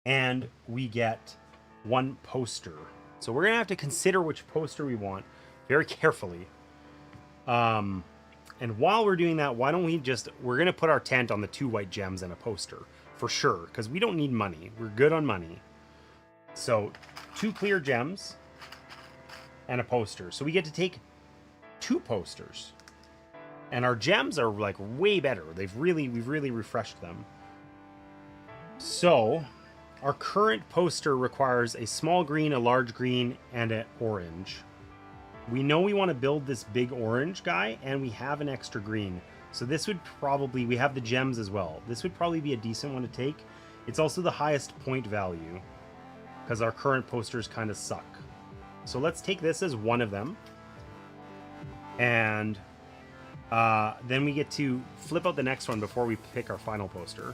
And we get 1 poster. So we're going to have to consider which poster we want very carefully. And while we're doing that, why don't we we're going to put our tent on the 2 white gems and a poster. For sure, because we don't need money. We're good on money. So, 2 clear gems and a poster. So we get to take 2 posters. And our gems are like way better. We've really refreshed them. So, our current poster requires a small green, a large green, and an orange. We know we want to build this big orange guy, and we have an extra green. So this would probably, we have the gems as well. This would probably be a decent one to take. It's also the highest point value, because our current posters kind of suck. So let's take this as one of them. And then we get to flip out the next one before we pick our final poster.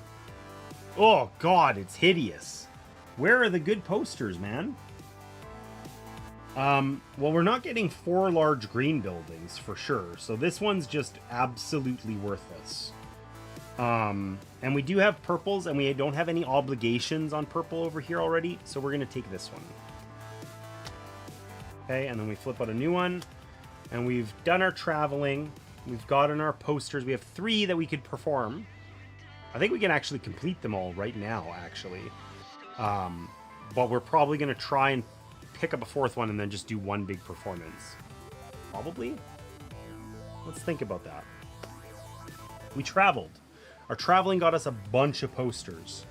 Oh god, it's hideous. Where are the good posters, man? Well, we're not getting 4 large green buildings for sure, so this one's just absolutely worthless. And we do have purples, and we don't have any obligations on purple over here already, so we're going to take this one. Okay, and then we flip out a new one, and we've done our traveling. We've gotten our posters. We have 3 that we could perform. I think we can actually complete them all right now, actually. But we're probably going to try and pick up a 4th one and then just do 1 big performance. Probably? Let's think about that. We traveled. Our traveling got us a bunch of posters.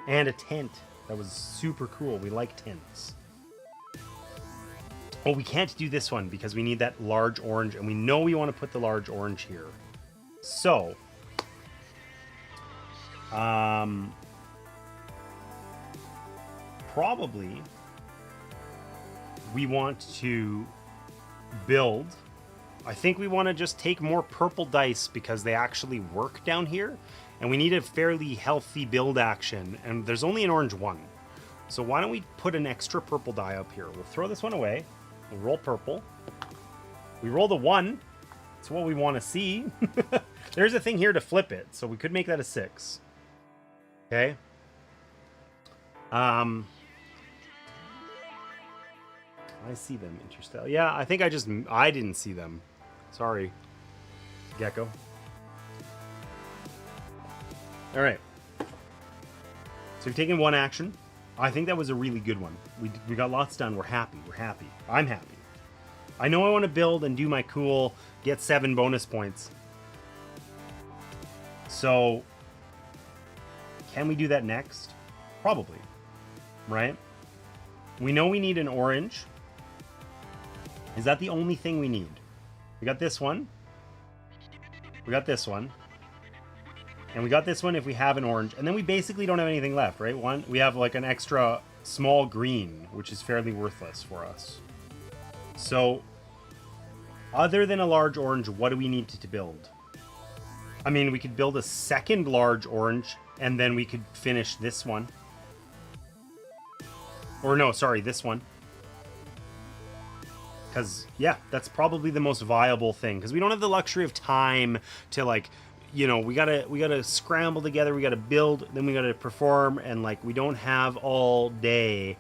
And a tent. That was super cool. We like tents. Oh, we can't do this one because we need that large orange, and we know we want to put the large orange here. So, probably we want to build. I think we want to just take more purple dice because they actually work down here, and we need a fairly healthy build action, and there's only an orange one. So why don't we put an extra purple die up here? We'll throw this one away. We'll roll purple. We roll the 1. It's what we want to see. There's a thing here to flip it, so we could make that a 6. Okay. I see them, Interstellar. Yeah, I think I didn't see them. Sorry, Gecko. All right. So we've taken 1 action. I think that was a really good one. We got lots done. We're happy. We're happy. I'm happy. I know I want to build and do my cool, get 7 bonus points. So, can we do that next? Probably. Right? We know we need an orange. Is that the only thing we need? We got this one. We got this one. And we got this one if we have an orange. And then we basically don't have anything left, right? We have like an extra small green, which is fairly worthless for us. So, other than a large orange, what do we need to build? I mean, we could build a second large orange, and then we could finish this one. Or no, sorry, this one. Because, yeah, that's probably the most viable thing. Because we don't have the luxury of time to, like, you know, we gotta scramble together, we gotta build, then we gotta perform, and, like, we don't have all day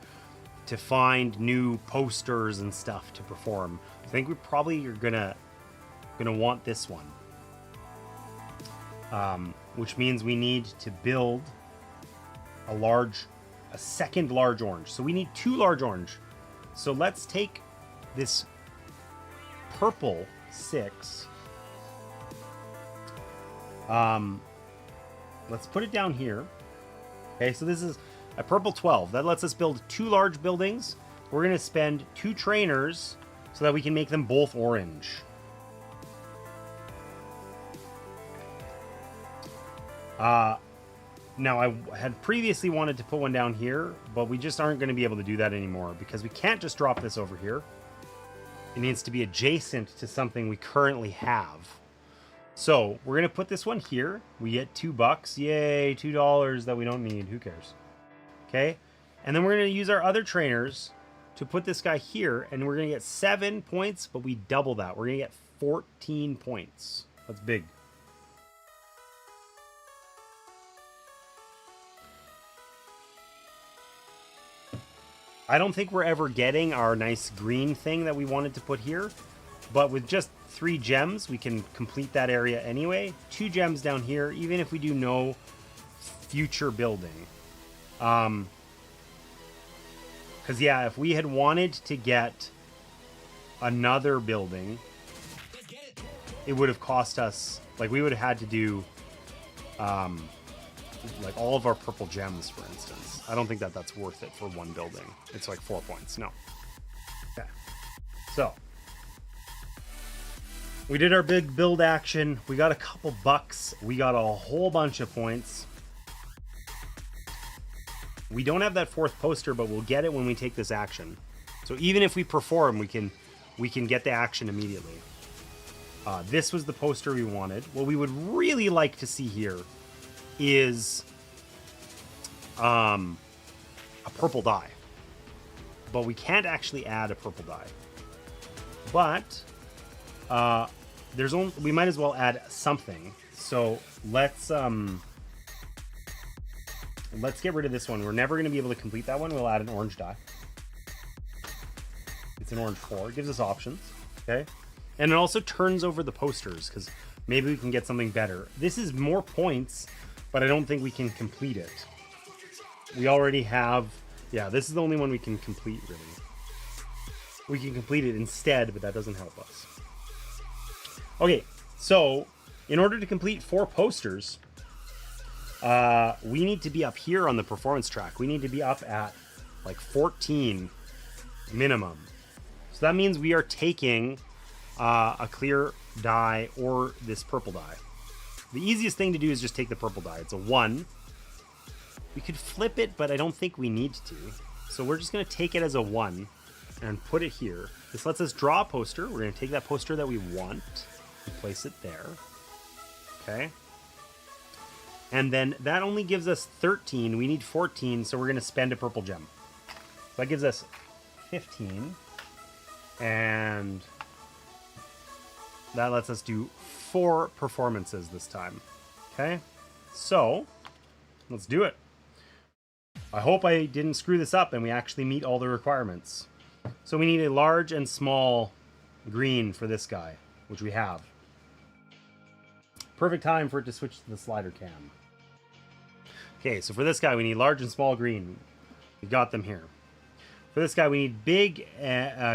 to find new posters and stuff to perform. I think we probably are gonna want this one. Which means we need to build a second large orange. So we need 2 large orange. So let's take this purple 6. Let's put it down here. Okay, so this is a purple 12. That lets us build 2 large buildings. We're going to spend 2 trainers so that we can make them both orange. Now, I had previously wanted to put one down here, but we just aren't going to be able to do that anymore because we can't just drop this over here. It needs to be adjacent to something we currently have. So we're going to put this one here. We get $2. Yay, $2 that we don't need. Who cares? Okay. And then we're going to use our other trainers to put this guy here, and we're going to get 7 points, but we double that. We're going to get 14 points. That's big. I don't think we're ever getting our nice green thing that we wanted to put here, but with just 3 gems, we can complete that area anyway. 2 gems down here, even if we do no future building. Because, yeah, if we had wanted to get another building, it would have cost us, like, we would have had to do, like, all of our purple gems, for instance. I don't think that that's worth it for one building. It's like 4 points. No. Okay. So, we did our big build action. We got a couple bucks. We got a whole bunch of points. We don't have that 4th poster, but we'll get it when we take this action. So even if we perform, we can get the action immediately. This was the poster we wanted. What we would really like to see here is a purple die. But we can't actually add a purple die. But we might as well add something. So let's get rid of this one. We're never going to be able to complete that one. We'll add an orange die. It's an orange 4. It gives us options. Okay. And it also turns over the posters because maybe we can get something better. This is more points, but I don't think we can complete it. We already have... Yeah, this is the only one we can complete, really. We can complete it instead, but that doesn't help us. Okay, so in order to complete 4 posters, we need to be up here on the performance track. We need to be up at like 14 minimum. So that means we are taking a clear die or this purple die. The easiest thing to do is just take the purple die. It's a 1. We could flip it, but I don't think we need to. So we're just going to take it as a 1 and put it here. This lets us draw a poster. We're going to take that poster that we want and place it there. Okay. And then that only gives us 13. We need 14, so we're going to spend a purple gem. So that gives us 15. And that lets us do 4 performances this time. Okay. So let's do it. I hope I didn't screw this up and we actually meet all the requirements. So we need a large and small green for this guy, which we have. Perfect time for it to switch to the slider cam. Okay, so for this guy we need large and small green. We got them here. For this guy we need big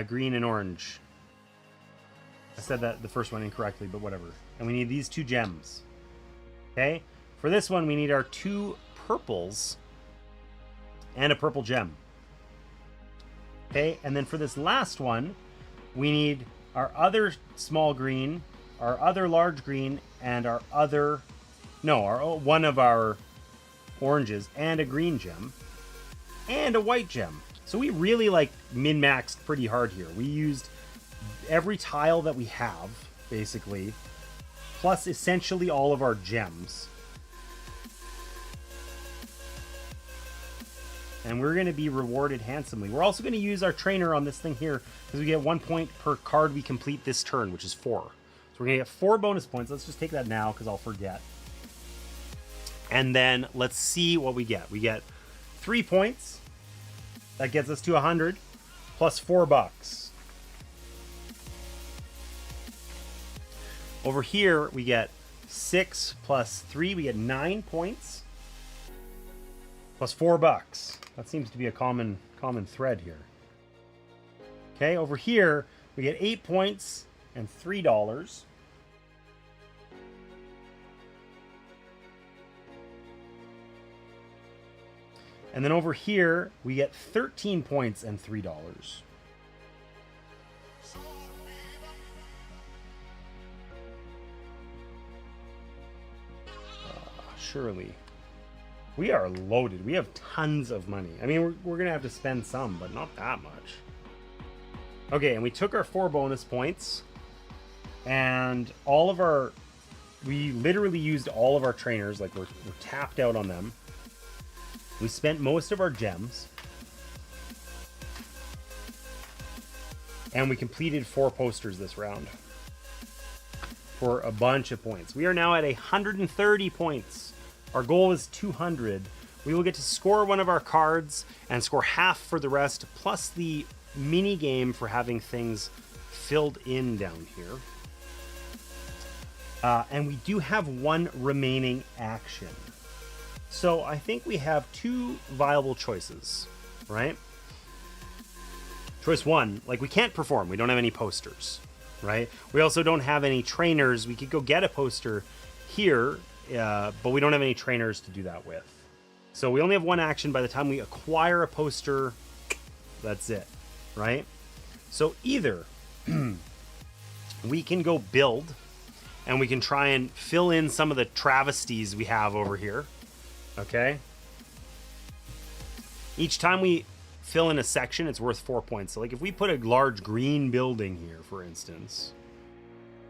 green and orange. I said that the first one incorrectly, but whatever. And we need these 2 gems. Okay, for this one we need our 2 purples and a purple gem. Okay, and then for this last one, we need our other small green, our other large green, and our one of our oranges, and a green gem, and a white gem. So we really like min-maxed pretty hard here. We used every tile that we have, basically, plus essentially all of our gems. And we're going to be rewarded handsomely. We're also going to use our trainer on this thing here because we get 1 point per card we complete this turn, which is 4. So we're going to get 4 bonus points. Let's just take that now because I'll forget. And then let's see what we get. We get 3 points. That gets us to 100 plus $4. Over here, we get 6 plus 3. We get 9 points plus $4. That seems to be a common thread here. Okay, over here we get 8 points and $3. And then over here we get 13 points and $3. surely. We are loaded. We have tons of money. I mean, we're going to have to spend some, but not that much. Okay, and we took our 4 bonus points. And all of our... We literally used all of our trainers. Like, we're tapped out on them. We spent most of our gems. And we completed 4 posters this round. For a bunch of points. We are now at 130 points. Our goal is 200. We will get to score one of our cards and score half for the rest, plus the mini game for having things filled in down here. And we do have 1 remaining action. So I think we have 2 viable choices, right? Choice 1, like, we can't perform. We don't have any posters, right? We also don't have any trainers. We could go get a poster here, but we don't have any trainers to do that with. So we only have 1 action. By the time we acquire a poster, that's it, right? So either we can go build, and we can try and fill in some of the travesties we have over here, okay? Each time we fill in a section, it's worth 4 points. So, like, if we put a large green building here, for instance,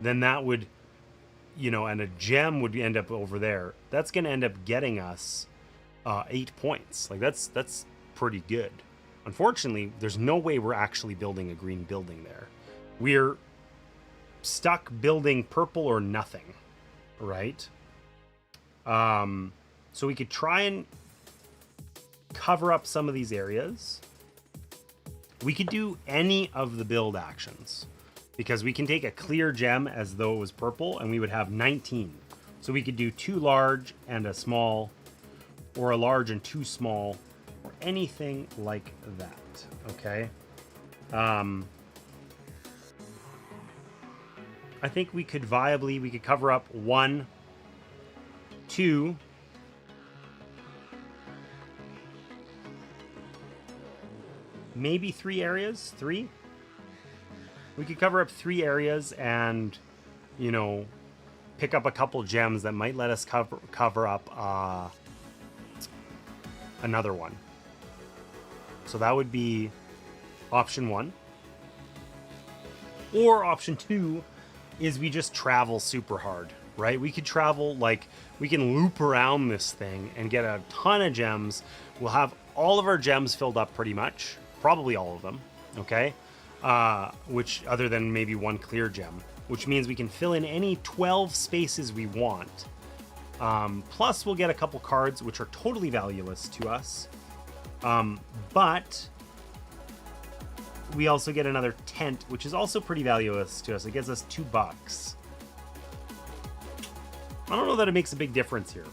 then that would, you know, and a gem would end up over there. That's going to end up getting us 8 points. Like, that's pretty good. Unfortunately, there's no way we're actually building a green building there. We're stuck building purple or nothing, right? So we could try and cover up some of these areas. We could do any of the build actions because we can take a clear gem as though it was purple and we would have 19. So we could do 2 large and a small, or a large and 2 small, or anything like that, okay? I think we could cover up 1, 2, maybe 3 areas. 3. We could cover up 3 areas and, you know, pick up a couple gems that might let us cover up another one. So that would be option 1. Or option 2 is we just travel super hard, right? We could travel, like, we can loop around this thing and get a ton of gems. We'll have all of our gems filled up pretty much. Probably all of them, okay? Which, other than maybe 1 clear gem, which means we can fill in any 12 spaces we want. Plus, we'll get a couple cards, which are totally valueless to us. But we also get another tent, which is also pretty valueless to us. It gets us $2. I don't know that it makes a big difference here,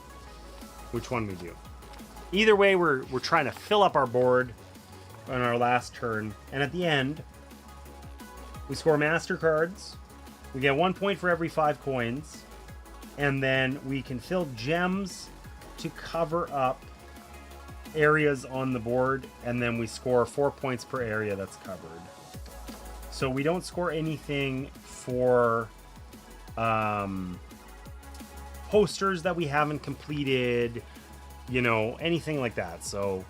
which one we do. Either way, we're trying to fill up our board on our last turn, and at the end, we score master cards. We get 1 point for every 5 coins, and then we can fill gems to cover up areas on the board, and then we score 4 points per area that's covered. So we don't score anything for posters that we haven't completed, you know, anything like that. So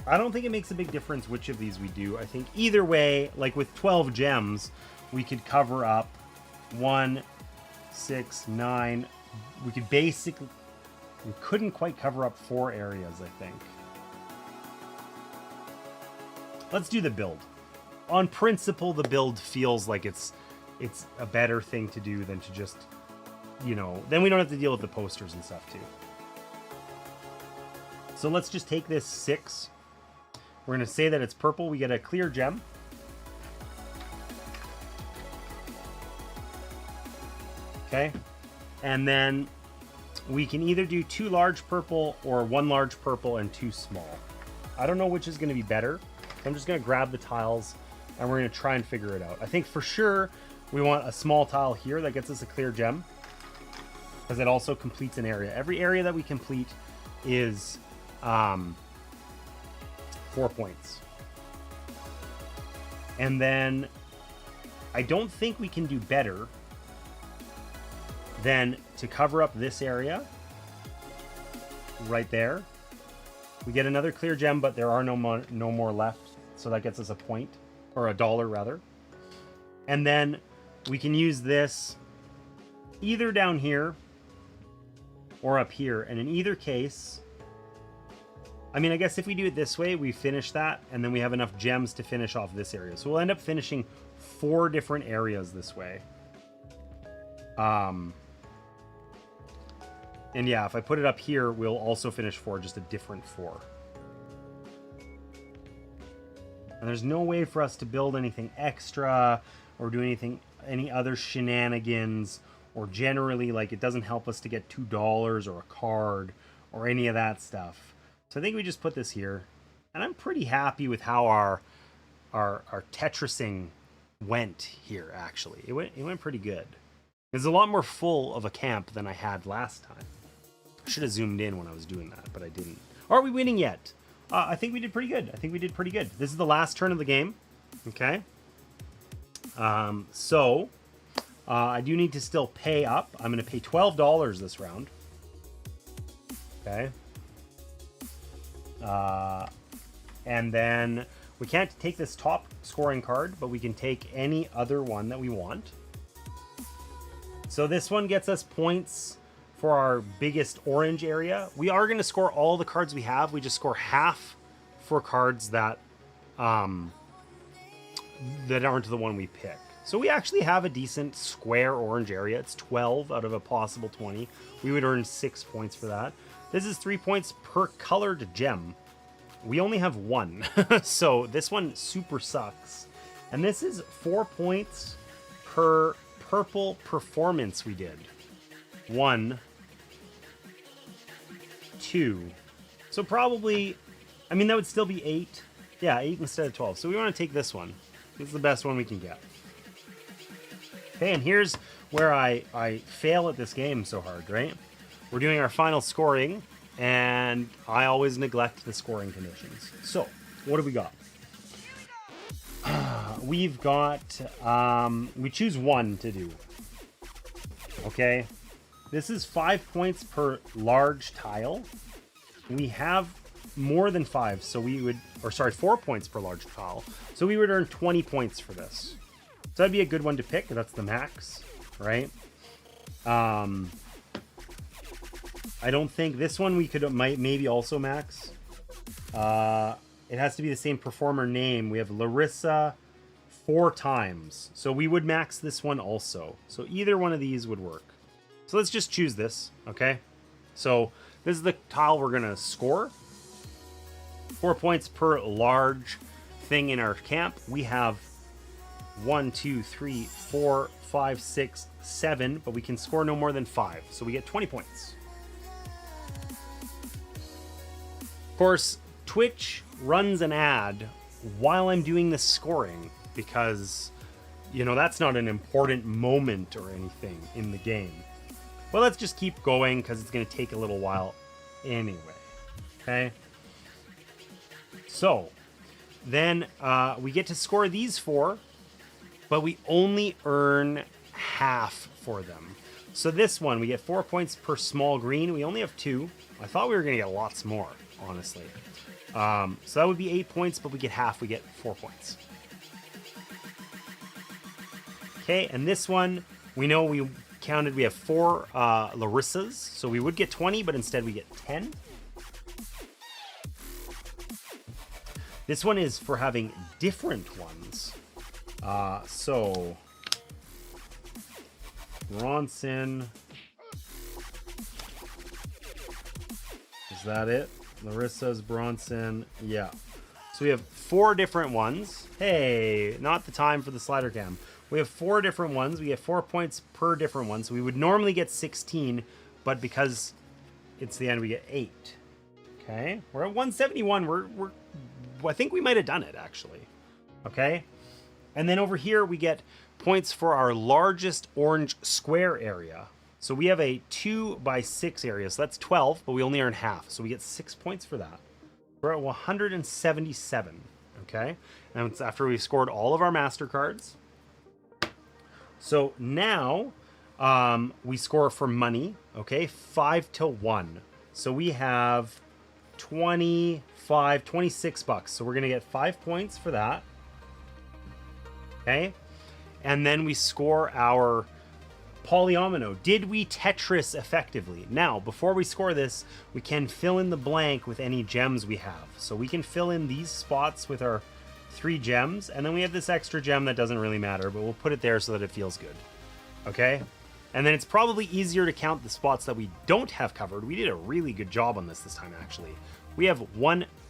I don't think it makes a big difference which of these we do. I think either way, like with 12 gems, we could cover up 1, 6, 9. We could basically... We couldn't quite cover up 4 areas, I think. Let's do the build. On principle, the build feels like it's a better thing to do than to just, you know... Then we don't have to deal with the posters and stuff, too. So let's just take this 6. We're going to say that it's purple. We get a clear gem. Okay. And then we can either do 2 large purple or 1 large purple and 2 small. I don't know which is going to be better. I'm just going to grab the tiles and we're going to try and figure it out. I think for sure we want a small tile here that gets us a clear gem, because it also completes an area. Every area that we complete is 4 points. And then I don't think we can do better than to cover up this area right there. We get another clear gem, but there are no more left. So that gets us a point, or $1 rather. And then we can use this either down here or up here. And in either case, I mean, I guess if we do it this way, we finish that, and then we have enough gems to finish off this area. So we'll end up finishing 4 different areas this way. And yeah, if I put it up here, we'll also finish 4, just a different 4. And there's no way for us to build anything extra or do any other shenanigans, or generally, like, it doesn't help us to get $2 or a card or any of that stuff. So I think we just put this here, and I'm pretty happy with how our Tetrising went here. Actually, it went pretty good. It's a lot more full of a camp than I had last time. I should have zoomed in when I was doing that, but I didn't. Are we winning yet? I think we did pretty good. This is the last turn of the game. Okay. So I do need to still pay up. I'm going to pay $12 this round. Okay. And then we can't take this top scoring card, but we can take any other one that we want. So this one gets us points for our biggest orange area. We are going to score all the cards we have. We just score half for cards that aren't the one we pick. So we actually have a decent square orange area. It's 12 out of a possible 20. We would earn 6 points for that. This is 3 points per colored gem. We only have 1. So this one super sucks. And this is 4 points per purple performance we did. 1, 2. So probably, I mean, that would still be 8. Yeah, 8 instead of 12. So we want to take this one. This is the best one we can get. Okay, and here's where I fail at this game so hard, right? We're doing our final scoring, and I always neglect the scoring conditions. So, what do we got? We've got, we choose 1 to do. Okay? This is 5 points per large tile. We have more than 5, so we would, or sorry, 4 points per large tile. So we would earn 20 points for this. So that'd be a good one to pick. That's the max, right? I don't think this one we might maybe also max. It has to be the same performer name. We have Larissa 4 times. So we would max this one also. So either one of these would work. So let's just choose this, okay? So this is the tile we're gonna score. 4 points per large thing in our camp. We have 1, 2, 3, 4, 5, 6, 7, but we can score no more than 5. So we get 20 points. Of course, Twitch runs an ad while I'm doing this scoring because, you know, that's not an important moment or anything in the game. Well, let's just keep going because it's going to take a little while anyway. Okay. So then we get to score these 4, but we only earn half for them. So this one, we get 4 points per small green. We only have 2. I thought we were going to get lots more, honestly. So that would be 8 points, but we get half. We get 4 points. Okay, and this one, we know we counted, we have 4 Larissas. So we would get 20, but instead we get 10. This one is for having different ones. So Bronson. Is that it? Larissa's, Bronson. Yeah. So we have 4 different ones. Hey, not the time for the slider cam. We have 4 different ones. We get 4 points per different one. So we would normally get 16, but because it's the end, we get 8. Okay. We're at 171. I think we might have done it, actually. Okay. And then over here, we get points for our largest orange square area. So we have a 2x6 area. So that's 12, but we only earn half. So we get 6 points for that. We're at 177. Okay. And it's after we've scored all of our master cards. So now we score for money. Okay. 5 to 1. So we have 26 bucks. So we're going to get 5 points for that. Okay. And then we score our polyomino. Did we Tetris effectively? Now, before we score this, we can fill in the blank with any gems we have. So we can fill in these spots with our 3 gems, and then we have this extra gem that doesn't really matter, but we'll put it there so that it feels good. Okay? And then it's probably easier to count the spots that we don't have covered. We did a really good job on this time, actually. We have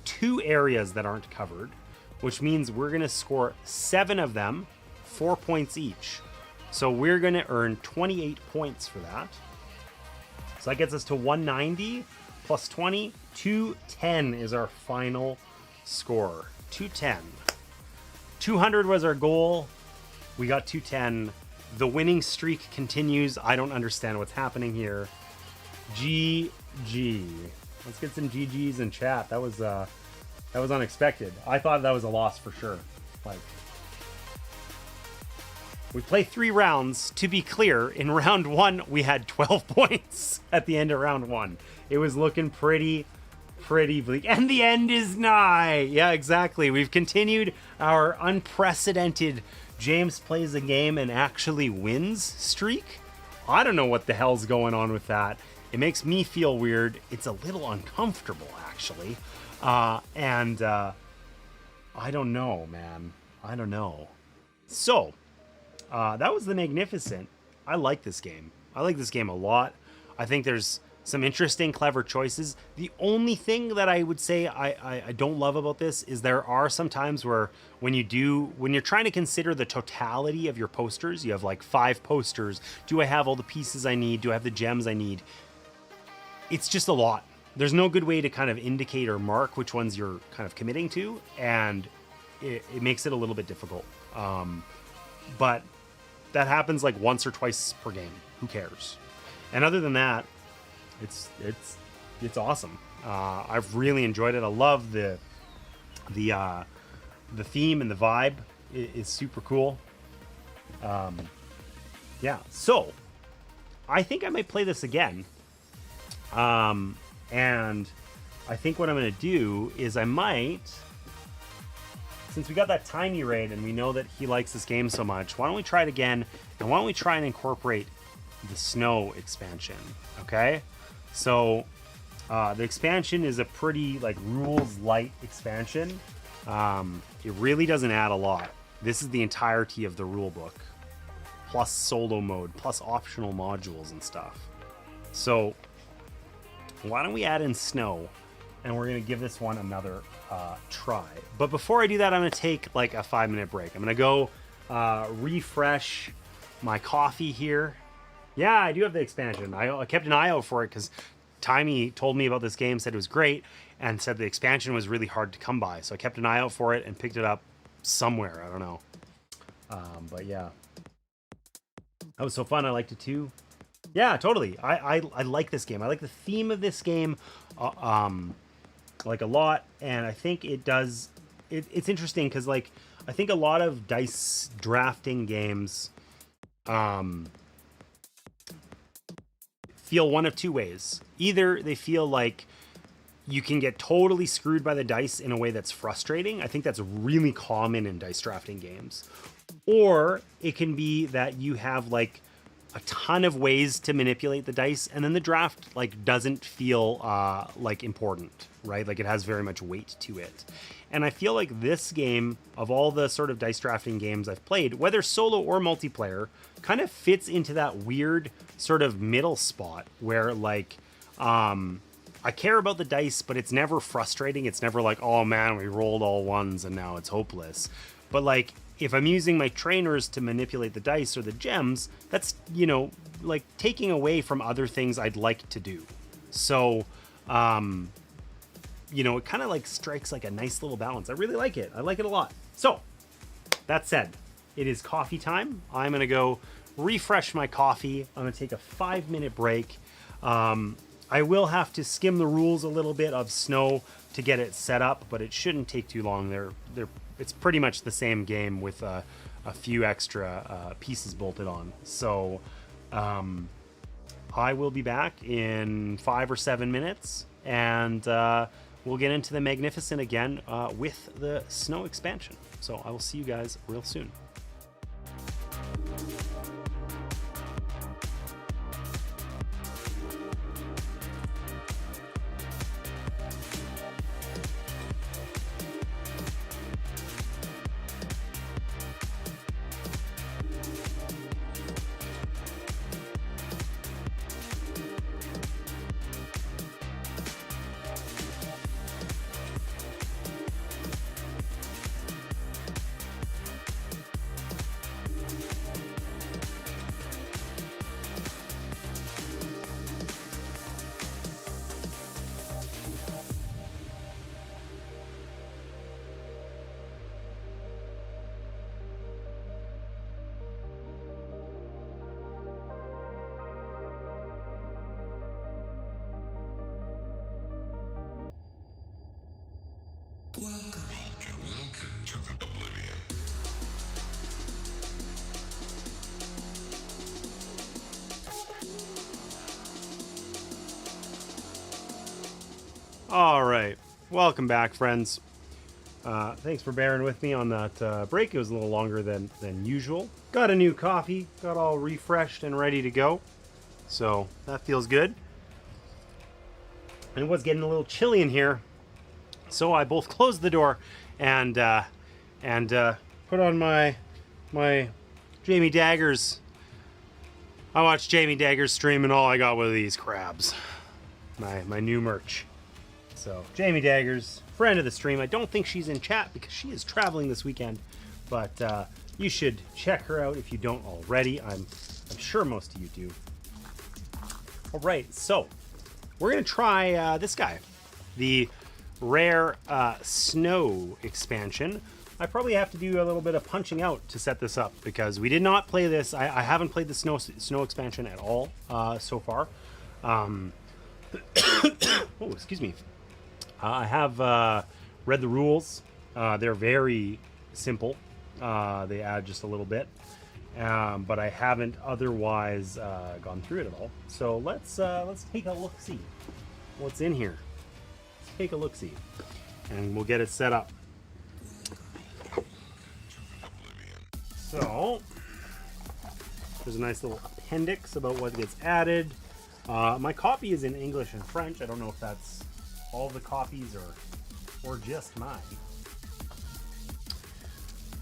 2 areas that aren't covered, which means we're going to score 7 of them, 4 points each. So we're going to earn 28 points for that. So that gets us to 190 plus 20. 210 is our final score. 210. 200 was our goal. We got 210. The winning streak continues. I don't understand what's happening here. GG. Let's get some GGs in chat. That was unexpected. I thought that was a loss for sure. Like, we play 3 rounds. To be clear, in round 1, we had 12 points at the end of round 1. It was looking pretty bleak. And the end is nigh. Yeah, exactly. We've continued our unprecedented James plays a game and actually wins streak. I don't know what the hell's going on with that. It makes me feel weird. It's a little uncomfortable, actually. I don't know, man. I don't know. So, that was the Magnificent. I like this game. I like this game a lot. I think there's some interesting, clever choices. The only thing that I would say I don't love about this is there are some times where when you're trying to consider the totality of your posters, you have like 5 posters. Do I have all the pieces I need? Do I have the gems I need? It's just a lot. There's no good way to kind of indicate or mark which ones you're kind of committing to, and it makes it a little bit difficult. But that happens like once or twice per game. Who cares? And other than that, it's awesome. I've really enjoyed it. I love the theme and the vibe is super cool. Yeah. So I think I might play this again. And I think what I'm going to do is I might, since we got that tiny raid and we know that he likes this game so much, why don't we try it again? And why don't we try and incorporate the snow expansion? Okay. So, the expansion is a pretty like rules light expansion. It really doesn't add a lot. This is the entirety of the rule book, plus solo mode, plus optional modules and stuff. So why don't we add in snow, and we're going to give this one another try. But before I do that, I'm going to take like a 5-minute break. I'm going to go refresh my coffee here. Yeah, I do have the expansion. I kept an eye out for it because Timey told me about this game, said it was great, and said the expansion was really hard to come by. So I kept an eye out for it and picked it up somewhere. I don't know. But yeah. That was so fun. I liked it too. Yeah, totally. I like this game. I like the theme of this game like a lot, and I think it does. It's interesting because like I think a lot of dice drafting games feel one of two ways. Either they feel like you can get totally screwed by the dice in a way that's frustrating. I think that's really common in dice drafting games. Or it can be that you have like a ton of ways to manipulate the dice, and then the draft like doesn't feel like important, right? Like it has very much weight to it. And I feel like this game, of all the sort of dice drafting games I've played, whether solo or multiplayer, kind of fits into that weird sort of middle spot where like I care about the dice, but it's never frustrating. It's never like, oh man, we rolled all ones and now it's hopeless. But like if I'm using my trainers to manipulate the dice or the gems, that's, you know, like taking away from other things I'd like to do. So, you know, it kind of like strikes like a nice little balance. I really like it. I like it a lot. So, that said, it is coffee time. I'm going to go refresh my coffee. I'm going to take a 5-minute break. I will have to skim the rules a little bit of Snow to get it set up, but it shouldn't take too long. It's pretty much the same game with a few extra pieces bolted on. So, I will be back in 5 or 7 minutes, and we'll get into the Magnificent again with the snow expansion. So I will see you guys real soon. Welcome to the Oblivion. All right, welcome back, friends. Thanks for bearing with me on that break. It was a little longer than usual. Got a new coffee, got all refreshed and ready to go. So that feels good. And it was getting a little chilly in here. So I both closed the door and put on my Jamie Daggers. I watched Jamie Daggers stream and all I got was these crabs. My new merch. So Jamie Daggers, friend of the stream. I don't think she's in chat because she is traveling this weekend, but you should check her out if you don't already. I'm sure most of you do. All right, so we're gonna try this guy, the rare snow expansion. I probably have to do a little bit of punching out to set this up because we did not play this. I haven't played the snow expansion at all so far. Oh, excuse me. I have read the rules. They're very simple. They add just a little bit, but I haven't otherwise gone through it at all. So let's take a look, see what's in here. Let's take a look, see, and we'll get it set up. So there's a nice little appendix about what gets added. My copy is in English and French. I don't know if that's all the copies or just mine.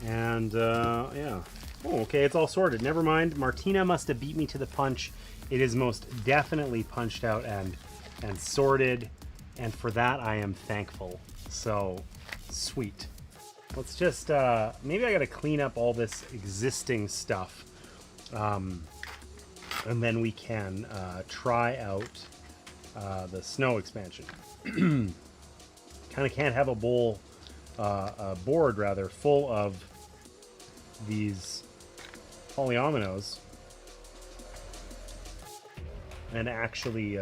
And yeah. Oh, okay, it's all sorted. Never mind. Martina must have beat me to the punch. It is most definitely punched out and sorted, and for that I am thankful. So sweet. Let's just maybe I gotta clean up all this existing stuff, and then we can try out the snow expansion. Kind of can't have a board rather full of these polyominoes and actually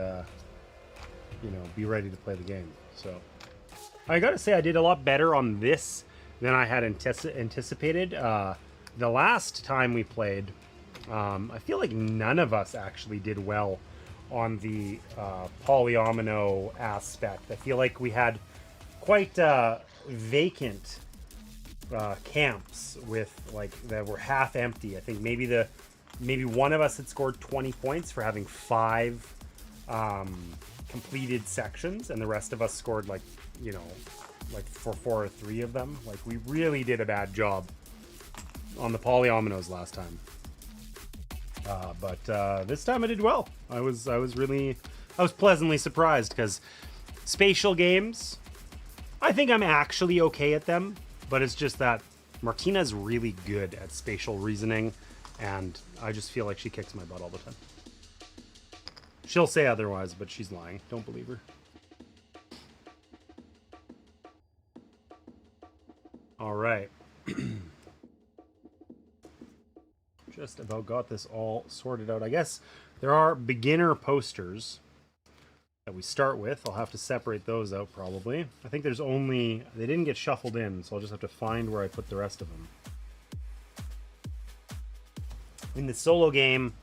be ready to play the game. So I gotta say I did a lot better on this than I had anticipated. The last time we played, I feel like none of us actually did well on the polyomino aspect. I feel like we had quite vacant camps with that were half empty. I think maybe one of us had scored 20 points for having 5 completed sections, and the rest of us scored for 4 or 3 of them. Like, we really did a bad job on the polyominoes last time. But this time I did well. I was pleasantly surprised because spatial games, I think I'm actually okay at them, but it's just that Martina's really good at spatial reasoning, and I just feel like she kicks my butt all the time. She'll say otherwise, but she's lying. Don't believe her. All right. Just about got this all sorted out. I guess there are beginner posters that we start with. I'll have to separate those out probably. I think there's only... They didn't get shuffled in, so I'll just have to find where I put the rest of them. In the solo game,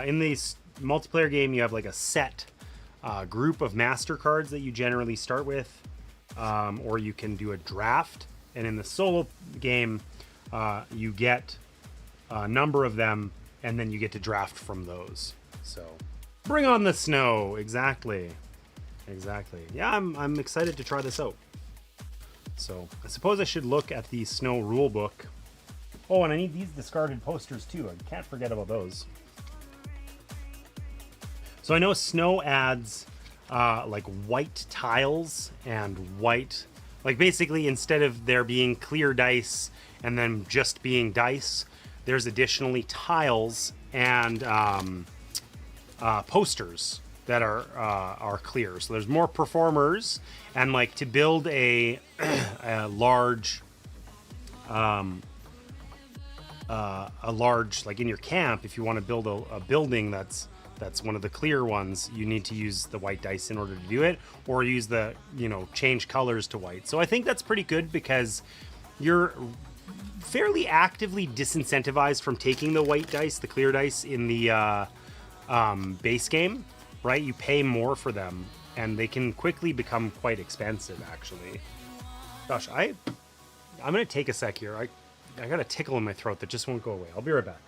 in the multiplayer game, you have like a set group of master cards that you generally start with, or you can do a draft. And in the solo game, you get a number of them, and then you get to draft from those. So, bring on the snow. Exactly. Yeah, I'm excited to try this out. So, I suppose I should look at the snow rule book. Oh, and I need these discarded posters too. I can't forget about those. So I know snow adds like white tiles and white, like basically instead of there being clear dice and then just being dice, there's additionally tiles and posters that are clear. So there's more performers, and like to build a large like in your camp, if you want to build a building that's one of the clear ones, you need to use the white dice in order to do it, or use the, change colors to white. So I think that's pretty good because you're fairly actively disincentivized from taking the white dice, the clear dice in the base game, right? You pay more for them and they can quickly become quite expensive, actually. Gosh, I'm gonna take a sec here. I got a tickle in my throat that just won't go away. I'll be right back.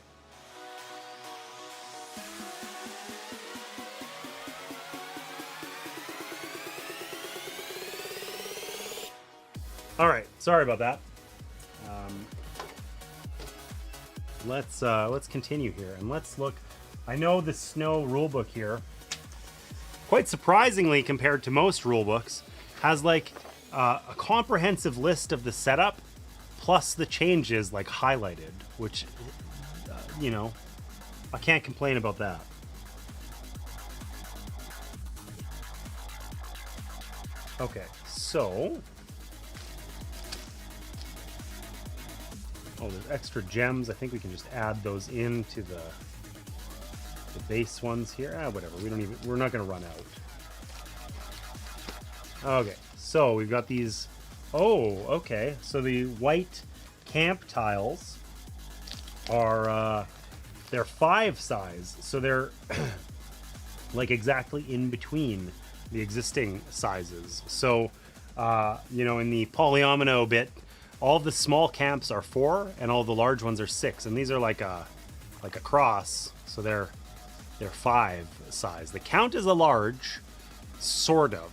All right, sorry about that. Let's continue here and let's look. I know the snow rulebook here, quite surprisingly compared to most rulebooks, has like a comprehensive list of the setup plus the changes like highlighted, which I can't complain about that. Okay, so there's extra gems. I think we can just add those into the base ones here. Whatever. We're not going to run out. Okay, so we've got these. Oh, okay. So the white camp tiles are they're 5 size, so they're like exactly in between the existing sizes. So in the polyomino bit, all the small camps are 4 and all the large ones are 6, and these are like a cross, so they're 5 size. The count is a large, sort of.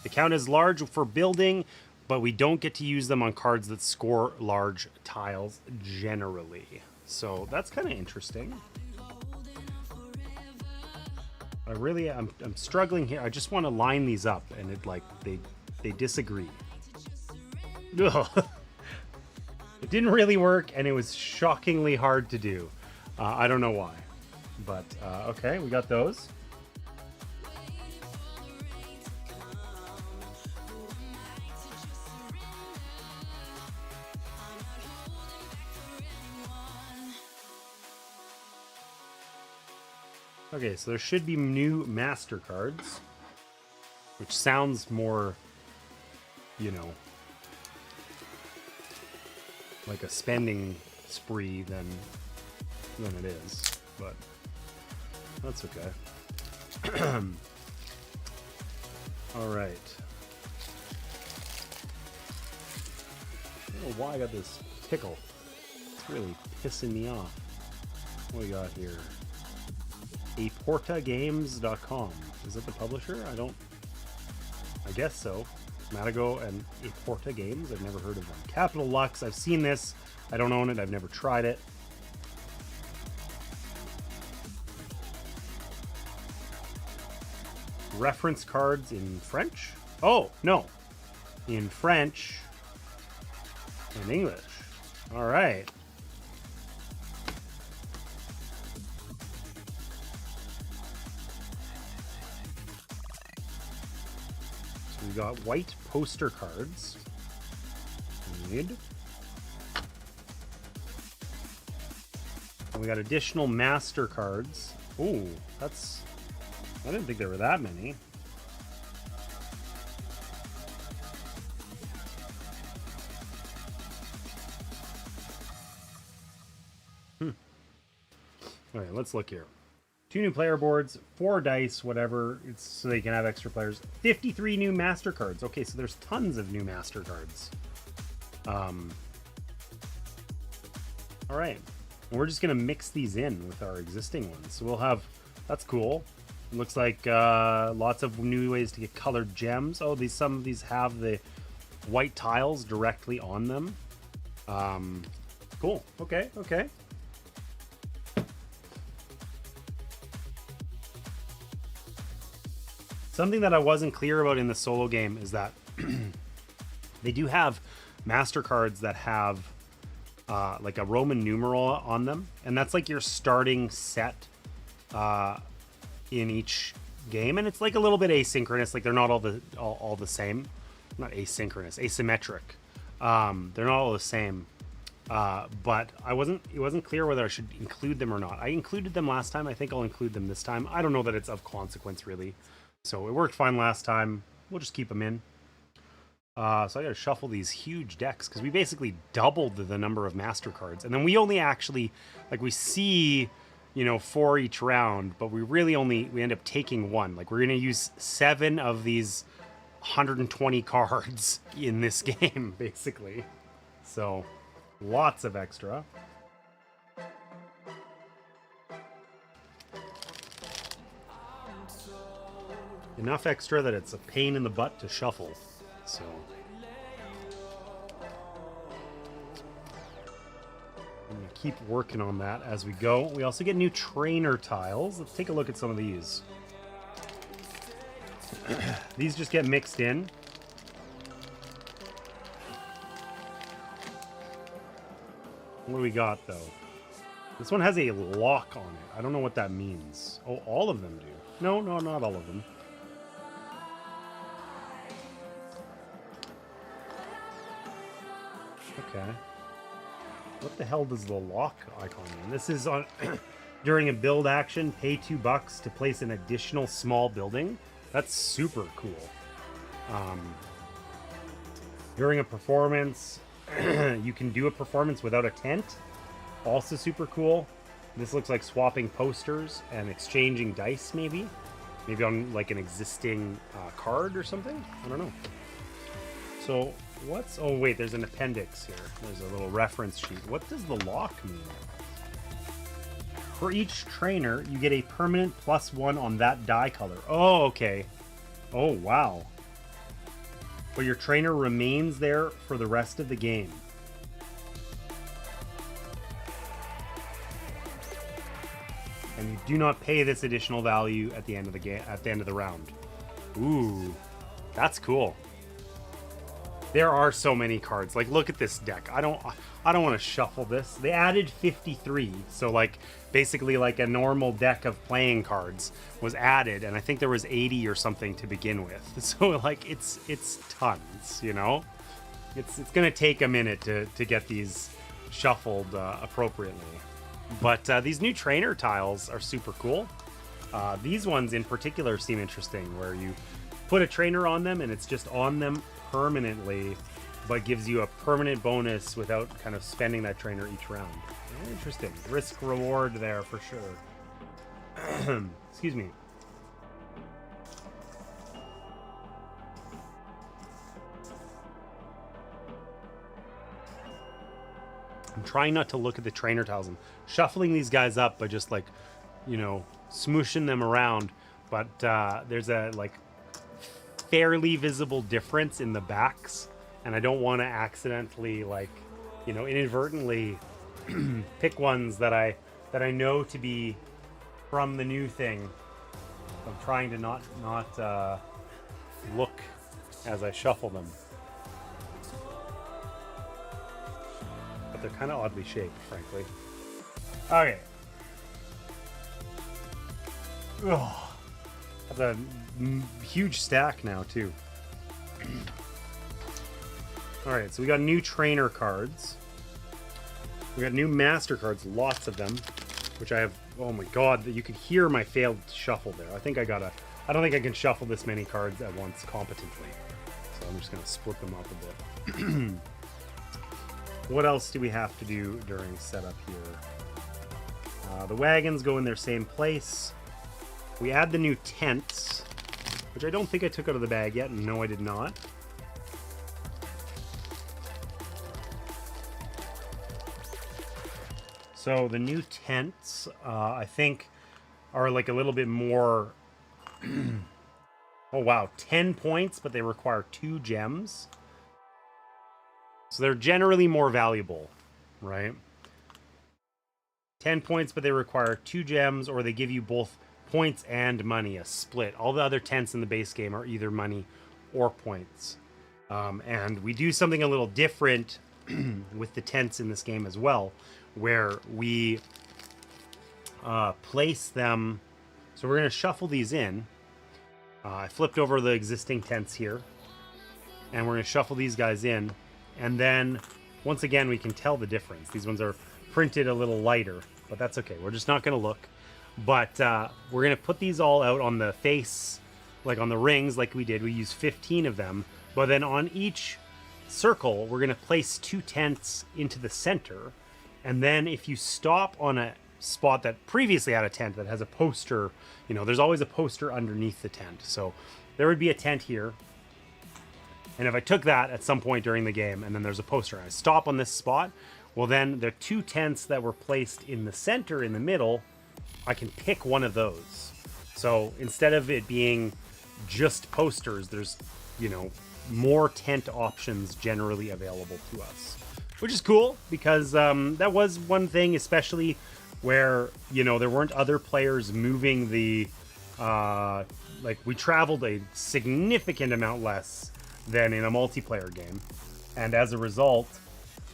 The count is large for building, but we don't get to use them on cards that score large tiles generally. So that's kind of interesting. I'm struggling here. I just want to line these up, and they disagree. Ugh. It didn't really work, and it was shockingly hard to do. I don't know why, but okay, we got those. Okay, so there should be new master cards, which sounds more, like a spending spree than it is, but that's okay. All right. I don't know why I got this tickle. It's really pissing me off. What do we got here? aportagames.com. Is it the publisher? I guess so. Matago and Aporta Games. I've never heard of them. Capital Lux. I've seen this. I don't own it. I've never tried it. Reference cards in French? Oh, no. In French and English. All right. We got white poster cards. And we got additional master cards. Ooh, I didn't think there were that many. Okay, let's look here. 2 new player boards, 4 dice, whatever. It's so they can have extra players. 53 new master cards. Okay, so there's tons of new master cards. All right. And we're just gonna mix these in with our existing ones. So we'll have. That's cool. It looks like lots of new ways to get colored gems. Oh, some of these have the white tiles directly on them. Cool. Okay. Okay. Something that I wasn't clear about in the solo game is that they do have master cards that have like a Roman numeral on them, and that's like your starting set in each game, and it's like a little bit asynchronous. Like they're not all the same, not asynchronous, asymmetric. They're not all the same. But it wasn't clear whether I should include them or not. I included them last time. I think I'll include them this time. I don't know that it's of consequence really. So it worked fine last time. We'll just keep them in. So I gotta shuffle these huge decks because we basically doubled the number of master cards, and then we only actually we see 4 each round, but we end up taking 1. Like we're gonna use 7 of these 120 cards in this game basically. So lots of extra. Enough extra that it's a pain in the butt to shuffle. So I'm gonna keep working on that as we go. We also get new trainer tiles. Let's take a look at some of these. These just get mixed in. What do we got though? This one has a lock on it. I don't know what that means. Oh, all of them do. No, not all of them. Okay. What the hell does the lock icon mean? This is on during a build action, pay $2 to place an additional small building. That's super cool. During a performance, you can do a performance without a tent. Also super cool. This looks like swapping posters and exchanging dice, maybe on like an existing card or something. I don't know. So oh wait, there's an appendix here. There's a little reference sheet. What does the lock mean? For each trainer, you get a permanent +1 on that die color. Oh, okay. Oh, wow. But your trainer remains there for the rest of the game. And you do not pay this additional value at the end of the game, at the end of the round. Ooh, that's cool. There are so many cards. Like, look at this deck. I don't want to shuffle this. They added 53, so like basically like a normal deck of playing cards was added, and I think there was 80 or something to begin with. So like it's tons, It's gonna take a minute to get these shuffled appropriately. But these new trainer tiles are super cool. These ones in particular seem interesting, where you put a trainer on them and it's just on them permanently, but gives you a permanent bonus without kind of spending that trainer each round. Interesting. Risk reward there for sure. Excuse me. I'm trying not to look at the trainer tiles. I'm shuffling these guys up by just like, smooshing them around. But there's a like fairly visible difference in the backs, and I don't want to accidentally inadvertently pick ones that I know to be from the new thing. I'm trying to not look as I shuffle them, but they're kind of oddly shaped, frankly. Okay. Oh, that's a huge stack now too. All right, so we got new trainer cards. We got new master cards, lots of them, which I have. Oh my god, you could hear my failed shuffle there. I don't think I can shuffle this many cards at once competently, so I'm just gonna split them up a bit. What else do we have to do during setup here? The wagons go in their same place. We add the new tents, which I don't think I took out of the bag yet. No, I did not. So the new tents, I think, are like a little bit more... oh, wow. 10 points, but they require 2 gems. So they're generally more valuable, right? 10 points, but they require 2 gems, or they give you both points and money, a split. All the other tents in the base game are either money or points. And we do something a little different with the tents in this game as well, where we place them. So we're going to shuffle these in. I flipped over the existing tents here, and we're going to shuffle these guys in. And then, once again, we can tell the difference. These ones are printed a little lighter, but that's okay. We're just not going to look. But we're going to put these all out on the face, like on the rings, like we did. We use 15 of them. But then on each circle, we're going to place 2 tents into the center. And then if you stop on a spot that previously had a tent that has a poster, you know, there's always a poster underneath the tent. So there would be a tent here. And if I took that at some point during the game, and then there's a poster, and I stop on this spot, well then the 2 tents that were placed in the center in the middle, I can pick one of those. So instead of it being just posters, there's, you know, more tent options generally available to us. Which is cool, because that was one thing, especially where, you know, there weren't other players moving the... like, we traveled a significant amount less than in a multiplayer game. And as a result,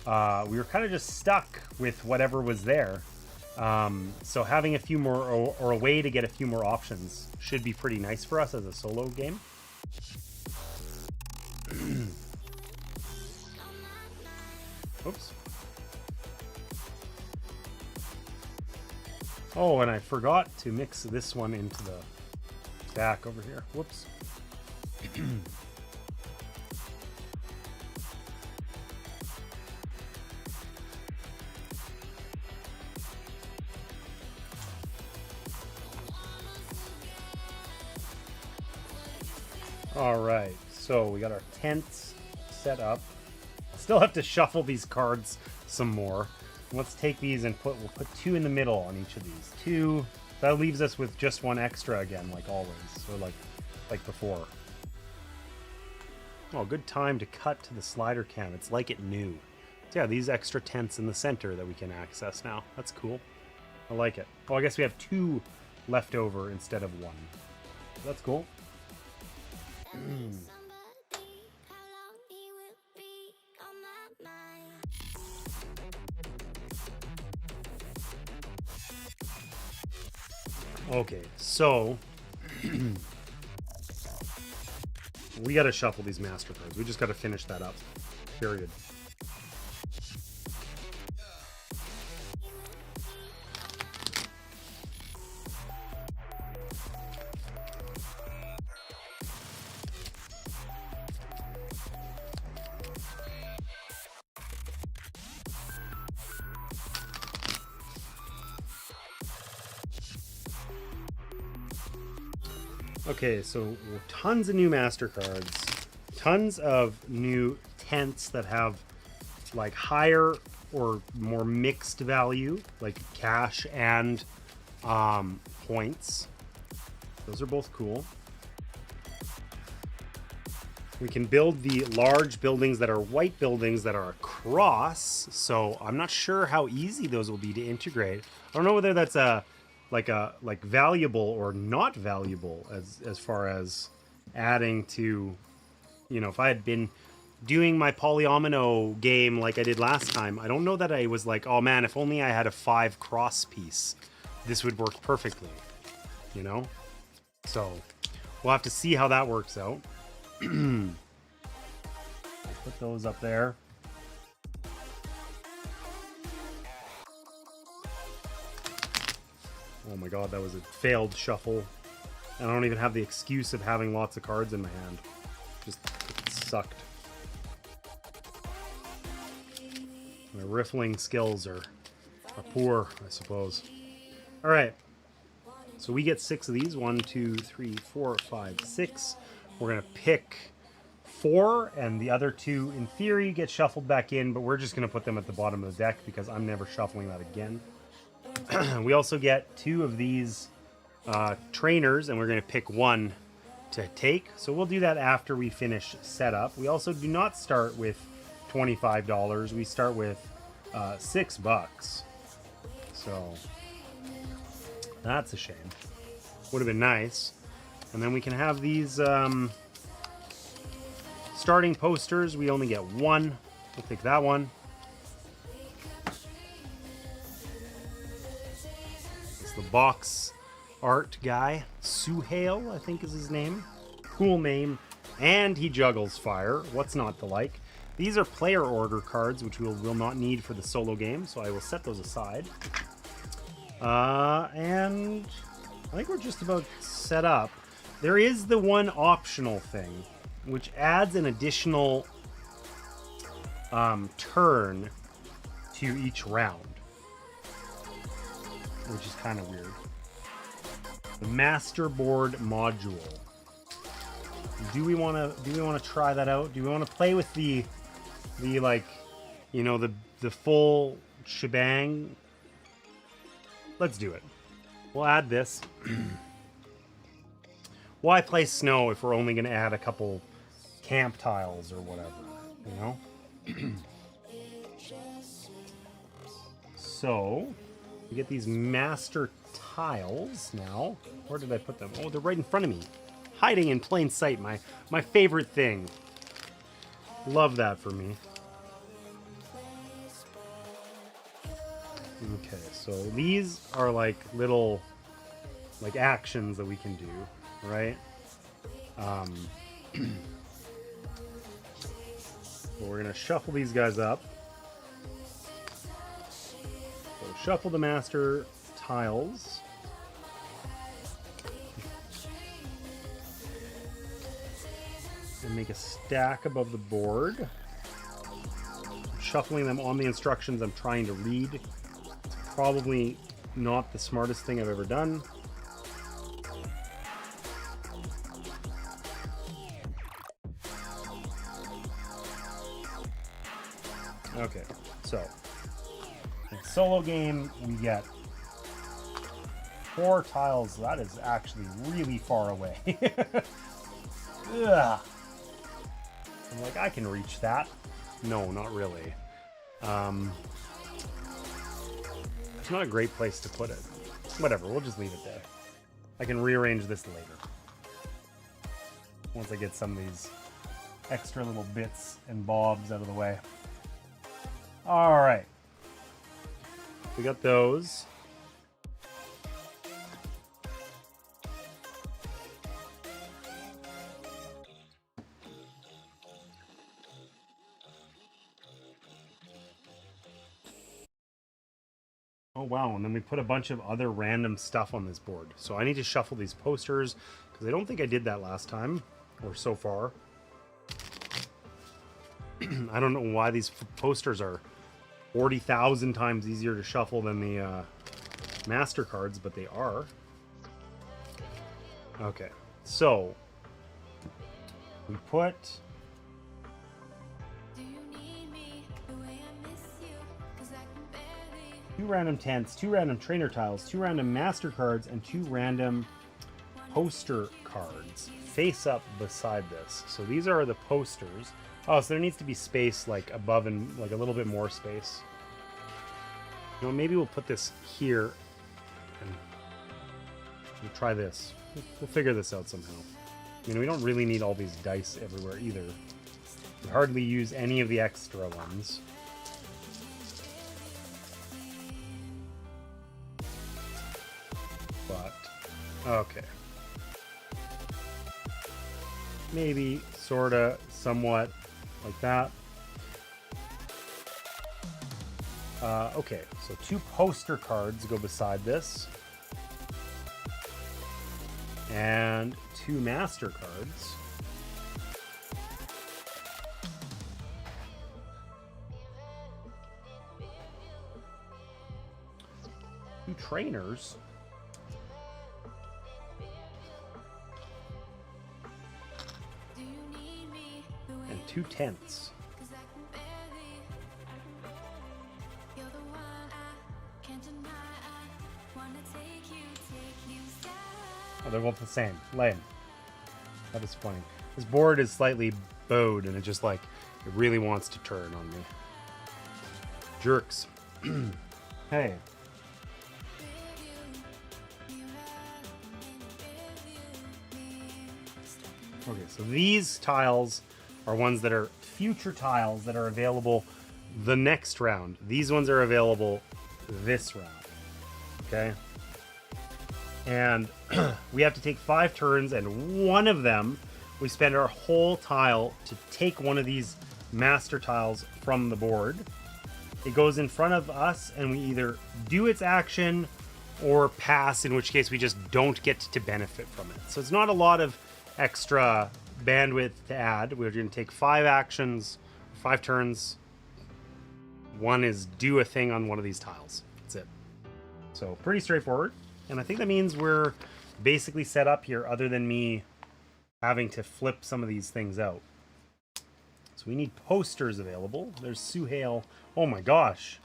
we were kind of just stuck with whatever was there. So having a few more, or a way to get a few more options should be pretty nice for us as a solo game. Oops. Oh, and I forgot to mix this one into the stack over here. Whoops. All right, so we got our tents set up. Still have to shuffle these cards some more. Let's take these and we'll put 2 in the middle on each of these. 2. That leaves us with just 1 extra again, like always, or like before. Oh, good time to cut to the slider cam. It's like it knew. So yeah, these extra tents in the center that we can access now. That's cool. I like it. Oh, I guess we have 2 left over instead of 1. That's cool. Okay, so we got to shuffle these master cards. We just got to finish that up. Period. Okay, so tons of new master cards, tons of new tents that have like higher or more mixed value, like cash and points. Those are both cool. We can build the large buildings that are white buildings that are across, so I'm not sure how easy those will be to integrate. I don't know whether that's like valuable or not valuable as far as adding to, you know, if I had been doing my polyomino game like I did last time, I don't know that I was like, oh man, if only I had a 5 cross piece, this would work perfectly, you know? So we'll have to see how that works out. Put those up there. Oh my god, that was a failed shuffle. And I don't even have the excuse of having lots of cards in my hand. Just it sucked. My riffling skills are poor, I suppose. All right. So we get 6 of these. 1, 2, 3, 4, 5, 6. We're going to pick 4, and the other 2, in theory, get shuffled back in, but we're just going to put them at the bottom of the deck because I'm never shuffling that again. We also get 2 of these trainers, and we're going to pick 1 to take. So we'll do that after we finish setup. We also do not start with $25. We start with $6. So that's a shame. Would have been nice. And then we can have these starting posters. We only get 1. We'll take that one. It's the box art guy. Suhail, I think is his name. Cool name. And he juggles fire. What's not to like? These are player order cards, which we will not need for the solo game, so I will set those aside. And I think we're just about set up. There is the one optional thing, which adds an additional turn to each round, which is kind of weird. The master board module. Do we want to try that out? Do we want to play with the like, you know, the full shebang? Let's do it. We'll add this. Why play snow if we're only going to add a couple camp tiles or whatever, you know? So, we get these master tiles now. Where did I put them? Oh, they're right in front of me. Hiding in plain sight, my favorite thing. Love that for me. Okay, so these are like little like actions that we can do, right? So we're gonna shuffle these guys up. So shuffle the master tiles. And make a stack above the board. I'm shuffling them on the instructions I'm trying to read. It's probably not the smartest thing I've ever done. Okay, so in solo game we get 4 tiles. That is actually really far away. Ugh. I'm like, I can reach that. No, not really. It's not a great place to put it. Whatever, we'll just leave it there. I can rearrange this later. Once I get some of these extra little bits and bobs out of the way. Alright. We got those. Oh wow, and then we put a bunch of other random stuff on this board. So I need to shuffle these posters, because I don't think I did that last time, or so far. I don't know why these posters are 40,000 times easier to shuffle than the master cards, but they are. Okay, so we put... 2 random tents, 2 random trainer tiles, 2 random master cards, and 2 random poster cards face up beside this. So these are the posters. Oh, so there needs to be space like above and like a little bit more space. You know, maybe we'll put this here and we'll try this. We'll figure this out somehow. I mean, we don't really need all these dice everywhere either. We hardly use any of the extra ones. But, okay. Maybe, sorta, somewhat, like that. Okay, so 2 poster cards go beside this. And 2 master cards. 2 trainers. 2/10. Oh, they're both the same. Lame. That is funny. This board is slightly bowed, and it just like it really wants to turn on me. Jerks. Hey. Okay, so these tiles are ones that are future tiles that are available the next round. These ones are available this round. Okay? And we have to take 5 turns, and one of them, we spend our whole tile to take one of these master tiles from the board. It goes in front of us, and we either do its action or pass, in which case we just don't get to benefit from it. So it's not a lot of extra bandwidth to add. We're going to take 5 actions, 5 turns. One is do a thing on one of these tiles. That's it. So pretty straightforward. And I think that means we're basically set up here, other than me having to flip some of these things out. So we need posters available. There's Suhail. Oh my gosh.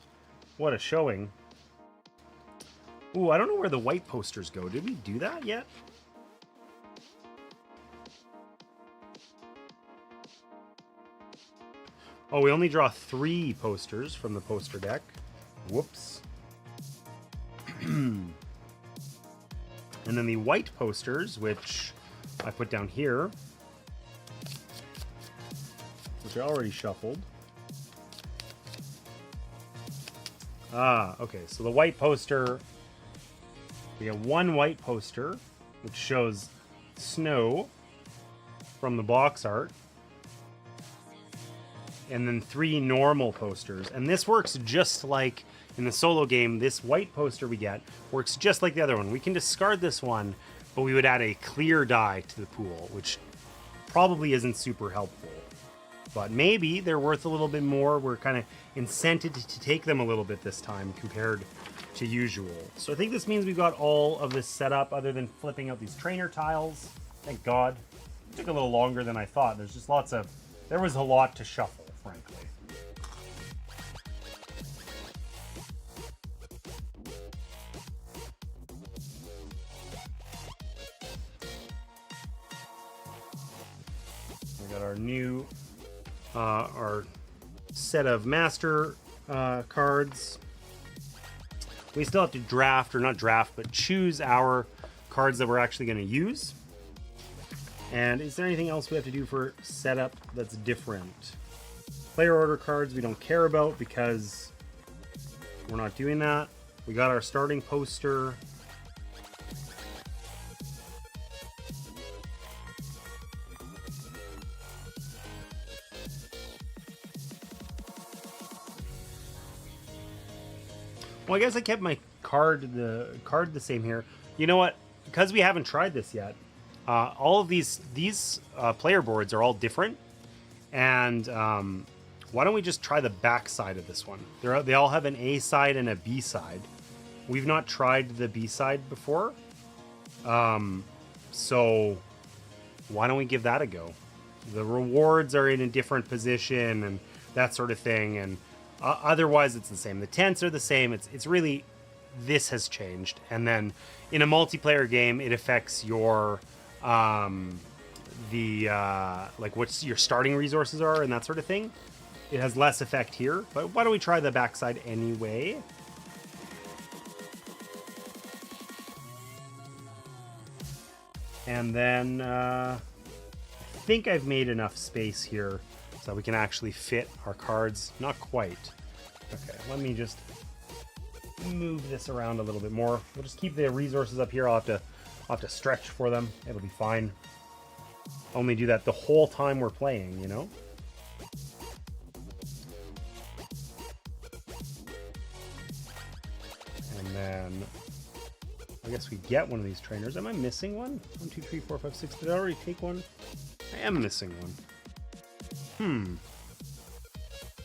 What a showing. Ooh, I don't know where the white posters go. Did we do that yet? Oh, we only draw 3 posters from the poster deck. Whoops. And then the white posters, which I put down here, which I already shuffled. Ah, okay. So the white poster, we have 1 white poster, which shows snow from the box art. And then 3 normal posters. And this works just like in the solo game. This white poster we get works just like the other one. We can discard this one, but we would add a clear die to the pool, which probably isn't super helpful. But maybe they're worth a little bit more. We're kind of incented to take them a little bit this time compared to usual. So I think this means we've got all of this set up other than flipping out these trainer tiles. Thank God. It took a little longer than I thought. There's just there was a lot to shuffle, frankly. We got our new, our set of master cards. We still have to draft, or not draft, but choose our cards that we're actually going to use. And is there anything else we have to do for setup that's different? Player order cards we don't care about because we're not doing that. We got our starting poster. Well, I guess I kept my card the same here. You know what? Because we haven't tried this yet, all of these player boards are all different, and why don't we just try the back side of this one? They all have an A side and a B side. We've not tried the B side before, so why don't we give that a go? The rewards are in a different position and that sort of thing, and otherwise it's the same. The tents are the same. It's really, this has changed, and then in a multiplayer game it affects your like what your starting resources are and that sort of thing. It has less effect here, but why don't we try the backside anyway? And then I think I've made enough space here so that we can actually fit our cards. Not quite. Okay, let me just move this around a little bit more. We'll just keep the resources up here. I'll have to stretch for them. It'll be fine. Only do that the whole time we're playing, you know? And then I guess we get one of these trainers. Am I missing one? 1, 2, 3, 4, 5, 6. Did I already take one? I am missing one.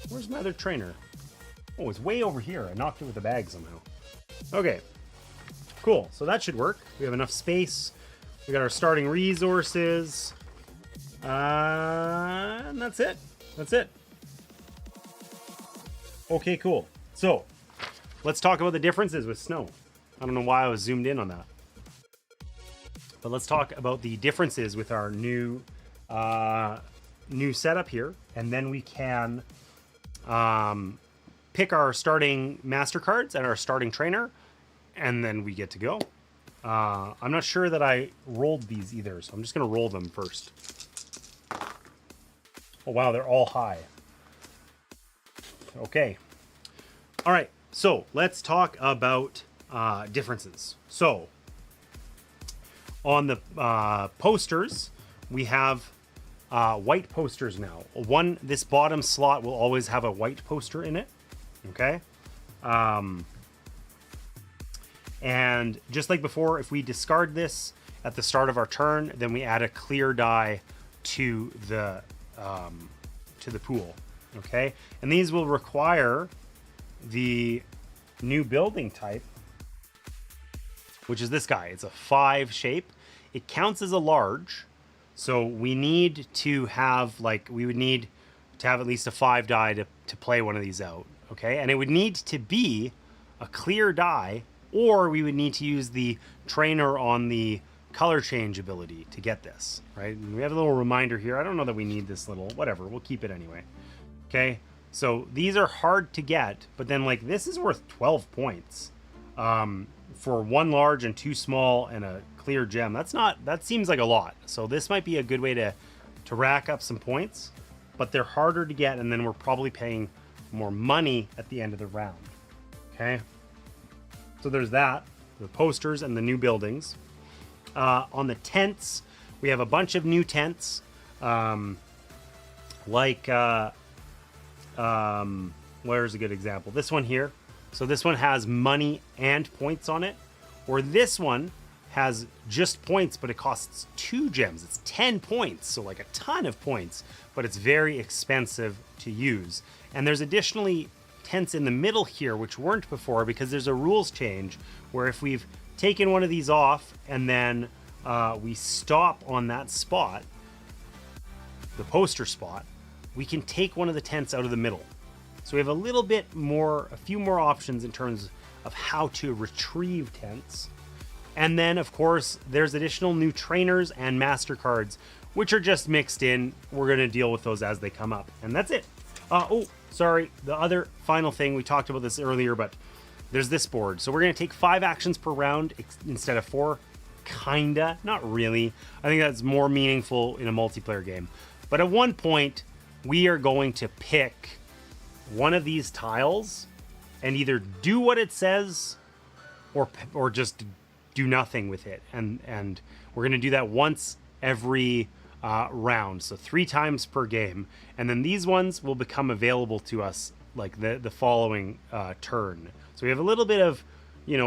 Where's my other trainer? Oh, it's way over here. I knocked it with a bag somehow. Okay. Cool. So that should work. We have enough space. We got our starting resources. And that's it. That's it. Okay, cool. So, let's talk about the differences with snow. I don't know why I was zoomed in on that. But let's talk about the differences with our new setup here. And then we can pick our starting master cards and our starting trainer. And then we get to go. I'm not sure that I rolled these either, so I'm just going to roll them first. Oh, wow, they're all high. Okay. All right, so let's talk about differences. So, on the posters, we have white posters now. This bottom slot will always have a white poster in it. Okay. And just like before, if we discard this at the start of our turn, then we add a clear die to the pool. Okay. And these will require the new building type, which is this guy. It's a 5 shape. It counts as a large. So we need to have, we would need to have at least a 5 die to play one of these out. Okay. And it would need to be a clear die, or we would need to use the trainer on the color change ability to get this, right? And we have a little reminder here. I don't know that we need this little, whatever. We'll keep it anyway. Okay. So these are hard to get, but then this is worth 12 points for 1 large and 2 small and a clear gem. That seems like a lot. So this might be a good way to rack up some points, but they're harder to get. And then we're probably paying more money at the end of the round. Okay. So there's that, the posters and the new buildings. On the tents, we have a bunch of new tents. Where's a good example? This one here. So this one has money and points on it. Or this one has just points, but it costs 2 gems. It's 10 points, so a ton of points, but it's very expensive to use. And there's additionally tents in the middle here, which weren't before, because there's a rules change where if we've taken one of these off and then we stop on that spot, the poster spot, we can take one of the tents out of the middle. So we have a few more options in terms of how to retrieve tents. And then, of course, there's additional new trainers and master cards, which are just mixed in. We're going to deal with those as they come up. And that's it. Sorry. The other final thing, we talked about this earlier, but there's this board. So we're going to take 5 actions per round instead of 4. Kinda. Not really. I think that's more meaningful in a multiplayer game. But at one point, we are going to pick one of these tiles and either do what it says or just do nothing with it. And we're going to do that once every round. So 3 times per game. And then these ones will become available to us the following turn. So we have a little bit of,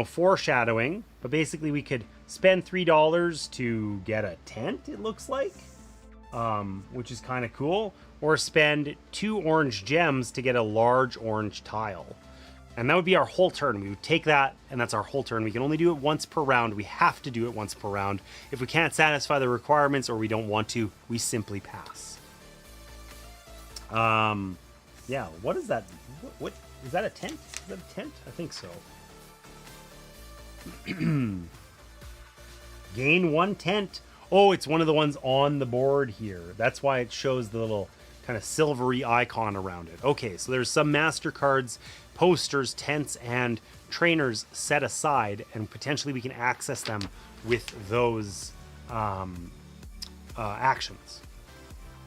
foreshadowing, but basically we could spend $3 to get a tent, it looks like, which is kind of cool, or spend 2 orange gems to get a large orange tile. And that would be our whole turn. We would take that, and that's our whole turn. We can only do it once per round. We have to do it once per round. If we can't satisfy the requirements or we don't want to, we simply pass. Yeah, what is that? What is that, a tent? Is that a tent? I think so. Gain 1 tent. Oh, it's one of the ones on the board here. That's why it shows the little kind of silvery icon around it. Okay, so there's some master cards, posters, tents, and trainers set aside, and potentially we can access them with those actions.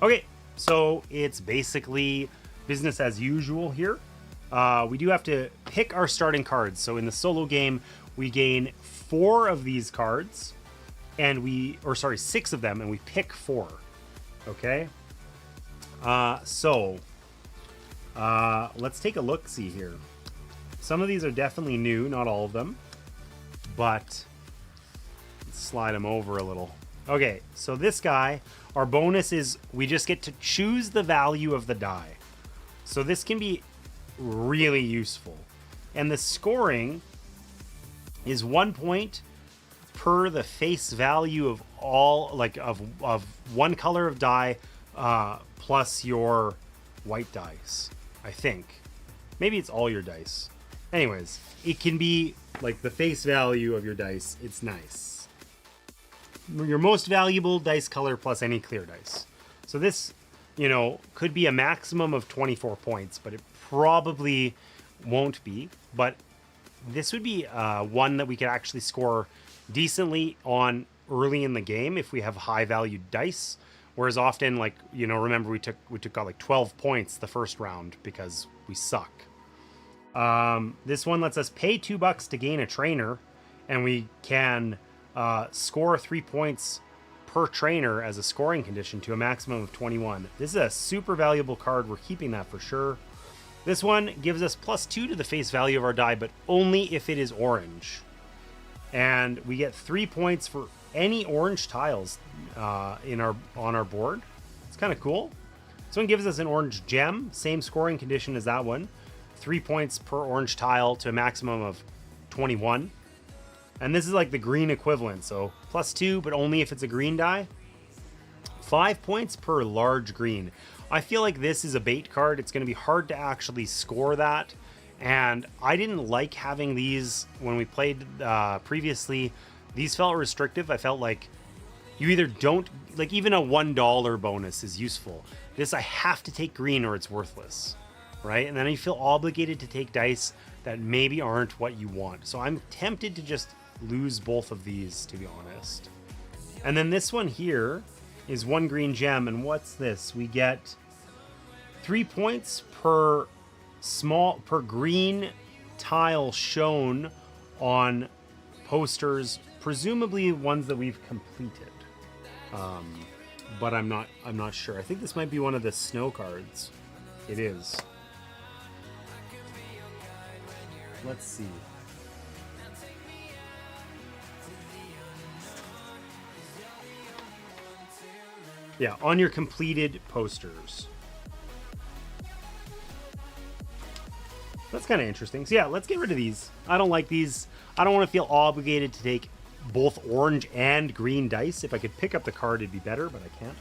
Okay, so it's basically business as usual here. We do have to pick our starting cards. So in the solo game, we gain 4 of these cards, and 6 of them, and we pick 4. Okay. So let's take a look-see here. Some of these are definitely new, not all of them, but let's slide them over a little. Okay, so this guy, our bonus is we just get to choose the value of the die. So this can be really useful. And the scoring is 1 point per the face value of all, like of one color of die plus your white dice, I think. Maybe it's all your dice. Anyways, it can be like the face value of your dice. It's nice. Your most valuable dice color plus any clear dice. So this, you know, could be a maximum of 24 points, but it probably won't be. But this would be one that we could actually score decently on early in the game if we have high valued dice. Whereas often, like, you know, remember we took like 12 points the first round because we suck. This one lets us pay $2 to gain a trainer, and we can score 3 points per trainer as a scoring condition to a maximum of 21. This is a super valuable card. We're keeping that for sure. This one gives us +2 to the face value of our die, but only if it is orange. And we get 3 points for any orange tiles on our board. It's kind of cool. This one gives us an orange gem, same scoring condition as that one. 3 points per orange tile to a maximum of 21. And this is like the green equivalent, so +2, but only if it's a green die. 5 points per large green. I feel like this is a bait card. It's going to be hard to actually score that. And I didn't like having these when we played previously. These felt restrictive. I felt like you either don't, like even a $1 bonus is useful. This, I have to take green or it's worthless, right? And then you feel obligated to take dice that maybe aren't what you want. So I'm tempted to just lose both of these, to be honest. And then this one here is 1 green gem. And what's this? We get 3 points per green tile shown on posters, presumably ones that we've completed. But I'm not sure. I think this might be one of the snow cards. It is. Let's see. Yeah, on your completed posters. That's kind of interesting. So yeah, let's get rid of these. I don't like these. I don't want to feel obligated to take both orange and green dice. If I could pick up the card, it'd be better, but I can't.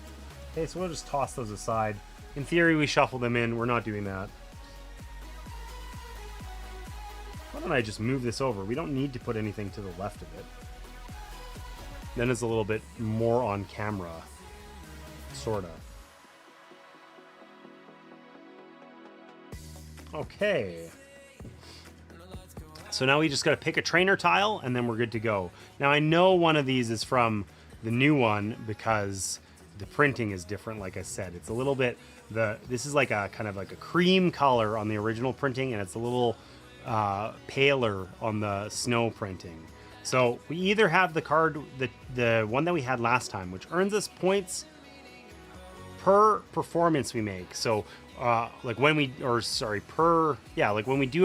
Okay, so we'll just toss those aside. In theory, we shuffle them in. We're not doing that. Why don't I just move this over? We don't need to put anything to the left of it. Then it's a little bit more on camera. Sorta. Okay. So now we just got to pick a trainer tile and then we're good to go. Now I know one of these is from the new one because the printing is different. Like I said, it's a little bit, this is like a kind of like a cream color on the original printing, and it's a little paler on the snow printing. So we either have the card, the one that we had last time, which earns us points per performance we make. So like when we do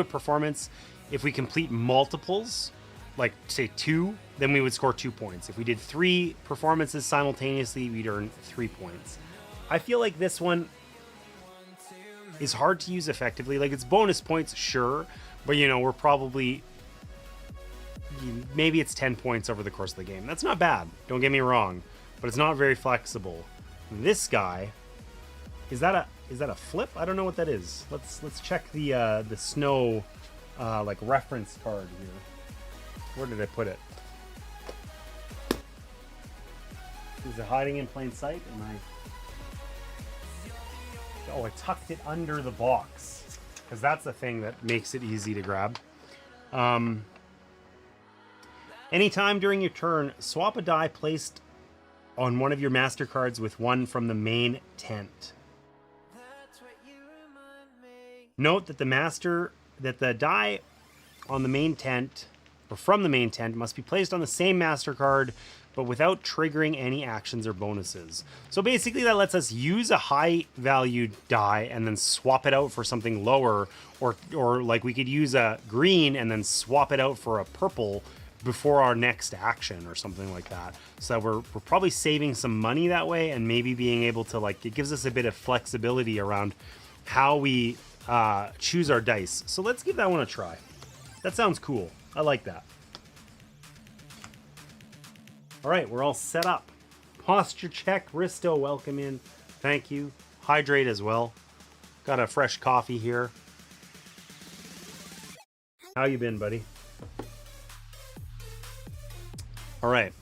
a performance, if we complete multiples, like say 2, then we would score 2 points. If we did 3 performances simultaneously, we'd earn 3 points. I feel like this one is hard to use effectively. Like, it's bonus points, sure, but you know, we're probably, maybe it's 10 points over the course of the game. That's not bad, don't get me wrong, but it's not very flexible. This guy, is that a flip? I don't know what that is. Let's check the snow like reference card here. Where did I put it? Is it hiding in plain sight? Oh, I tucked it under the box, because that's the thing that makes it easy to grab. Anytime during your turn, swap a die placed on one of your master cards with one from the main tent. Note that the die on the main tent, or from the main tent, must be placed on the same master card, but without triggering any actions or bonuses. So basically that lets us use a high valued die and then swap it out for something lower, or like we could use a green and then swap it out for a purple before our next action or something like that. So we're probably saving some money that way, and maybe being able to, like, it gives us a bit of flexibility around how we choose our dice. So let's give that one a try. That sounds cool. I like that. All right, we're all set up. Posture check. Risto, welcome in. Thank you. Hydrate as well. Got a fresh coffee here. How you been, buddy? All right.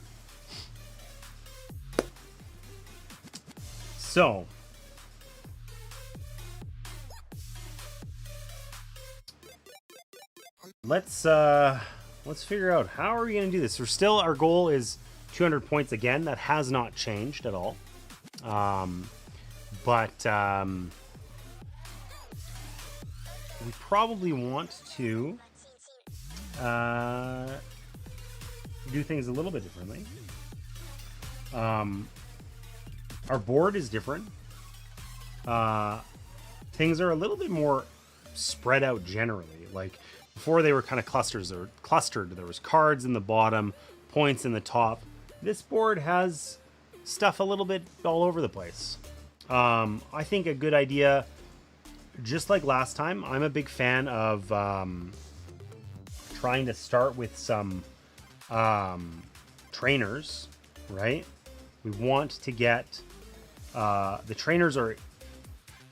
So, let's figure out how are we going to do this. We're still, our goal is 200 points again. That has not changed at all. But we probably want to do things a little bit differently. Our board is different. Things are a little bit more spread out generally. Like before, they were kind of clustered. There was cards in the bottom, points in the top. This board has stuff a little bit all over the place. I think a good idea, just like last time, I'm a big fan of trying to start with some trainers, right? We want to get the trainers are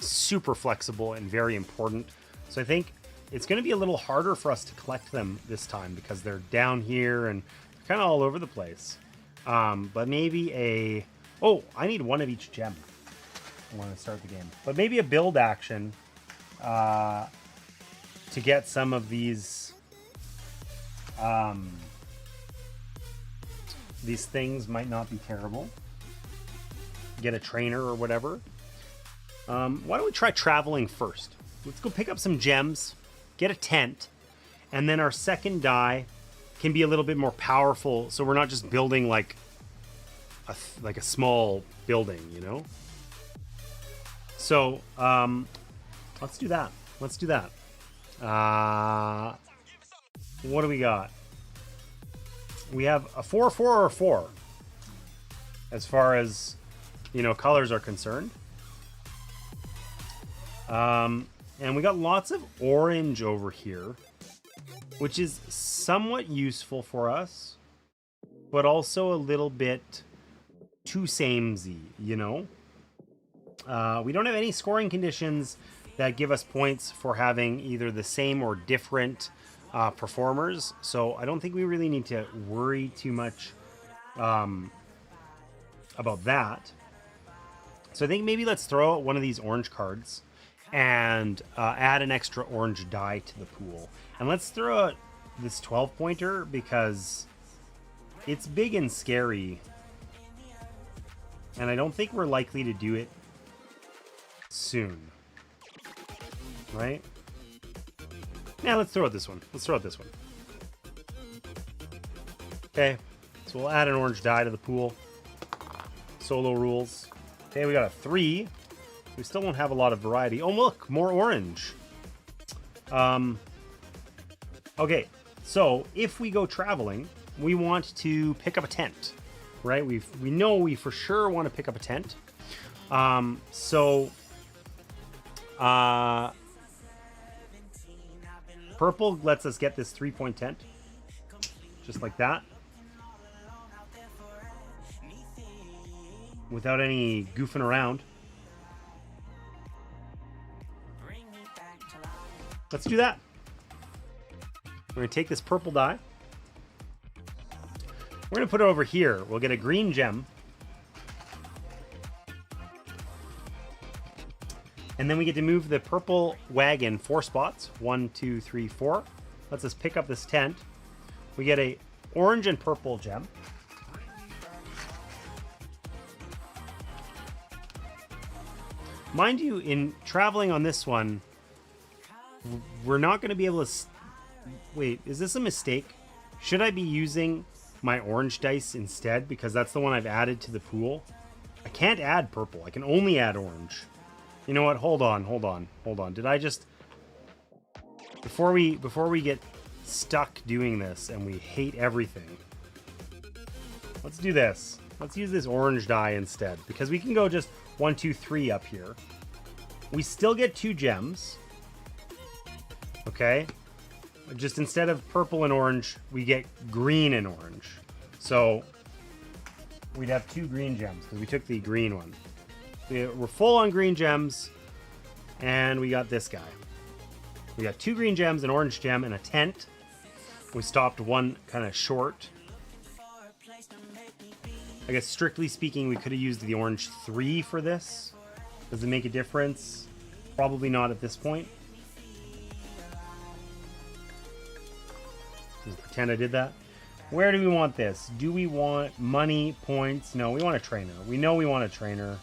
super flexible and very important. So I think it's going to be a little harder for us to collect them this time because they're down here and kind of all over the place. But maybe I need one of each gem. I want to start the game. But maybe a build action to get some of these things might not be terrible. Get a trainer or whatever. Why don't we try traveling first? Let's go pick up some gems, get a tent, and then our second die can be a little bit more powerful, so we're not just building like a small building, you know? So, let's do that. Let's do that. What do we got? We have a 4-4 or a 4 as far as, you know, colors are concerned. And we got lots of orange over here, which is somewhat useful for us, but also a little bit too samey, you know? We don't have any scoring conditions that give us points for having either the same or different performers, so I don't think we really need to worry too much about that. So I think maybe let's throw out one of these orange cards and add an extra orange die to the pool. And let's throw out this 12-pointer because it's big and scary. And I don't think we're likely to do it soon. Right? Yeah, let's throw out this one. Let's throw out this one. Okay, so we'll add an orange die to the pool. Solo rules. Okay, we got a 3. We still won't have a lot of variety. Oh, look, more orange. Okay, so if we go traveling, we want to pick up a tent, right? We know we for sure want to pick up a tent. Purple lets us get this 3-point tent, just like that, without any goofing around. Let's do that. We're going to take this purple die. We're going to put it over here. We'll get a green gem. And then we get to move the purple wagon 4 spots. 1, 2, 3, 4. Lets us pick up this tent. We get a orange and purple gem. Mind you, in traveling on this one, we're not going to be able to... Wait, is this a mistake? Should I be using my orange dice instead? Because that's the one I've added to the pool. I can't add purple. I can only add orange. You know what? Hold on. Did I just... Before we get stuck doing this and we hate everything, let's do this. Let's use this orange die instead. Because we can go just 1, 2, 3 up here. We still get 2 gems. Okay, just instead of purple and orange, we get green and orange. So we'd have 2 green gems because we took the green one. We're full on green gems, and we got this guy. We got 2 green gems, an orange gem, and a tent. We stopped one kind of short. I guess strictly speaking, we could have used the orange 3 for this. Does it make a difference? Probably not at this point. Just pretend I did that. Where do we want this? Do we want money, points? No, we want a trainer. We know we want a trainer.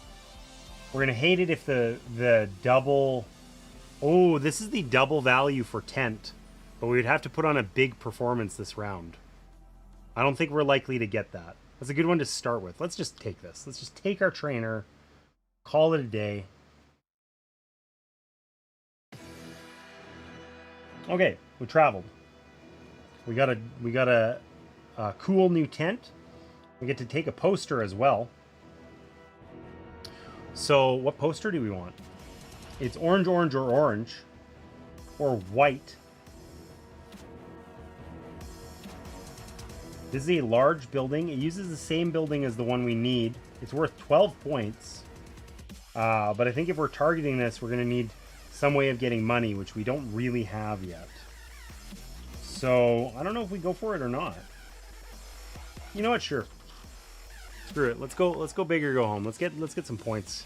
We're going to hate it if the double... Oh, this is the double value for tent. But we would have to put on a big performance this round. I don't think we're likely to get that. That's a good one to start with. Let's just take this. Let's just take our trainer. Call it a day. Okay, we traveled. We got a cool new tent. We get to take a poster as well. So what poster do we want? It's orange, orange, or orange. Or white. This is a large building. It uses the same building as the one we need. It's worth 12 points. But I think if we're targeting this, we're going to need some way of getting money, which we don't really have yet. So I don't know if we go for it or not. You know what? Sure. Screw it. Let's go big or go home. Let's get some points.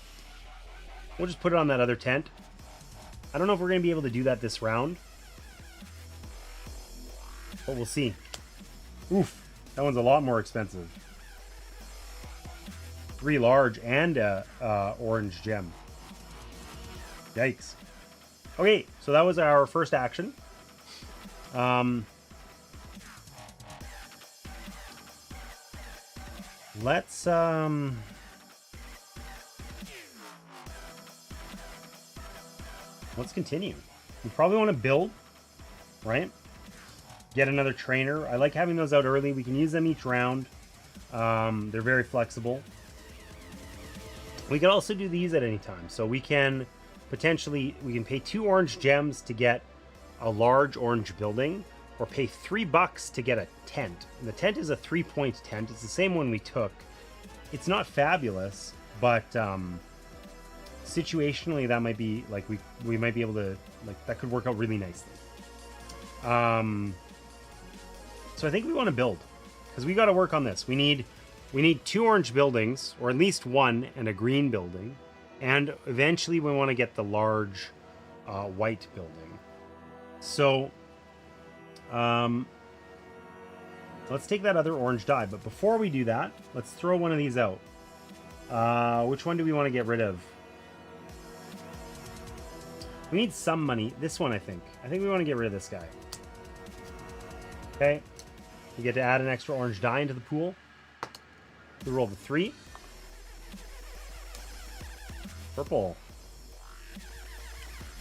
We'll just put it on that other tent. I don't know if we're going to be able to do that this round. But we'll see. Oof. That one's a lot more expensive. 3 large and a orange gem. Yikes. Okay, so that was our first action. Let's continue. We probably want to build, right? Get another trainer. I like having those out early. We can use them each round. They're very flexible. We can also do these at any time. So we can potentially, we can pay 2 orange gems to get a large orange building, or pay $3 to get a tent. And the tent is a 3-point tent. It's the same one we took. It's not fabulous, but situationally that might be like we might be able to, like, that could work out really nicely. So I think we want to build, because we got to work on this. We need 2 orange buildings, or at least 1, and a green building, and eventually we want to get the large white building. So let's take that other orange die, but before we do that, let's throw one of these out. Which one do we want to get rid of? We need some money. This one, I think we want to get rid of this guy. Okay, we get to add an extra orange die into the pool. We roll the 3. Purple.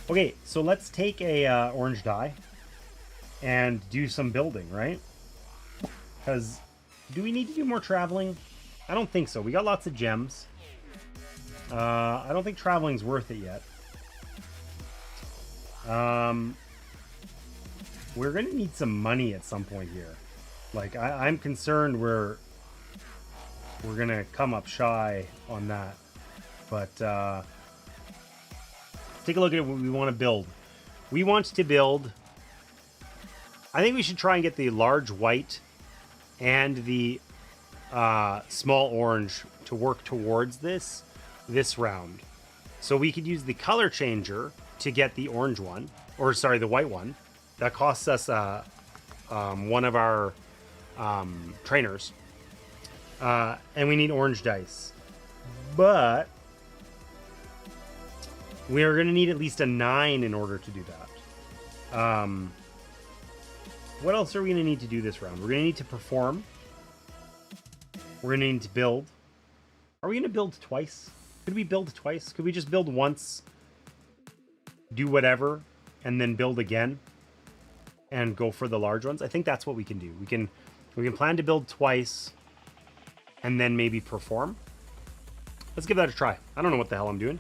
Okay, so let's take a orange die and do some building, right? Because do we need to do more traveling? I don't think so. We got lots of gems. I don't think traveling's worth it yet. We're gonna need some money at some point here. Like, I'm concerned we're gonna come up shy on that. But let's take a look at what we want to build. We want to build, I think we should try and get the large white and the small orange to work towards this round. So we could use the color changer to get the orange one, or sorry, the white one. That costs us one of our trainers. And we need orange dice. But we are going to need at least a 9 in order to do that. What else are we going to need to do this round? We're going to need to perform. We're going to need to build. Are we going to build twice? Could we build twice? Could we just build once, do whatever, and then build again and go for the large ones? I think that's what we can do. We can plan to build twice and then maybe perform. Let's give that a try. I don't know what the hell I'm doing.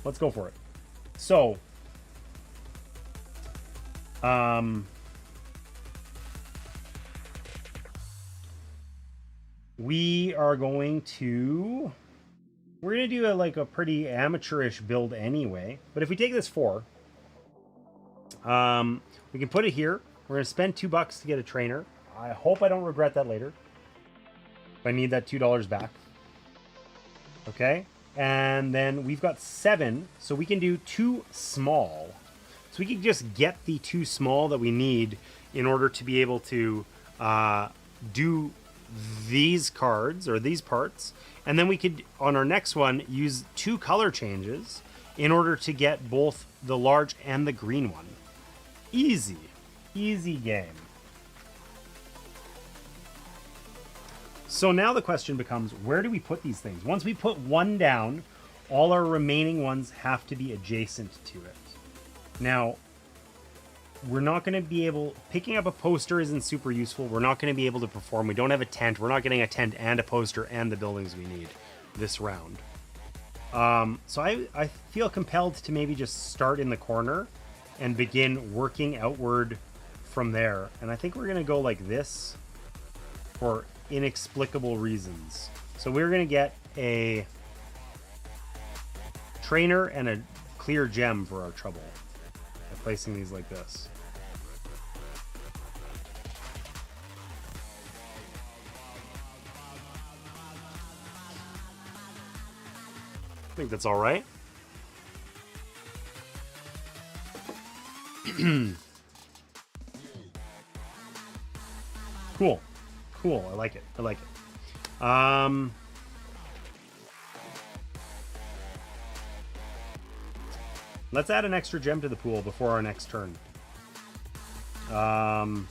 Let's go for it. So, we are going to... We're going to do like a pretty amateurish build anyway. But if we take this 4, we can put it here. We're going to spend $2 to get a trainer. I hope I don't regret that later. If I need that $2 back. Okay. And then we've got 7, so we can do 2 small. So we can just get the 2 small that we need in order to be able to do these cards or these parts. And then we could, on our next one, use 2 color changes in order to get both the large and the green one. Easy. Easy game. So now the question becomes, where do we put these things? Once we put 1 down, all our remaining ones have to be adjacent to it. Now, we're not going to be able... Picking up a poster isn't super useful. We're not going to be able to perform. We don't have a tent. We're not getting a tent and a poster and the buildings we need this round. So I feel compelled to maybe just start in the corner and begin working outward from there. And I think we're going to go like this for inexplicable reasons. So we're going to get a trainer and a clear gem for our trouble by placing these like this. I think that's all right. Cool. Cool. I like it. I like it. Let's add an extra gem to the pool before our next turn. I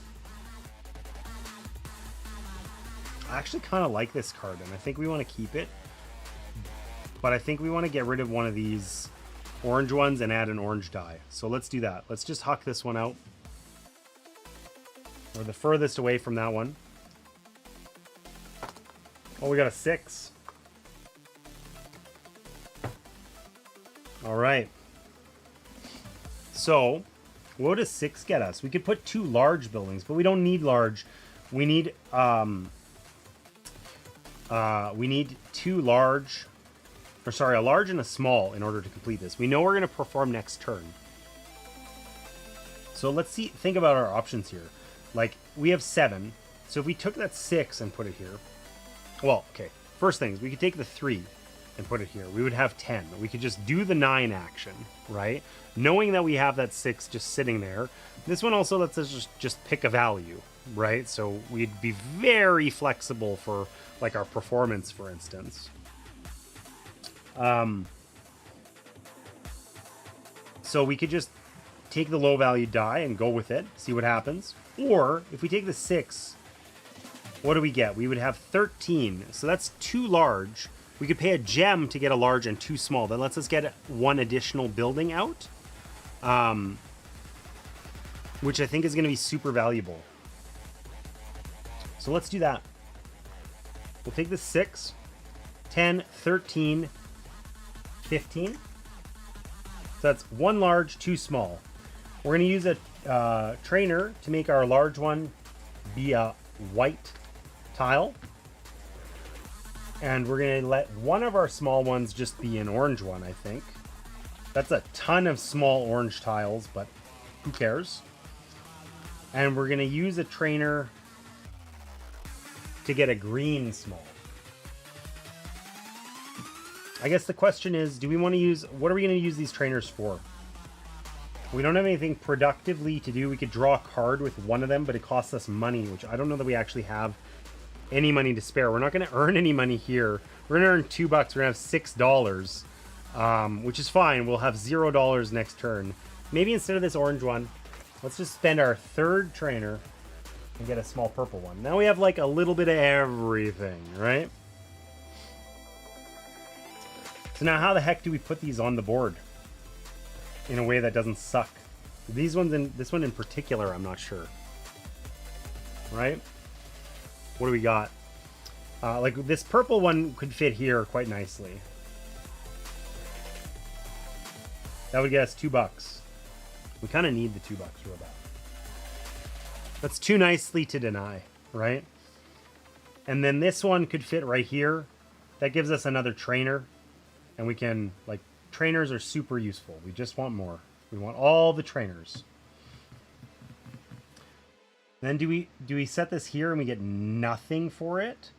actually kind of like this card, and I think we want to keep it. But I think we want to get rid of one of these orange ones and add an orange die. So let's do that. Let's just huck this one out. We're the furthest away from that one. Oh, we got a 6. All right. So, what does 6 get us? We could put 2 large buildings, but we don't need large. We need 2 large, or sorry, a large and a small in order to complete this. We know we're going to perform next turn. So let's think about our options here. Like, we have 7. So if we took that 6 and put it here, well, okay. First things, we could take the 3 and put it here. We would have 10. We could just do the 9 action, right? Knowing that we have that 6 just sitting there. This one also lets us just pick a value, right? So we'd be very flexible for like our performance, for instance. So we could just take the low value die and go with it, see what happens. Or if we take the 6, what do we get? We would have 13. So that's 2 large. We could pay a gem to get a large and 2 small. That lets us get 1 additional building out, which I think is going to be super valuable. So let's do that. We'll take the 6, 10, 13, 15. So that's 1 large, 2 small. We're going to use a trainer to make our large one be a white tile. And we're going to let one of our small ones just be an orange one, I think. That's a ton of small orange tiles, but who cares? And we're going to use a trainer to get a green small. I guess the question is, do we want to use... What are we going to use these trainers for? We don't have anything productively to do. We could draw a card with one of them, but it costs us money, which I don't know that we actually have any money to spare. We're not going to earn any money here. We're going to earn $2. We're going to have $6, which is fine. We'll have $0 next turn. Maybe instead of this orange one, let's just spend our 3rd trainer and get a small purple one. Now we have like a little bit of everything, right? So now how the heck do we put these on the board in a way that doesn't suck? These ones, this one in particular, I'm not sure. Right? What do we got? Like this purple one could fit here quite nicely. That would get us $2. We kind of need the $2 real bad. That's too nicely to deny, right? And then this one could fit right here. That gives us another trainer. And we can, like, trainers are super useful. We just want more. We want all the trainers. Then do we set this here and we get nothing for it?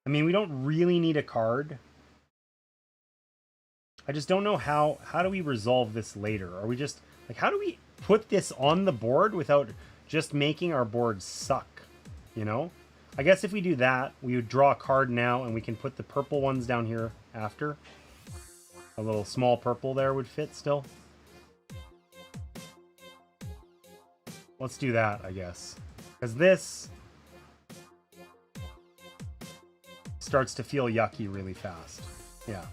I mean, we don't really need a card. I just don't know how do we resolve this later? Are we just, like, how do we put this on the board without just making our board suck, you know? I guess if we do that, we would draw a card now and we can put the purple ones down here after. A little small purple there would fit still. Let's do that, I guess. Because this starts to feel yucky really fast. Yeah.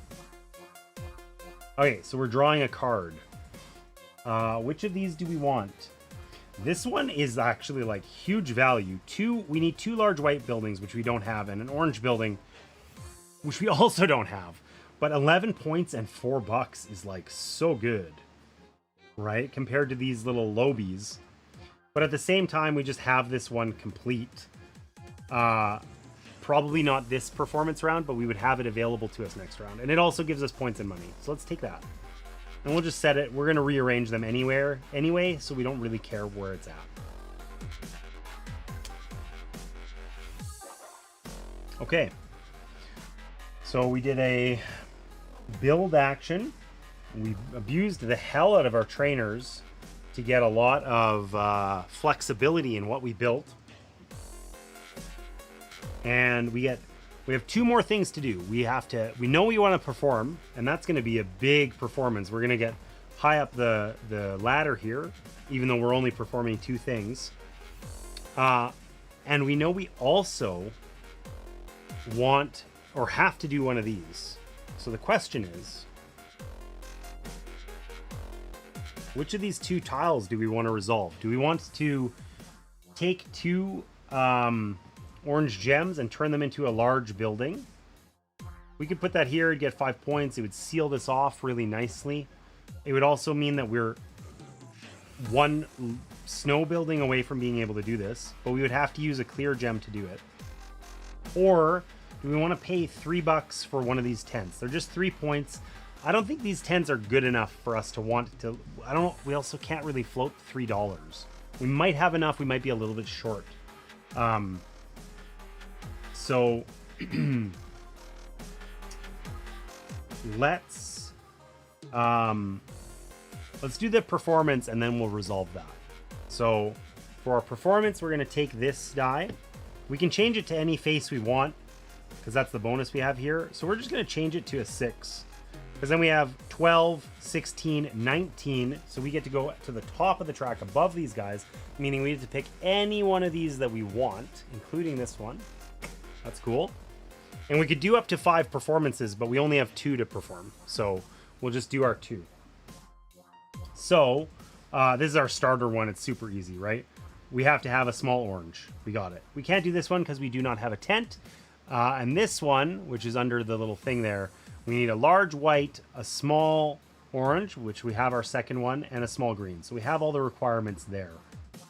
Okay, so we're drawing a card. Which of these do we want? This one is actually like huge value. We need 2 large white buildings, which we don't have, and an orange building, which we also don't have. But 11 points and $4 is like so good, right? Compared to these little lobies. But at the same time, we just have this one complete. Probably not this performance round, but we would have it available to us next round. And it also gives us points and money. So let's take that. And we'll just set it. We're going to rearrange them anyway, so we don't really care where it's at. Okay. So we did a build action. We abused the hell out of our trainers to get a lot of flexibility in what we built. And we have 2 more things to do. We know we want to perform, and that's going to be a big performance. We're going to get high up the ladder here, even though we're only performing 2 things. And we know we also want or have to do one of these. So the question is, which of these 2 tiles do we want to resolve? Do we want to take 2 orange gems and turn them into a large building? We could put that here and get 5 points. It would seal this off really nicely. It would also mean that we're 1 snow building away from being able to do this, but we would have to use a clear gem to do it. Or do we want to pay $3 for one of these tents? They're just 3 points. I don't think these tents are good enough for us to want to. We also can't really float $3. We might have enough. We might be a little bit short. So let's do the performance and then we'll resolve that. So for our performance, we're going to take this die. We can change it to any face we want because that's the bonus we have here. So we're just going to change it to a 6. Because then we have 12, 16, 19. So we get to go to the top of the track above these guys, meaning we get to pick any one of these that we want, including this one. That's cool. And we could do up to 5 performances, but we only have 2 to perform. So we'll just do our 2. So this is our starter one. It's super easy, right? We have to have a small orange. We got it. We can't do this one because we do not have a tent. And this one, which is under the little thing there, we need a large white, a small orange, which we have our second one, and a small green. So we have all the requirements there.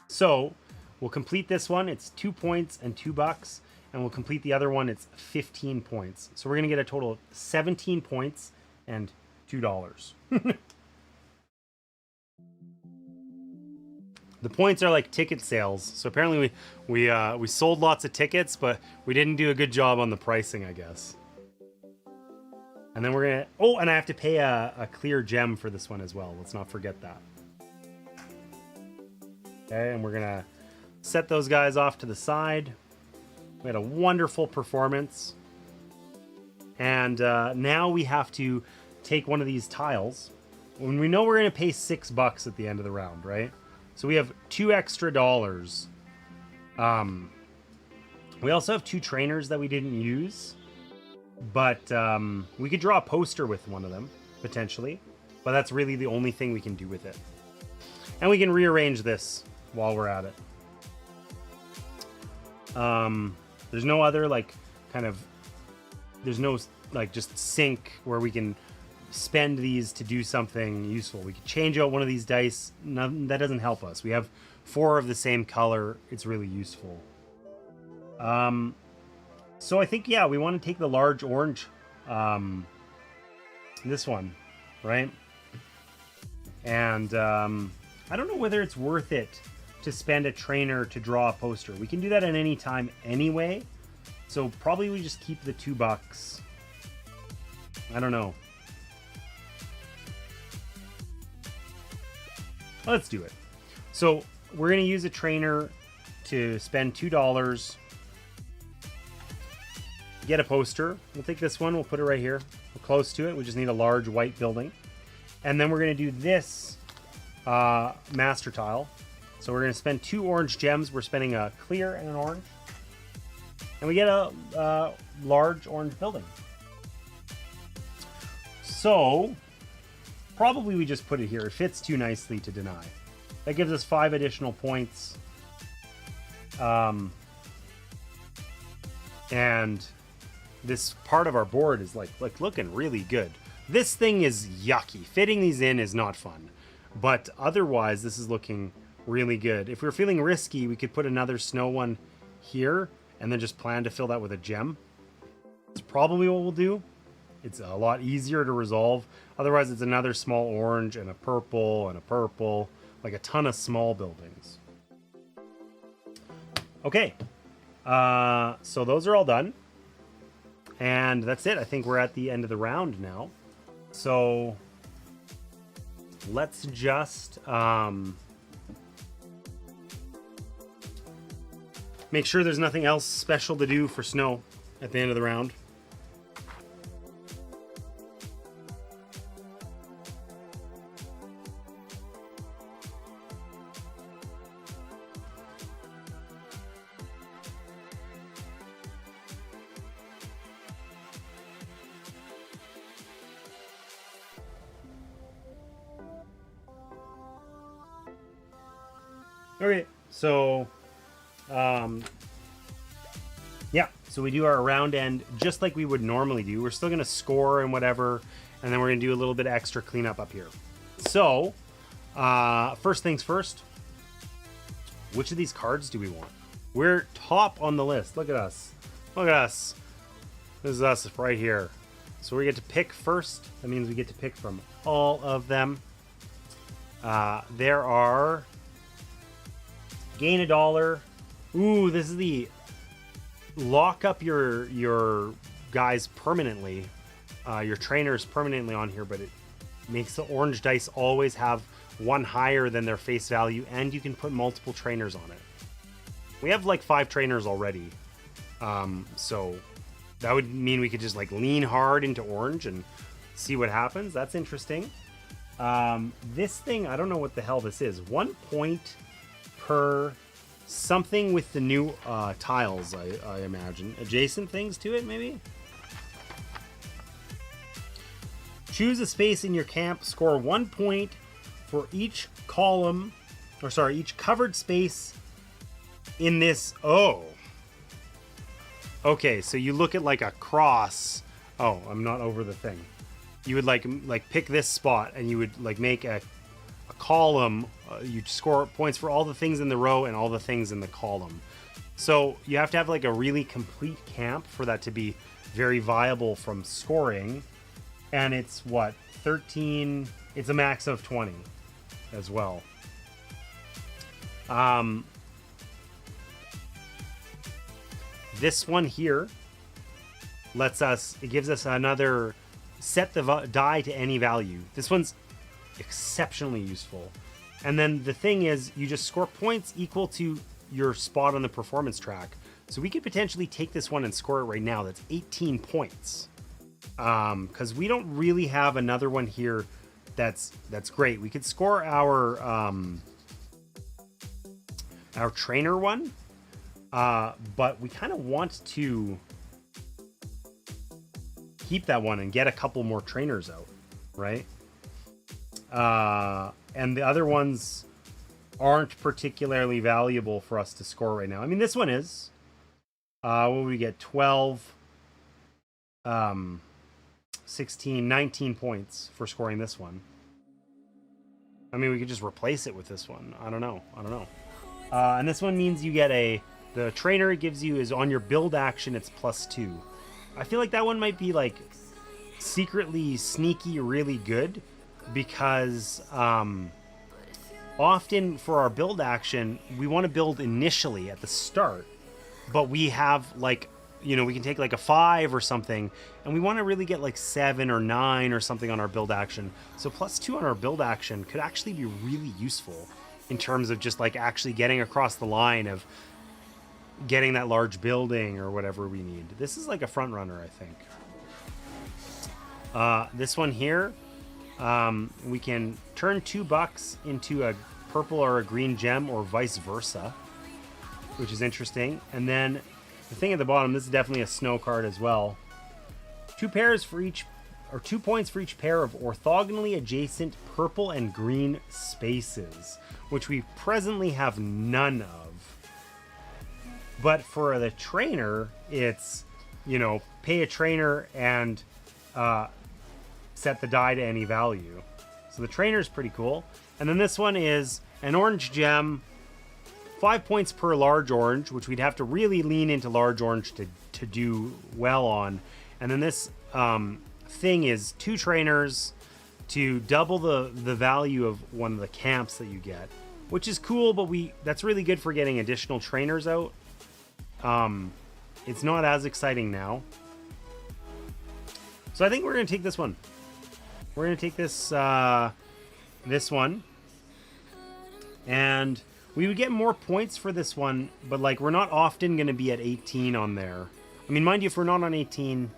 So we'll complete this one. It's 2 points and $2. And we'll complete the other one. It's 15 points. So we're going to get a total of 17 points and $2. The points are like ticket sales. So apparently we sold lots of tickets, but we didn't do a good job on the pricing, I guess. And then we're going to... Oh, and I have to pay a clear gem for this one as well. Let's not forget that. Okay, and we're going to set those guys off to the side. We had a wonderful performance. And now we have to take one of these tiles. When we know we're going to pay $6 at the end of the round, right? So we have $2 extra. We also have 2 trainers that we didn't use. But we could draw a poster with one of them, potentially. But that's really the only thing we can do with it. And we can rearrange this while we're at it. There's no other, like, there's no, like, just sink where we can spend these to do something useful. We could change out one of these dice. That doesn't help us. We have 4 of the same color. It's really useful. So I think, yeah, we want to take the large orange, this one, right? And I don't know whether it's worth it to spend a trainer to draw a poster. We can do that at any time anyway. So probably we just keep the $2. I don't know. Let's do it. So we're going to use a trainer to spend $2. Get a poster. We'll take this one. We'll put it right here. We're close to it. We just need a large white building. And then we're going to do this master tile. So we're going to spend 2 orange gems. We're spending a clear and an orange. And we get a large orange building. So probably we just put it here. It fits too nicely to deny. That gives us 5 additional points. And this part of our board is like looking really good. This thing is yucky. Fitting these in is not fun. But otherwise, this is looking really good. If we're feeling risky, we could put another snow one here and then just plan to fill that with a gem. It's probably what we'll do. It's a lot easier to resolve. Otherwise, it's another small orange and a purple, like a ton of small buildings. Okay. So those are all done. And that's it. I think we're at the end of the round now. So let's just make sure there's nothing else special to do for snow at the end of the round. Okay, so yeah, so we do our round end just like we would normally do. We're still going to score and whatever, and then we're going to do a little bit of extra cleanup up here. So first things first, which of these cards do we want? We're top on the list. Look at us. Look at us. This is us right here. So we get to pick first. That means we get to pick from all of them. There are gain $1. Ooh, this is the lock up your guys permanently, your trainers permanently on here, but it makes the orange dice always have one higher than their face value, and you can put multiple trainers on it. We have like 5 trainers already, so that would mean we could just like lean hard into orange and see what happens. That's interesting. This thing, I don't know what the hell this is. 1 point per something with the new tiles, I imagine. Adjacent things to it, maybe? Choose a space in your camp. Score 1 point for each column, or sorry, each covered space in this. Oh. Okay, so you look at like a cross. Oh, I'm not over the thing. You would like pick this spot, and you would like make a column. You'd score points for all the things in the row and all the things in the column. So you have to have like a really complete camp for that to be very viable from scoring. And it's what, 13? It's a max of 20 as well. This one here it gives us another set the die to any value. This one's exceptionally useful. And then the thing is, you just score points equal to your spot on the performance track. So we could potentially take this one and score it right now. That's 18 points. Because we don't really have another one here that's great. We could score our trainer one, but we kind of want to keep that one and get a couple more trainers out, right? And the other ones aren't particularly valuable for us to score right now. I mean, this one is. What would we get? 12, 16, 19 points for scoring this one. I mean, we could just replace it with this one. I don't know. And this one means you get a The trainer it gives you is on your build action, it's +2. I feel like that one might be like secretly sneaky really good because often for our build action, we want to build initially at the start, but we have like, you know, we can take like a 5 or something, and we want to really get like 7 or 9 or something on our build action. So +2 on our build action could actually be really useful in terms of just like actually getting across the line of getting that large building or whatever we need. This is like a front runner, I think. This one here, we can turn $2 into a purple or a green gem or vice versa, which is interesting. And then the thing at the bottom, this is definitely a snow card as well. 2 points for each pair of orthogonally adjacent purple and green spaces, which we presently have none of. But for the trainer, it's, you know, pay a trainer and set the die to any value. So the trainer is pretty cool. And then this one is an orange gem, 5 points per large orange, which we'd have to really lean into large orange to do well on. And then this thing is 2 trainers to double the value of one of the camps that you get, which is cool, but that's really good for getting additional trainers out. It's not as exciting now. So I think we're going to take this one. We're going to take this this one. And we would get more points for this one, but like we're not often going to be at 18 on there. I mean, mind you, if we're not on 18,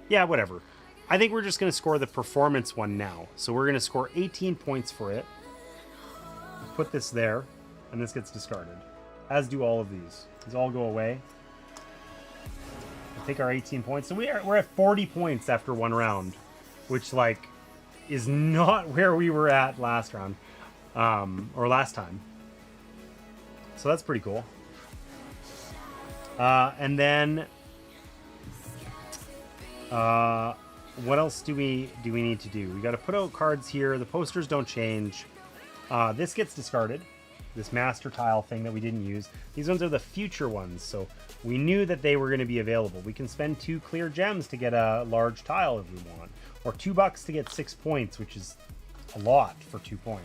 yeah, whatever. I think we're just going to score the performance one now. So we're going to score 18 points for it. Put this there, and this gets discarded. As do all of these. These all go away. We'll take our 18 points. So we're at 40 points after one round, which like is not where we were at last round, or last time. So that's pretty cool. And then what else do we need to do? We got to put out cards here. The posters don't change. This gets discarded. This master tile thing that we didn't use. These ones are the future ones, so we knew that they were going to be available. We can spend 2 clear gems to get a large tile if we want, or $2 to get 6 points, which is a lot for $2.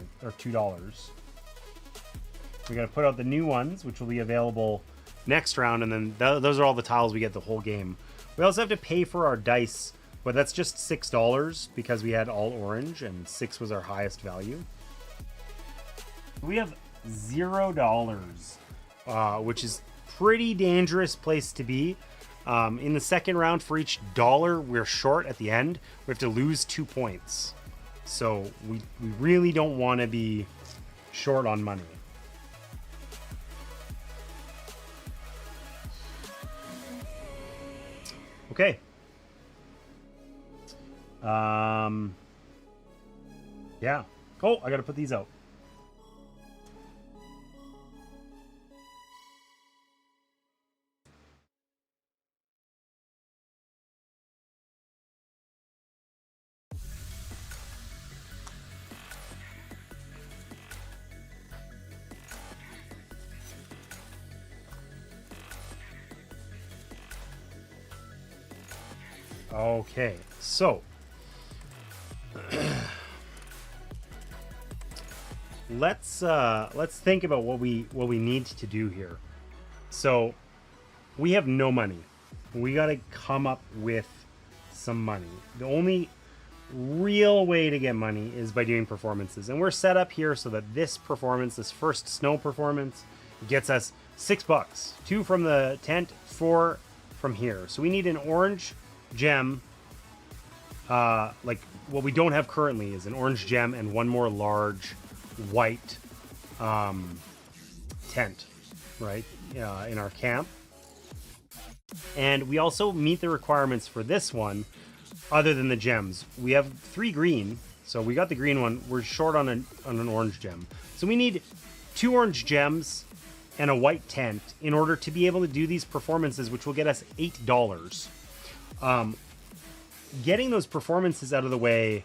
We got to put out the new ones, which will be available next round, and then those are all the tiles we get the whole game. We also have to pay for our dice, but that's just $6 because we had all orange, and 6 was our highest value. We have $0, which is pretty dangerous place to be. In the second round, for each dollar we're short at the end, we have to lose 2 points. So we really don't want to be short on money. Okay. Yeah. Oh, I gotta put these out. Okay, so let's think about what we need to do here. So we have no money. We got to come up with some money. The only real way to get money is by doing performances, and we're set up here so that this performance, this first snow performance, gets us $6. 2 from the tent, 4 from here. So we need an orange gem, like what we don't have currently is an orange gem and 1 more large white tent, right, in our camp. And we also meet the requirements for this one other than the gems. We have 3 green, so we got the green one. We're short on an orange gem, so we need 2 orange gems and a white tent in order to be able to do these performances, which will get us $8. Getting those performances out of the way,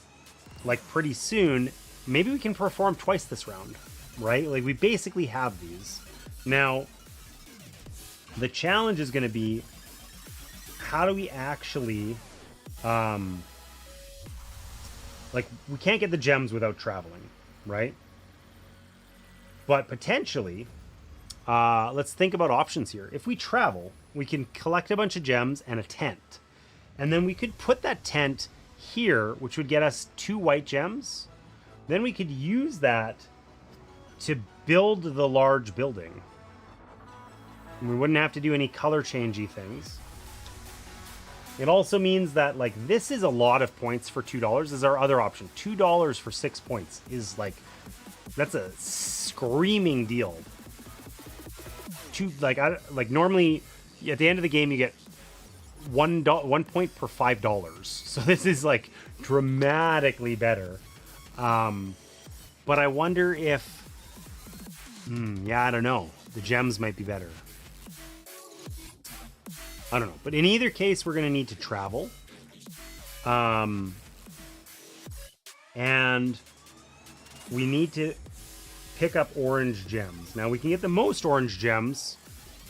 like pretty soon, maybe we can perform twice this round, right? Like we basically have these. Now, The challenge is going to be, how do we actually, like, we can't get the gems without traveling, right? But potentially, let's think about options here. If we travel, we can collect a bunch of gems and a tent. And then we could put that tent here, which would get us 2 white gems. Then we could use that to build the large building. And we wouldn't have to do any color changey things. It also means that, like, this is a lot of points for $2 is our other option. $2 for 6 points is, like, that's a screaming deal. Normally at the end of the game you get $1 point per $5. So this is, like, dramatically better. But I wonder if, yeah, I don't know. The gems might be better. I don't know. But in either case, we're going to need to travel. And we need to pick up orange gems. Now, we can get the most orange gems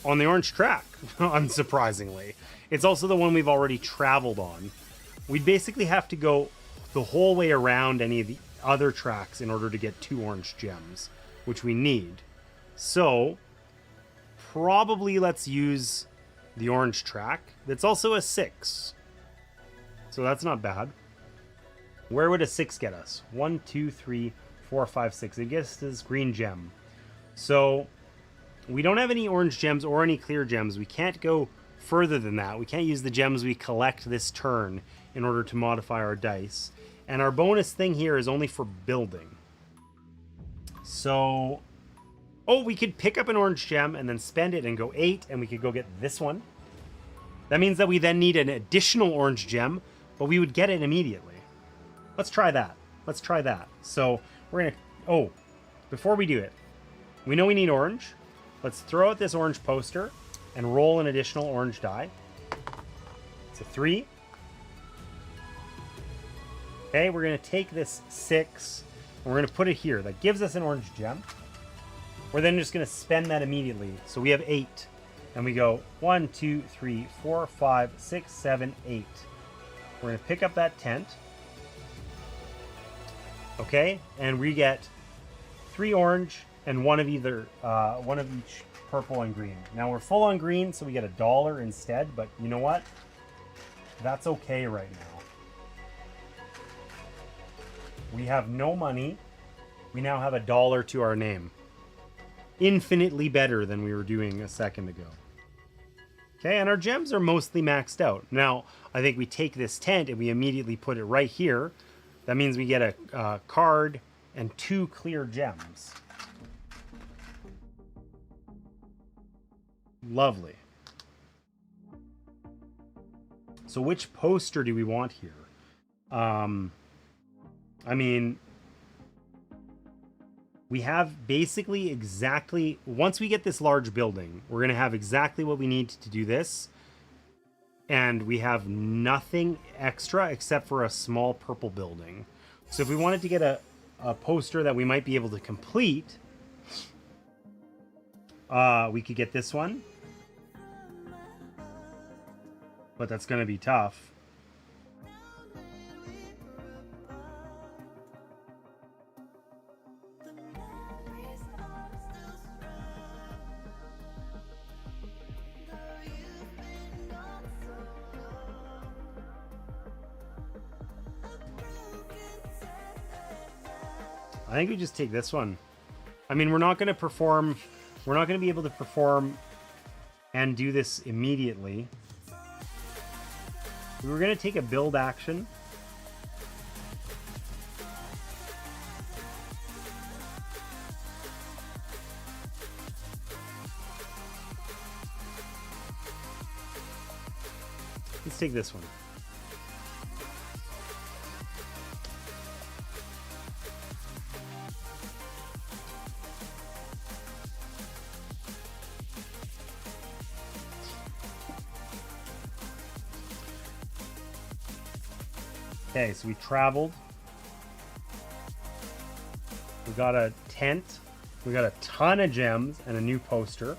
on the orange track, unsurprisingly. It's also the one we've already traveled on. We'd basically have to go the whole way around any of the other tracks in order to get 2 orange gems, which we need. So, probably let's use the orange track. That's also a 6. So that's not bad. Where would a 6 get us? 1, 2, 3, 4, 5, 6. It gets this green gem. So we don't have any orange gems or any clear gems. We can't go further than that. We can't use the gems we collect this turn in order to modify our dice. And our bonus thing here is only for building. So, oh, we could pick up an orange gem and then spend it and go 8, and we could go get this one. That means that we then need an additional orange gem, but we would get it immediately. Let's try that. Let's try that. So we're going to... Oh, before we do it, we know we need orange. Let's throw out this orange poster and roll an additional orange die. It's a 3. Okay, we're going to take this 6 and we're going to put it here. That gives us an orange gem. We're then just going to spend that immediately. So we have 8. And we go 1, 2, 3, 4, 5, 6, 7, 8. We're going to pick up that tent. Okay, and we get 3 orange and one of either, one of each purple and green. Now we're full on green, so we get $1 instead. But you know what? That's okay right now. We have no money. We now have $1 to our name. Infinitely better than we were doing a second ago. Okay, and our gems are mostly maxed out. Now, I think we take this tent and we immediately put it right here. That means we get a card and 2 clear gems. Lovely. So which poster do we want here? I mean, we have basically exactly... Once we get this large building, we're going to have exactly what we need to do this. And we have nothing extra except for a small purple building. So if we wanted to get a poster that we might be able to complete, we could get this one. But that's going to be tough. I think we just take this one. I mean, we're not going to perform... We're not going to be able to perform and do this immediately. We were going to take a build action. Let's take this one. Okay, so we traveled. We got a tent. We got a ton of gems and a new poster.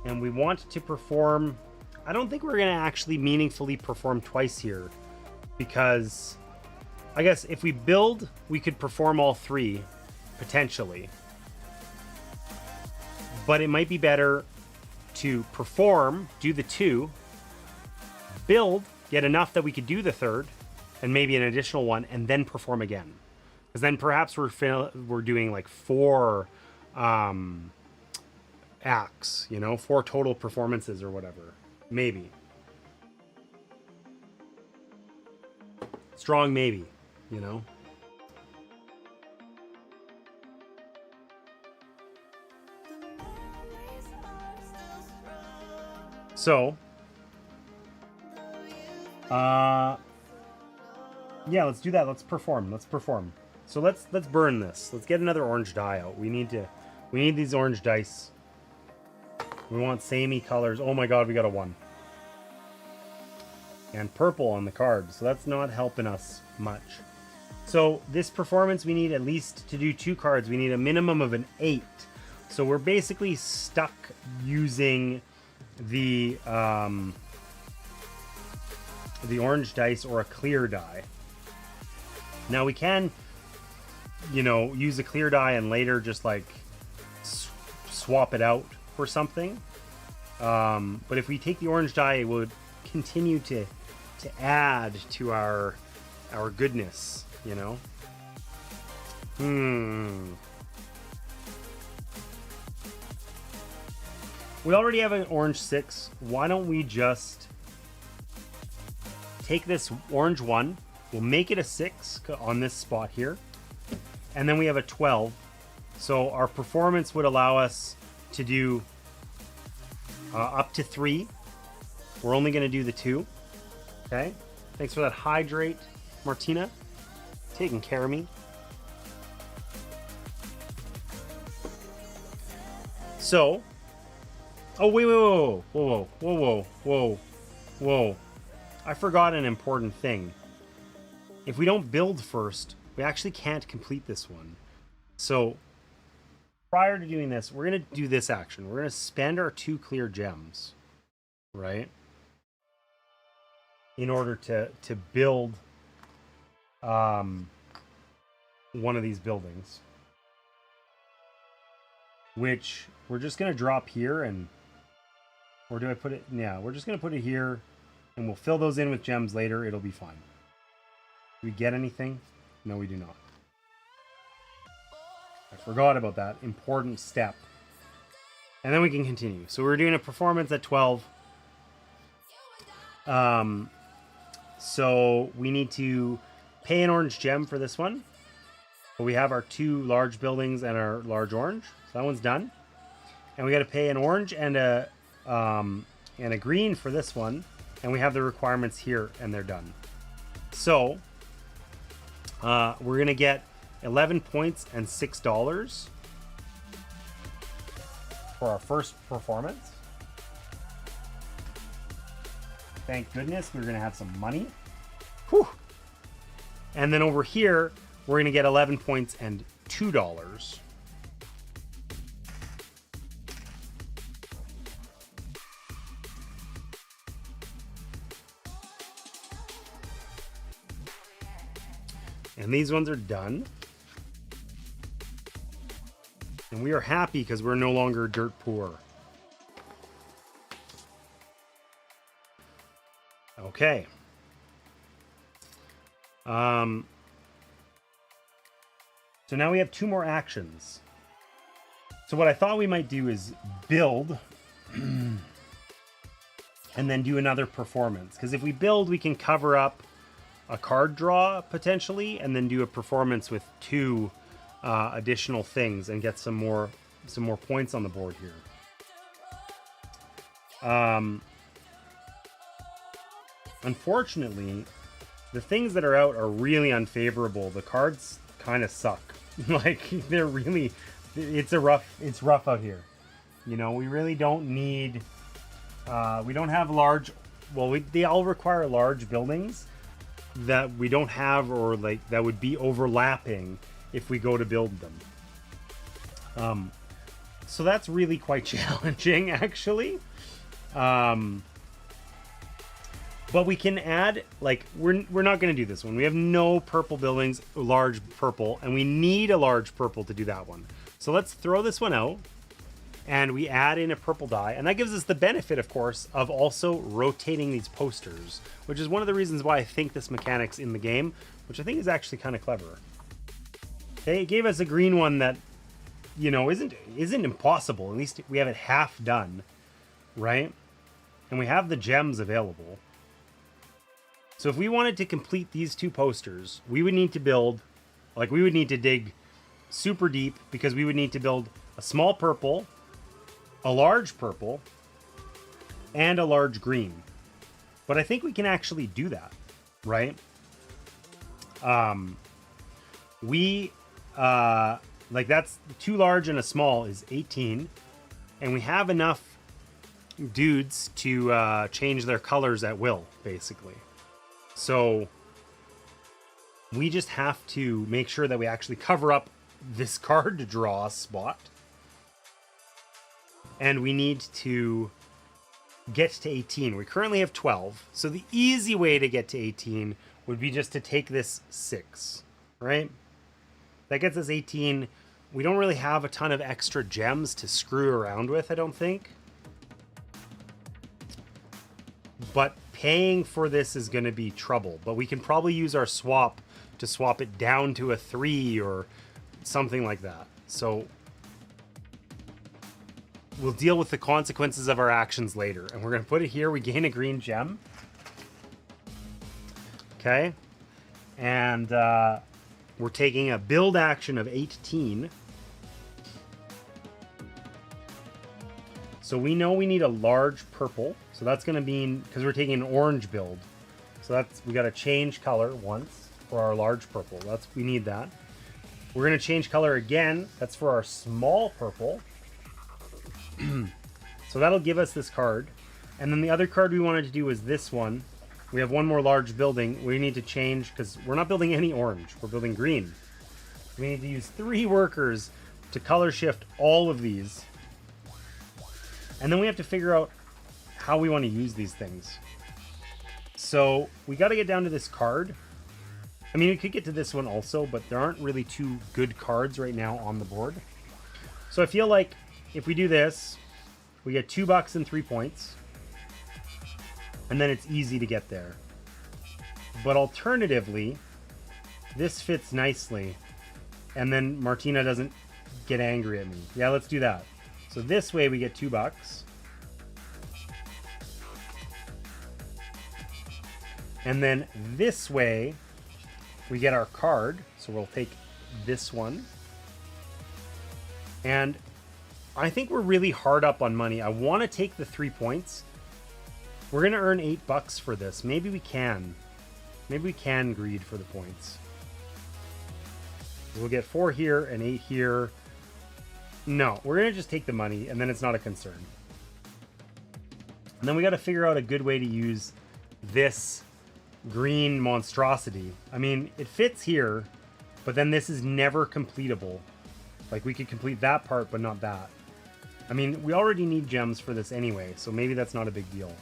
And we want to perform... I don't think we're going to actually meaningfully perform twice here. Because I guess if we build, we could perform all three, potentially. But it might be better to perform, do the two, build, get enough that we could do the third, and maybe an additional one, and then perform again. Because then perhaps we're doing like 4 acts, you know, 4 total performances or whatever. Maybe. Strong maybe, you know. So, yeah, let's do that. Let's perform. So let's burn this. Let's get another orange die out. We need these orange dice. We want samey colors. Oh my god, we got a 1. And purple on the card, so that's not helping us much. So this performance, we need at least to do 2 cards. We need a minimum of an 8. So we're basically stuck using the orange dice or a clear die. Now we can, you know, use a clear die and later just like swap it out for something. But if we take the orange die, it would continue to add to our goodness, you know. We already have an orange 6. Why don't we just take this orange 1, we'll make it a 6 on this spot here, and then we have a 12. So our performance would allow us to do up to 3. We're only going to do the 2. Okay. Thanks for that hydrate, Martina. Taking care of me. So, oh wait, whoa. I forgot an important thing. If we don't build first, we actually can't complete this one. So, prior to doing this, we're going to do this action. We're going to spend our 2 clear gems, right? In order to build one of these buildings. Which we're just going to drop here and... Or do I put it... Yeah, we're just going to put it here and we'll fill those in with gems later. It'll be fine. Do we get anything? No, we do not. I forgot about that important step. And then we can continue. So we're doing a performance at 12. So we need to pay an orange gem for this one. But we have our 2 large buildings and our large orange. So that one's done. And we got to pay an orange and a green for this one. And we have the requirements here and they're done. So we're going to get 11 points and $6 for our first performance. Thank goodness we're going to have some money. Whew. And then over here, we're going to get 11 points and $2. And these ones are done. And we are happy because we're no longer dirt poor. Okay. So now we have 2 more actions. So what I thought we might do is build and then do another performance. Because if we build, we can cover up a card draw potentially and then do a performance with 2 additional things and get some more points on the board here. Unfortunately, the things that are out are really unfavorable. The cards kind of suck. Like they're really, it's rough out here. You know, we really don't need. We don't have large. Well, they all require large buildings that we don't have, or like that would be overlapping if we go to build them. So that's really quite challenging, actually. But we can add, like, we're not going to do this one. We have no purple buildings, large purple, and we need a large purple to do that one. So let's throw this one out, and we add in a purple die, and that gives us the benefit, of course, of also rotating these posters, which is one of the reasons why I think this mechanic's in the game, which I think is actually kind of clever. Okay, it gave us a green one that, you know, isn't impossible. At least we have it half done, right? And we have the gems available. So if we wanted to complete these two posters, we would need to build, like, we would need to dig super deep, because we would need to build a small purple, a large purple, and a large green. But I think we can actually do that, right? Like, that's too large and a small is 18, and we have enough dudes to change their colors at will, basically. So we just have to make sure that we actually cover up this card draw spot. And we need to get to 18. We currently have 12. So the easy way to get to 18 would be just to take this 6, right? That gets us 18. We don't really have a ton of extra gems to screw around with, I don't think. But paying for this is going to be trouble. But we can probably use our swap to swap it down to a 3 or something like that. So we'll deal with the consequences of our actions later. And we're going to put it here. We gain a green gem. Okay. And we're taking a build action of 18. So we know we need a large purple. So that's going to mean, because we're taking an orange build. So that's, we got to change color once for our large purple. We need that. We're going to change color again. That's for our small purple. So that'll give us this card. And then the other card we wanted to do is this one. We have one more large building. We need to change, because we're not building any orange. We're building green. We need to use 3 workers to color shift all of these. And then we have to figure out how we want to use these things. So we got to get down to this card. I mean, we could get to this one also, but there aren't really 2 good cards right now on the board. So I feel like if we do this, we get $2 and 3 points. And then it's easy to get there. But alternatively, this fits nicely. And then Martina doesn't get angry at me. Yeah, let's do that. So this way we get $2. And then this way we get our card. So we'll take this one. And I think we're really hard up on money. I want to take the 3 points. We're going to earn $8 for this. Maybe we can. Maybe we can greed for the points. We'll get 4 here and 8 here. No, we're going to just take the money, and then it's not a concern. And then we got to figure out a good way to use this green monstrosity. I mean, it fits here, but then this is never completable. Like, we could complete that part, but not that. I mean, we already need gems for this anyway, so maybe that's not a big deal.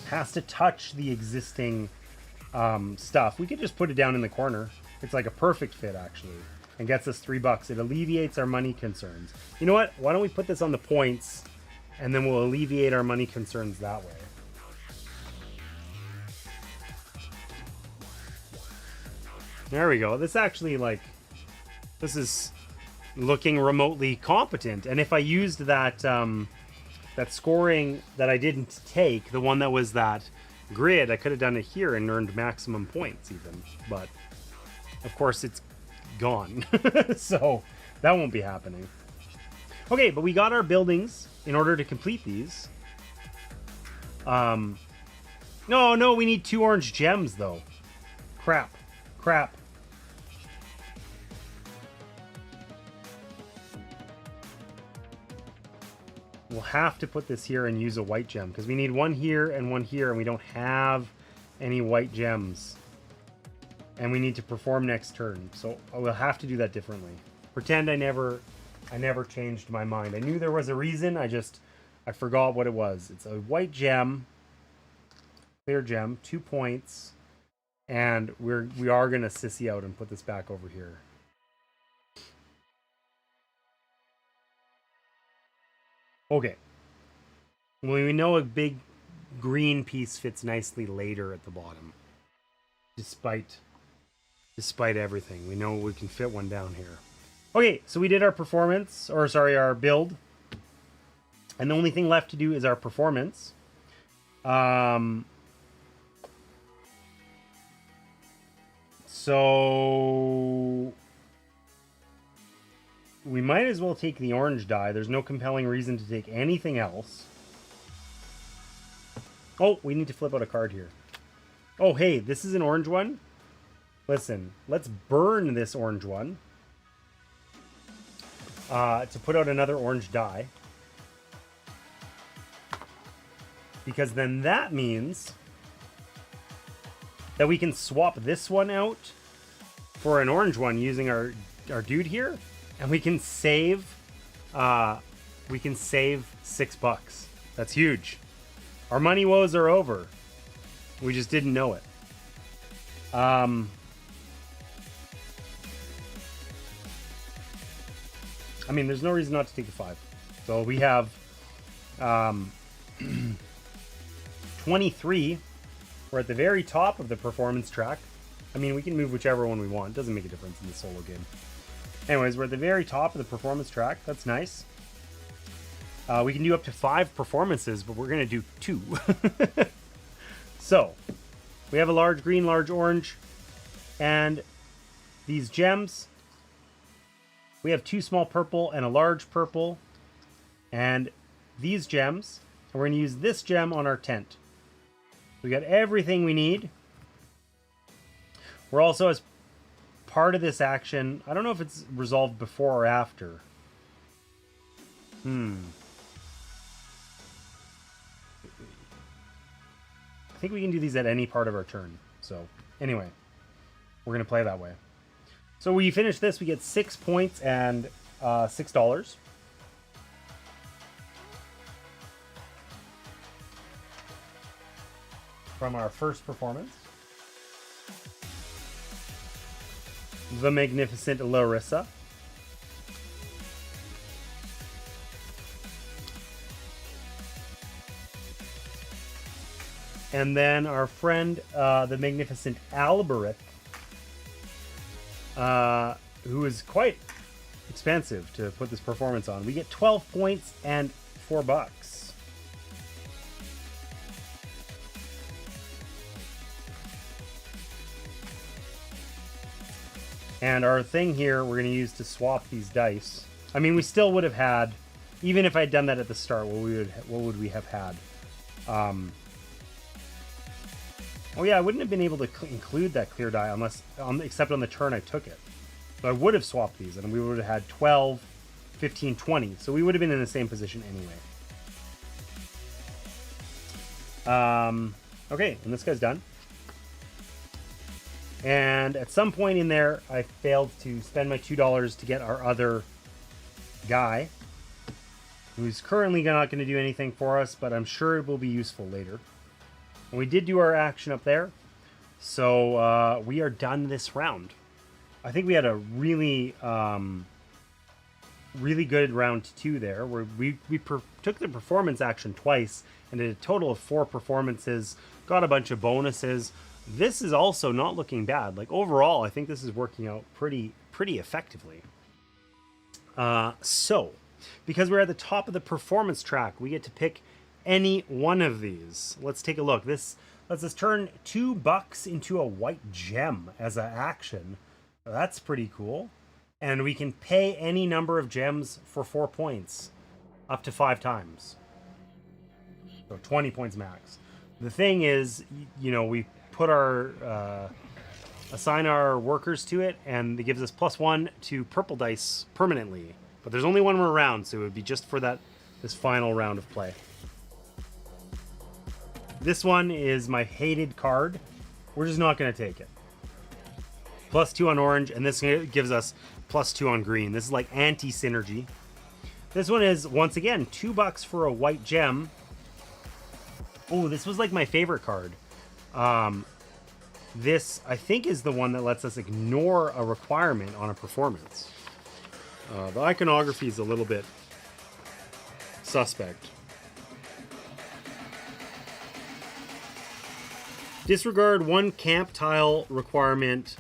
Has to touch the existing stuff. We could just put it down in the corner. It's like a perfect fit, actually, and gets us $3. It alleviates our money concerns. You know what? Why don't we put this on the points, and then we'll alleviate our money concerns that way. There we go. This actually, like, this is looking remotely competent. And if I used that that scoring that I didn't take, the one that was that grid, I could have done it here and earned maximum points even. But of course it's gone. So that won't be happening. Okay, but we got our buildings in order to complete these. No, we need 2 orange gems though. Crap. We'll have to put this here and use a white gem, because we need 1 here and 1 here, and we don't have any white gems. And we need to perform next turn, so we'll have to do that differently. Pretend I never changed my mind. I knew there was a reason. I forgot what it was. It's a white gem, clear gem, 2 points, and we are gonna sissy out and put this back over here. Okay. Well, we know a big green piece fits nicely later at the bottom. Despite everything, we know we can fit one down here. Okay, so we did our performance, or sorry, our build. And the only thing left to do is our performance. So we might as well take the orange die. There's no compelling reason to take anything else. Oh, we need to flip out a card here. Oh, hey, this is an orange one. Listen, let's burn this orange one to put out another orange die. Because then that means that we can swap this one out for an orange one using our dude here, and we can save $6. That's huge. Our money woes are over. We just didn't know it. I mean, there's no reason not to take the 5. So we have 23. We're at the very top of the performance track. I mean, we can move whichever one we want. It doesn't make a difference in the solo game. Anyways, we're at the very top of the performance track. That's nice. We can do up to 5 performances, but we're going to do 2. So, we have a large green, large orange, and these gems. We have 2 small purple and a large purple, and these gems. And we're going to use this gem on our tent. We got everything we need. We're also, as part of this action, I don't know if it's resolved before or after. I think we can do these at any part of our turn. So, anyway, we're going to play that way. So, we finish this, we get 6 points and $6. From our first performance. The Magnificent Larissa. And then our friend, the Magnificent Alberic, who is quite expensive to put this performance on. We get 12 points and $4. And our thing here, we're going to use to swap these dice. I mean, we still would have had, even if I had done that at the start, what would we have had? Oh yeah, I wouldn't have been able to include that clear die unless, except on the turn I took it. So I would have swapped these, and we would have had 12, 15, 20. So we would have been in the same position anyway. Okay, and this guy's done. And at some point in there, I failed to spend my $2 to get our other guy, who's currently not going to do anything for us, but I'm sure it will be useful later. And we did do our action up there, so we are done this round. I think we had a really good round 2 there, where we took the performance action twice and did a total of 4 performances, got a bunch of bonuses. This is also not looking bad. Like, overall, I think this is working out pretty effectively. So, because we're at the top of the performance track, we get to pick any one of these. Let's take a look. This lets us turn $2 into a white gem as an action. That's pretty cool. And we can pay any number of gems for 4 points, up to 5 times. So 20 points max. The thing is, you know, we put our assign our workers to it, and it gives us +1 to purple dice permanently. But there's only one more round, so it would be just for this final round of play. This one is my hated card. We're just not going to take it. +2 on orange, and this gives us +2 on green. This is like anti-synergy. This one is, once again, $2 for a white gem. Oh, this was like my favorite card. This, I think, is the one that lets us ignore a requirement on a performance. The iconography is a little bit suspect. Disregard one camp tile requirement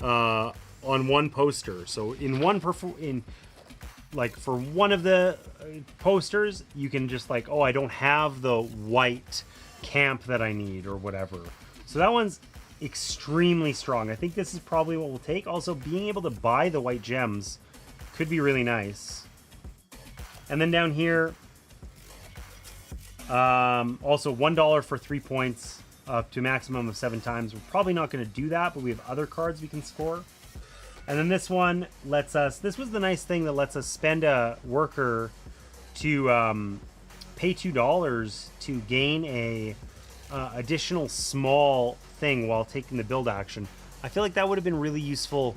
on one poster. So in one like for one of the posters, you can just like, oh, I don't have the white camp that I need or whatever. So that one's extremely strong. I think this is probably what we'll take. Also, being able to buy the white gems could be really nice. And then down here, also $1 for 3 points up to a maximum of 7 times. We're probably not going to do that, but we have other cards we can score. And then this one lets us, this was the nice thing that lets us spend a worker to pay $2 to gain a additional small thing while taking the build action. I feel like that would have been really useful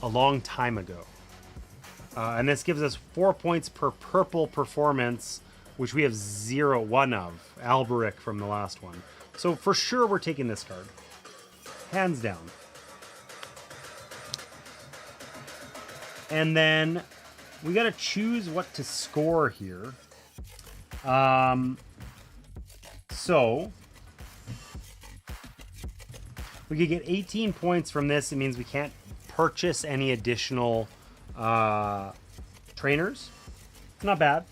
a long time ago. And this gives us 4 points per purple performance, which we have 1 of. Alberic from the last one. So for sure we're taking this card. Hands down. And then we got to choose what to score here. So we could get 18 points from this. It means we can't purchase any additional trainers. It's not bad.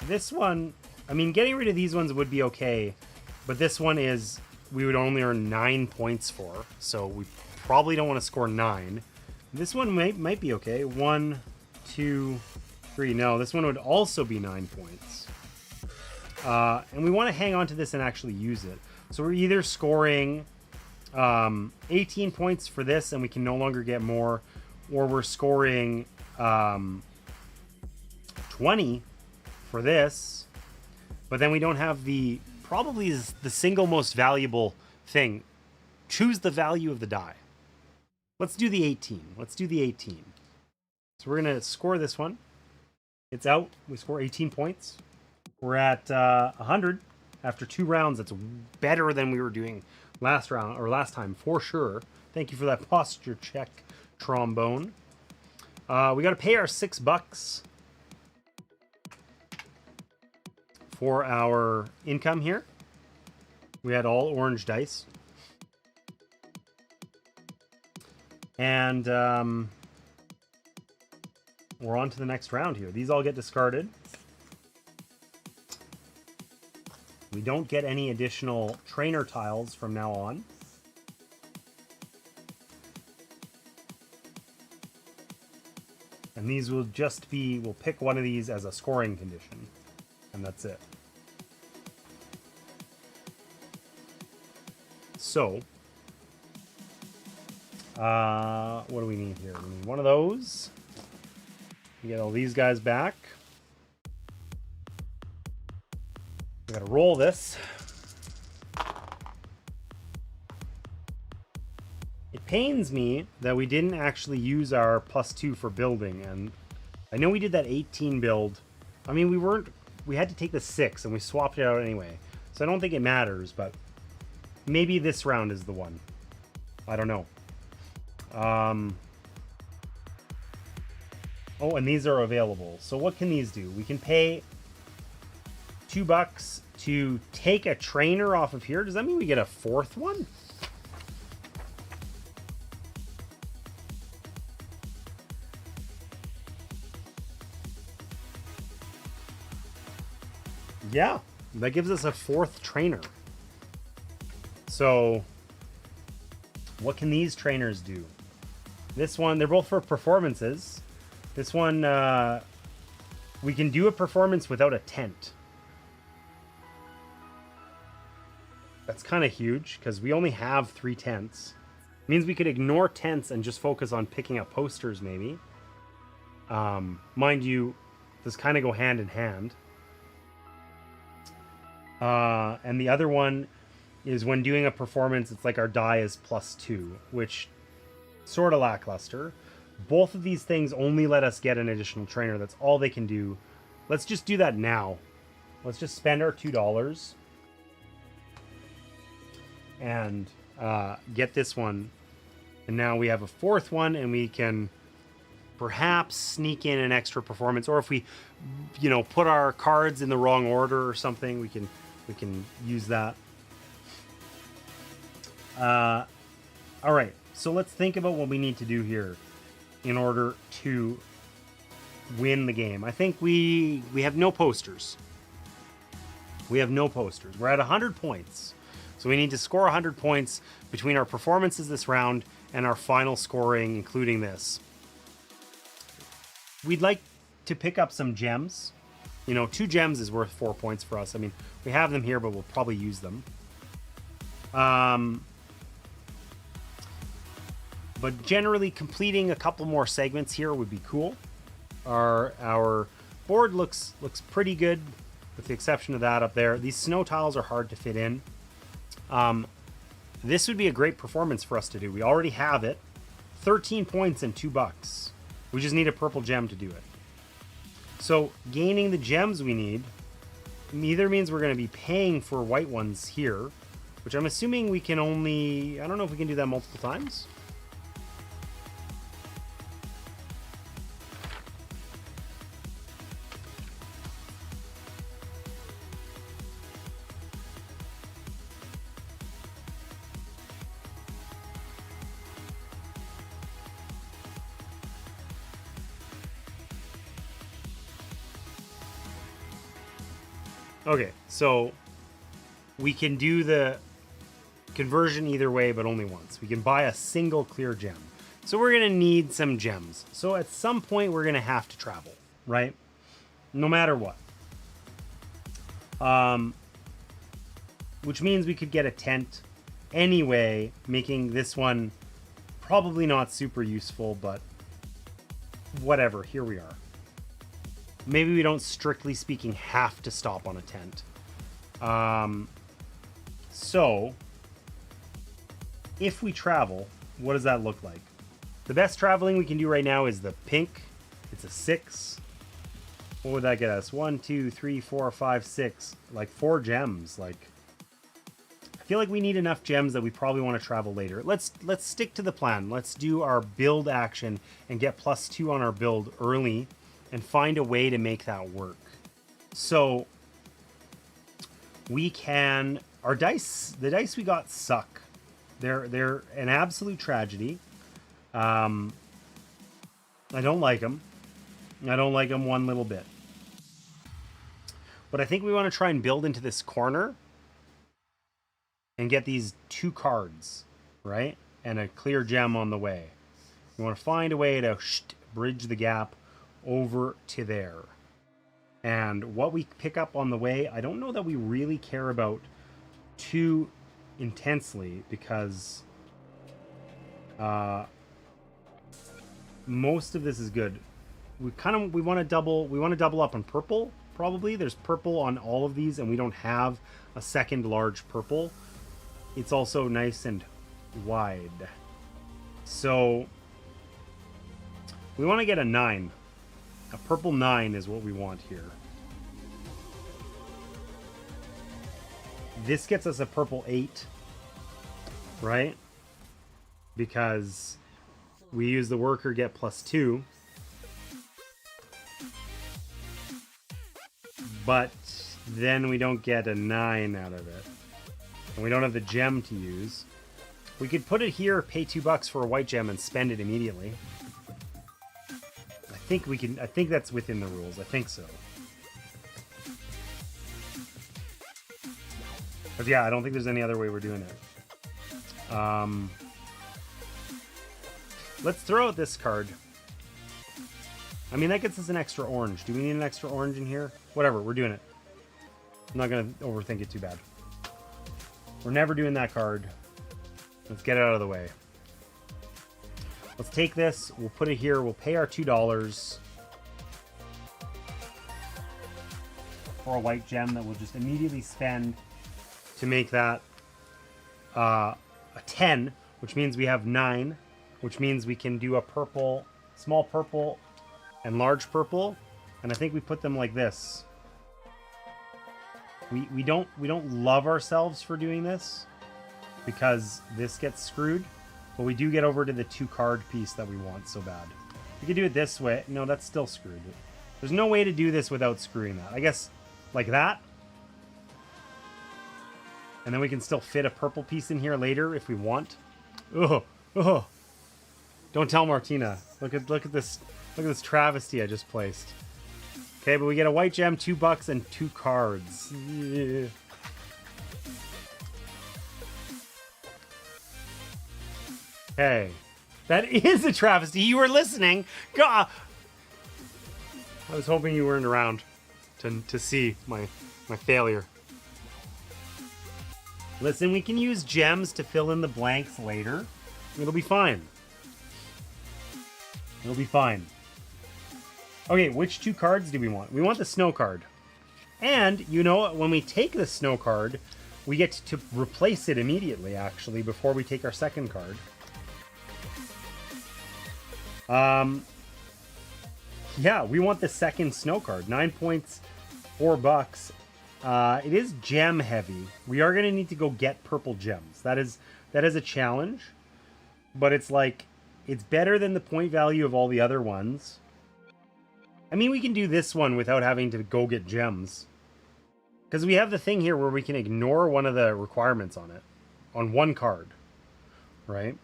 This one, I mean, getting rid of these ones would be okay, but this one is, we would only earn 9 points for, so we probably don't want to score 9. This one might be okay. 1, 2, 3. No, this one would also be 9 points. And we want to hang on to this and actually use it. So we're either scoring 18 points for this and we can no longer get more, or we're scoring 20 for this, but then we don't have the, probably is the single most valuable thing. Choose the value of the die. Let's do the 18. Let's do the 18. So we're going to score this one. It's out. We score 18 points. We're at 100 after 2 rounds. That's better than we were doing last round, or last time, for sure. Thank you for that posture check, trombone. We got to pay our $6 for our income here. We had all orange dice. And we're on to the next round here. These all get discarded. We don't get any additional trainer tiles from now on. And these will just be, we'll pick one of these as a scoring condition. And that's it. So, what do we need here? We need one of those. We get all these guys back. We gotta roll this. It pains me that we didn't actually use our +2 for building, and I know we did that 18 build. I mean, we had to take the 6 and we swapped it out anyway. So I don't think it matters, but maybe this round is the one. I don't know. Oh, and these are available. So what can these do? We can pay $2 to take a trainer off of here. Does that mean we get a 4th one? Yeah, that gives us a 4th trainer. So what can these trainers do? This one, they're both for performances. This one, we can do a performance without a tent. That's kind of huge because we only have 3 tents. It means we could ignore tents and just focus on picking up posters, maybe. Mind you, this kind of go hand in hand. And the other one, is when doing a performance, it's like our die is +2, which sort of lackluster. Both of these things only let us get an additional trainer. That's all they can do. Let's just do that now. Let's just spend our $2 and get this one. And now we have a fourth one, and we can perhaps sneak in an extra performance. Or if we, put our cards in the wrong order or something, we can use that. All right, so let's think about what we need to do here in order to win the game. I think we have no posters. We have no posters. We're at 100 points. So we need to score 100 points between our performances this round and our final scoring, including this. We'd like to pick up some gems. 2 gems is worth 4 points for us. I mean, we have them here, but we'll probably use them. But generally, completing a couple more segments here would be cool. Our board looks pretty good, with the exception of that up there. These snow tiles are hard to fit in. This would be a great performance for us to do. We already have it. 13 points and $2. We just need a purple gem to do it. So gaining the gems we need either means we're going to be paying for white ones here, which I'm assuming we can only... I don't know if we can do that multiple times. Okay, so we can do the conversion either way, but only once. We can buy a single clear gem. So we're going to need some gems. So at some point, we're going to have to travel, right? No matter what. Which means we could get a tent anyway, making this one probably not super useful, but whatever, here we are. Maybe we don't, strictly speaking, have to stop on a tent. So, if we travel, what does that look like? The best traveling we can do right now is the pink. It's a 6. What would that get us? 1, 2, 3, 4, 5, 6. Like 4 gems. Like, I feel like we need enough gems that we probably want to travel later. Let's stick to the plan. Let's do our build action and get +2 on our build early and find a way to make that work. So we can... the dice we got suck. They're an absolute tragedy. I don't like them. I don't like them one little bit. But I think we want to try and build into this corner and get these 2 cards, right? And a clear gem on the way. We want to find a way to bridge the gap over to there. And what we pick up on the way, I don't know that we really care about too intensely, because most of this is good. We want to double up on purple, probably. There's purple on all of these, and we don't have a second large purple. It's also nice and wide. So we want to get a 9. A purple 9 is what we want here. This gets us a purple 8, right? Because we use the worker, get +2. But then we don't get a 9 out of it. And we don't have the gem to use. We could put it here, pay $2 for a white gem, and spend it immediately. I think that's within the rules. I think so. But yeah, I don't think there's any other way we're doing it. Let's throw out this card. I mean, that gets us an extra orange. Do we need an extra orange in here? Whatever, we're doing it. I'm not going to overthink it too bad. We're never doing that card. Let's get it out of the way. Let's take this. We'll put it here. We'll pay our $2 for a white gem that we'll just immediately spend to make that a 10, which means we have 9, which means we can do a purple, small purple, and large purple. And I think we put them like this. We don't love ourselves for doing this because this gets screwed, but we do get over to the 2 card piece that we want so bad. We could do it this way. No, that's still screwed. There's no way to do this without screwing that. I guess like that. And then we can still fit a purple piece in here later if we want. Oh, oh. Don't tell Martina. Look at this. Look at this travesty I just placed. Okay, but we get a white gem, $2, and 2 cards. Yeah. Okay. That is a travesty. You were listening. God. I was hoping you weren't around to see my failure. Listen, we can use gems to fill in the blanks later. It'll be fine. It'll be fine. Okay, which 2 cards do we want? We want the snow card. And, you know, when we take the snow card, we get to replace it immediately, actually, before we take our second card. Yeah, we want the second snow card. 9 points, $4. It is gem heavy. We are going to need to go get purple gems. That is a challenge. But it's like, it's better than the point value of all the other ones. I mean, we can do this one without having to go get gems. Because we have the thing here where we can ignore one of the requirements on it. On 1 card. Right?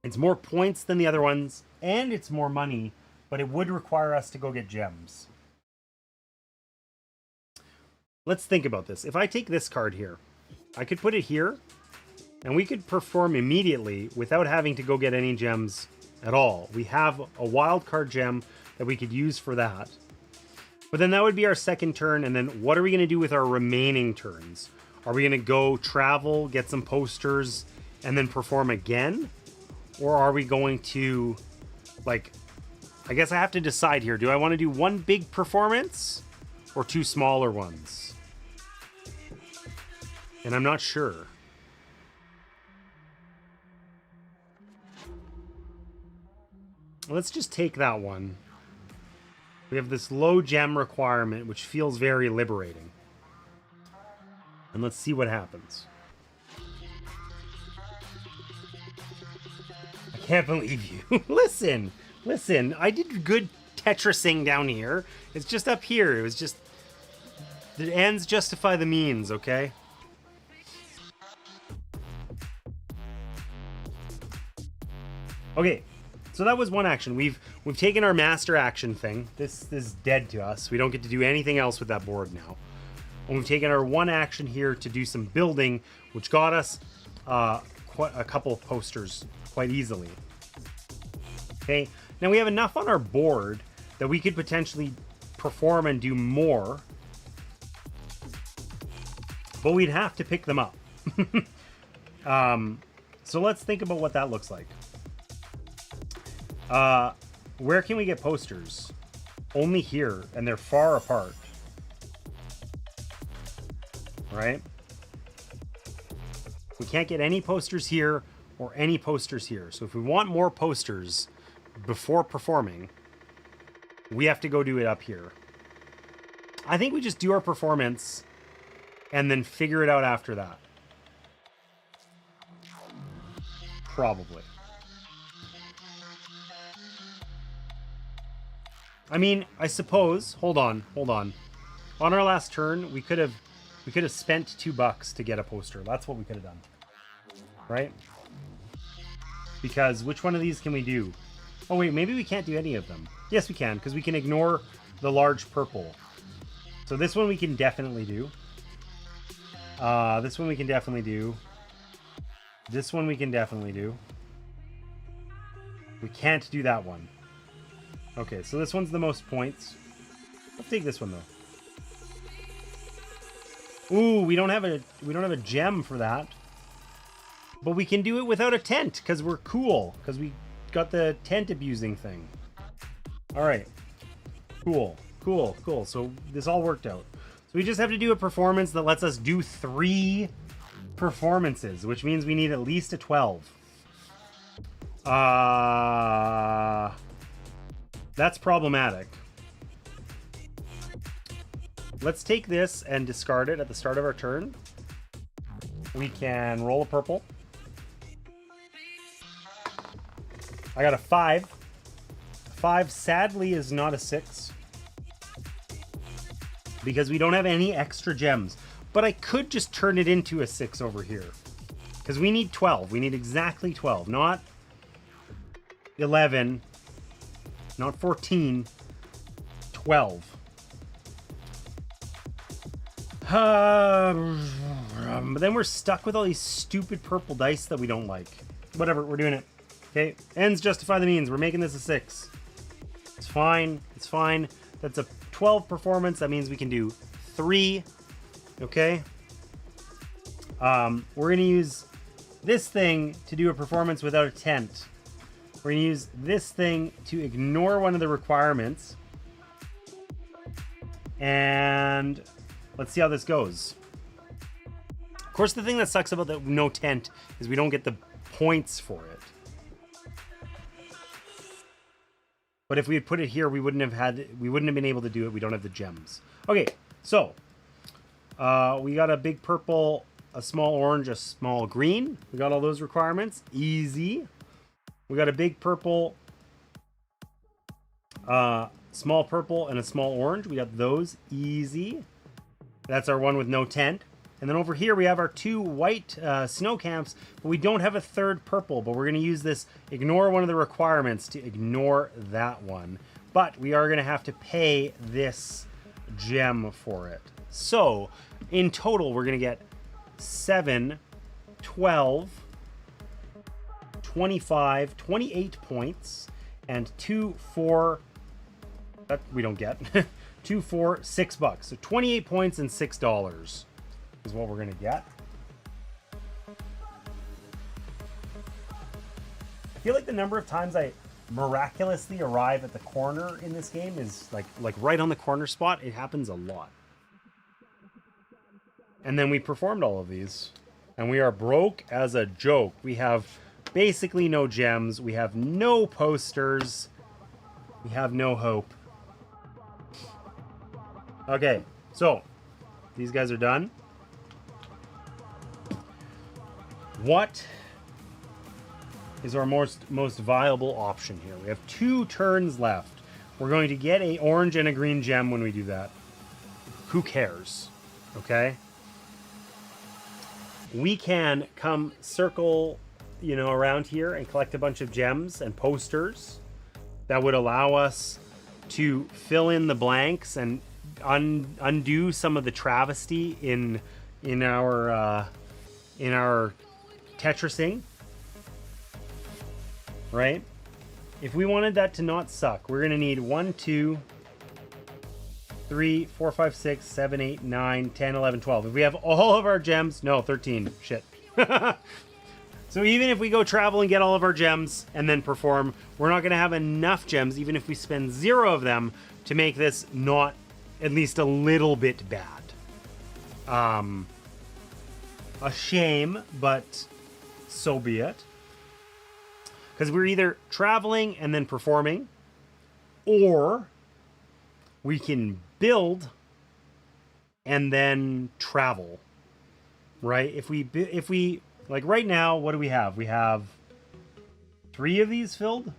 It's more points than the other ones. And it's more money. But it would require us to go get gems. Let's think about this. If I take this card here, I could put it here. And we could perform immediately without having to go get any gems at all. We have a wild card gem that we could use for that. But then that would be our second turn. And then what are we going to do with our remaining turns? Are we going to go travel, get some posters, and then perform again? Or are we going to, like, I guess I have to decide here. Do I want to do 1 big performance or 2 smaller ones? And I'm not sure. Let's just take that one. We have this low gem requirement, which feels very liberating. And let's see what happens. I can't believe you. Listen. I did good Tetrising down here. It's just up here. It was just... The ends justify the means, okay? Okay. So that was one action. We've taken our master action thing. This is dead to us. We don't get to do anything else with that board now. And we've taken our one action here to do some building, which got us quite a couple of posters quite easily. Okay, now we have enough on our board that we could potentially perform and do more, but we'd have to pick them up. So let's think about what that looks like. Where can we get posters? Only here, and they're far apart. Right? We can't get any posters here or any posters here. So if we want more posters before performing, we have to go do it up here. I think we just do our performance and then figure it out after that. Probably. I mean, I suppose, hold on. On our last turn, we could have spent $2 to get a poster. That's what we could have done. Right? Because which one of these can we do? Oh wait, maybe we can't do any of them. Yes, we can, because we can ignore the large purple. So this one we can definitely do. This one we can definitely do. This one we can definitely do. We can't do that one. Okay, so this one's the most points. Let's take this one though. Ooh, we don't have a gem for that. But we can do it without a tent because we're cool. Because we got the tent abusing thing. All right. Cool. So this all worked out. So we just have to do a performance that lets us do 3 performances, which means we need at least a 12. That's problematic. Let's take this and discard it at the start of our turn. We can roll a purple. I got a 5. 5 sadly is not a 6. Because we don't have any extra gems. But I could just turn it into a 6 over here. Because we need 12. We need exactly 12. Not 11. Not 14. 12. But then we're stuck with all these stupid purple dice that we don't like. Whatever, we're doing it. Okay, ends justify the means. We're making this a 6. It's fine. It's fine. That's a 12 performance. That means we can do 3. Okay. We're going to use this thing to do a performance without a tent. We're going to use this thing to ignore one of the requirements. And let's see how this goes. Of course, the thing that sucks about the no tent is we don't get the points for it. But if we had put it here, we wouldn't have been able to do it. We don't have the gems. Okay, so we got a big purple, a small orange, a small green. We got all those requirements. Easy. We got a big purple, small purple, and a small orange. We got those. Easy. That's our one with no tent. And then over here we have our 2 white snow camps, but we don't have a third purple, but we're going to use this ignore one of the requirements to ignore that one. But we are going to have to pay this gem for it. So in total, we're going to get 7, 12, 25, 28 points, and 2, 4, that we don't get, 2, 4, $6. So 28 points and $6. Is what we're going to get. I feel like the number of times I miraculously arrive at the corner in this game is like right on the corner spot. It happens a lot. And then we performed all of these. And we are broke as a joke. We have basically no gems. We have no posters. We have no hope. Okay, so these guys are done. What is our most viable option here? We have 2 turns left. We're going to get a orange and a green gem when we do that. Who cares? Okay? We can come circle, around here and collect a bunch of gems and posters that would allow us to fill in the blanks and undo some of the travesty in our Tetrising, right? If we wanted that to not suck, we're going to need 1, 2, 3, 4, 5, 6, 7, 8, 9, 10, 11, 12. If we have all of our gems, no, 13. Shit. So even if we go travel and get all of our gems and then perform, we're not going to have enough gems, even if we spend 0 of them, to make this not at least a little bit bad. A shame, but so be it. Because we're either traveling and then performing, or we can build and then travel, right? If we like right now, what do we have? We have 3 of these filled?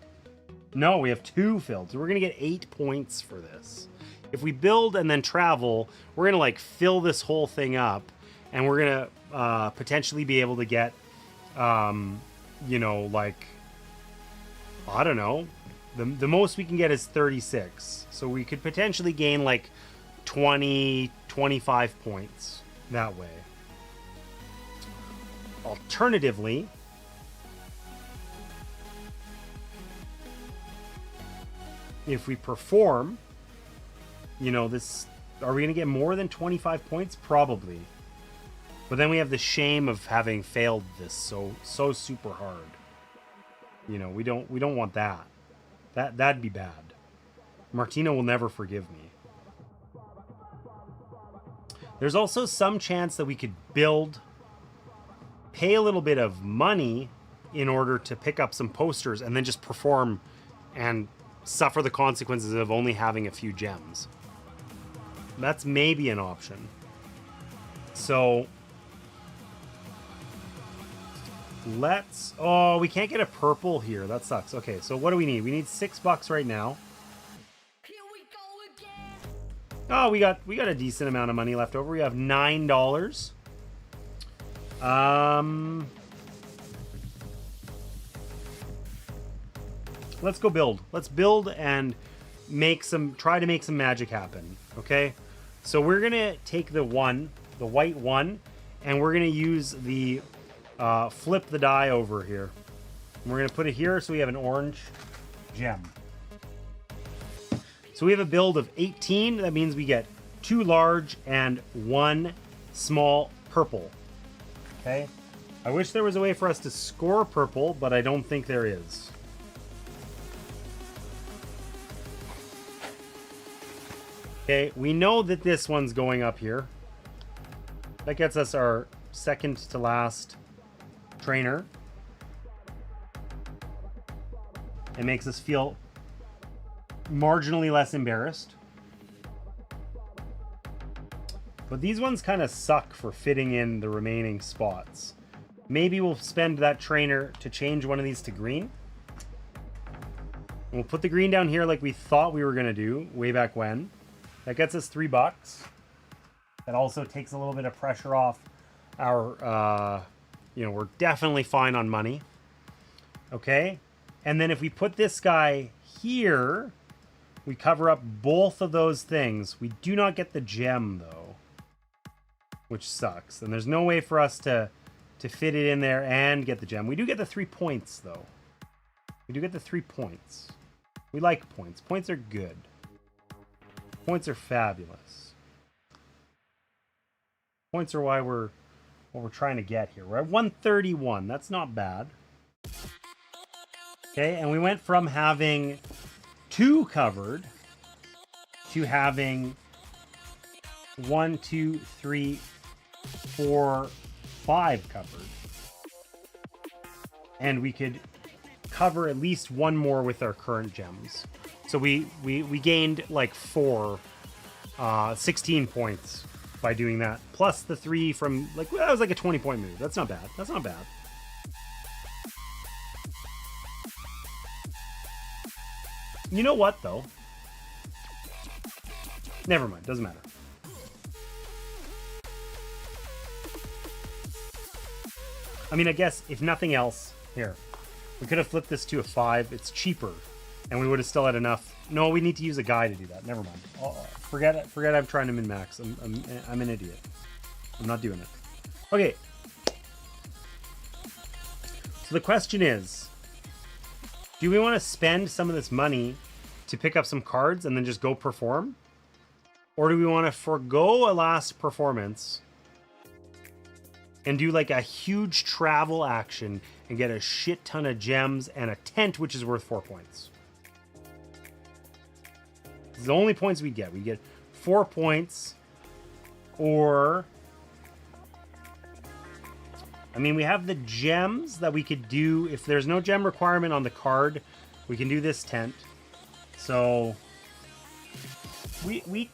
No, we have 2 filled. So we're going to get 8 points for this. If we build and then travel, we're going to fill this whole thing up, and we're going to potentially be able to get, I don't know, the most we can get is 36. So we could potentially gain 20, 25 points that way. Alternatively, if we perform, this, are we going to get more than 25 points? Probably. But then we have the shame of having failed this so super hard. We don't want that. That'd be bad. Martina will never forgive me. There's also some chance that we could build pay a little bit of money in order to pick up some posters and then just perform and suffer the consequences of only having a few gems. That's maybe an option. So let's... Oh, we can't get a purple here. That sucks. Okay, so what do we need? We need $6 right now. Here we go again. Oh, we got a decent amount of money left over. We have $9. Let's go build. Let's build and try to make some magic happen. Okay, so we're gonna take the white one, and we're gonna use the flip the die over here. And we're gonna put it here so we have an orange gem. So we have a build of 18. That means we get 2 large and 1 small purple. Okay, I wish there was a way for us to score purple, but I don't think there is. Okay, we know that this one's going up here. That gets us our second to last trainer. It makes us feel marginally less embarrassed. But these ones kind of suck for fitting in the remaining spots. Maybe we'll spend that trainer to change one of these to green. And we'll put the green down here like we thought we were going to do way back when. That gets us $3. That also takes a little bit of pressure off our, we're definitely fine on money. Okay. And then if we put this guy here, we cover up both of those things. We do not get the gem though, which sucks. And there's no way for us to fit it in there and get the gem. We do get the 3 points though. We do get the 3 points. We like points. Points are good. Points are fabulous. Points are what we're trying to get here. We're at 131. That's not bad. Okay, and we went from having 2 covered to having 1, 2, 3, 4, 5 covered. And we could cover at least 1 more with our current gems. So we gained like 16 points by doing that. Plus the 3 from, like, that was like a 20-point move. That's not bad. That's not bad. You know what, though? Never mind. Doesn't matter. I mean, I guess, if nothing else, here. We could have flipped this to a 5. It's cheaper. And we would have still had enough. No, we need to use a guy to do that. Never mind. Forget it. Forget I'm trying to min-max. I'm an idiot. I'm not doing it. Okay. So the question is, do we want to spend some of this money to pick up some cards and then just go perform? Or do we want to forego a last performance and do like a huge travel action and get a shit ton of gems and a tent, which is worth 4 points? This is the only points we get. We get 4 points, or... I mean, we have the gems that we could do. If there's no gem requirement on the card, we can do this tent. So... We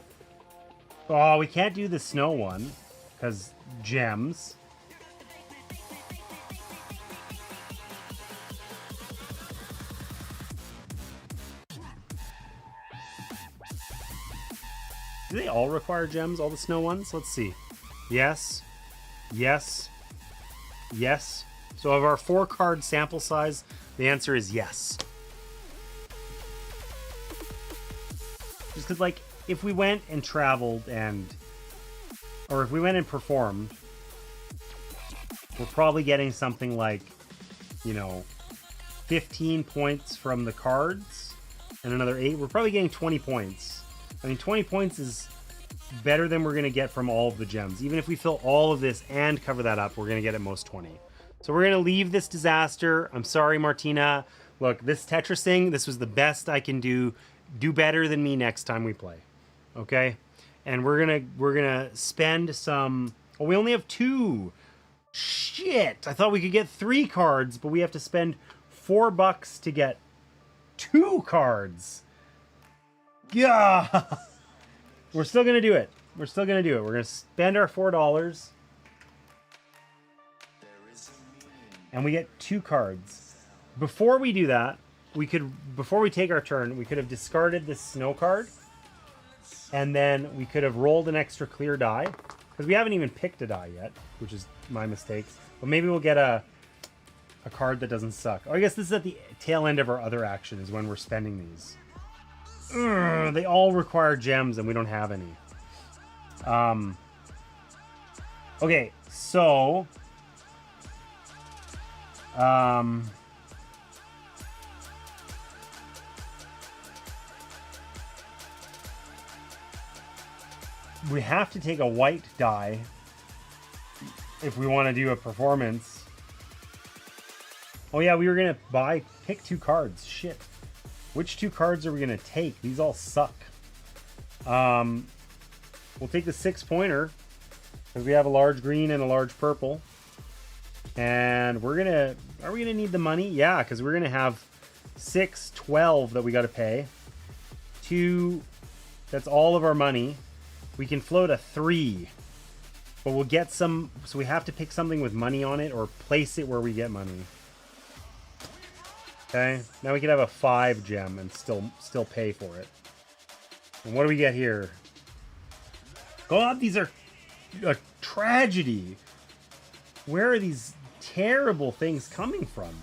can't do the snow one, because gems. Do they all require gems, all the snow ones? Let's see. Yes. Yes. Yes. So of our 4-card sample size, the answer is yes. Just because, like, if we went and traveled or if we went and performed, we're probably getting something like, 15 points from the cards and another 8. We're probably getting 20 points. I mean, 20 points is better than we're going to get from all of the gems. Even if we fill all of this and cover that up, we're going to get at most 20. So we're going to leave this disaster. I'm sorry, Martina. Look, this Tetris thing, this was the best I can do. Do better than me next time we play. Okay? And we're gonna spend some... Oh, we only have 2 Shit! I thought we could get 3 cards, but we have to spend $4 to get 2 cards. Yeah. We're still gonna do it. We're still gonna do it. We're gonna spend our $4. And we get 2 cards. Before we do that, before we take our turn, we could have discarded this snow card. And then we could have rolled an extra clear die. Because we haven't even picked a die yet, which is my mistake. But maybe we'll get a card that doesn't suck. Oh, I guess this is at the tail end of our other action is when we're spending these. Ugh, they all require gems and we don't have any. Okay, so... we have to take a white die if we want to do a performance. Oh yeah, we were gonna pick 2 cards. Shit. Which 2 cards are we gonna take? These all suck. We'll take the 6-pointer because we have a large green and a large purple. And are we gonna need the money? Yeah, because we're gonna have 6, 12 that we gotta pay. 2, that's all of our money. We can float a 3, but we'll get some, so we have to pick something with money on it or place it where we get money. Okay, now we can have a 5 gem and still pay for it. And what do we get here? God, these are a tragedy. Where are these terrible things coming from?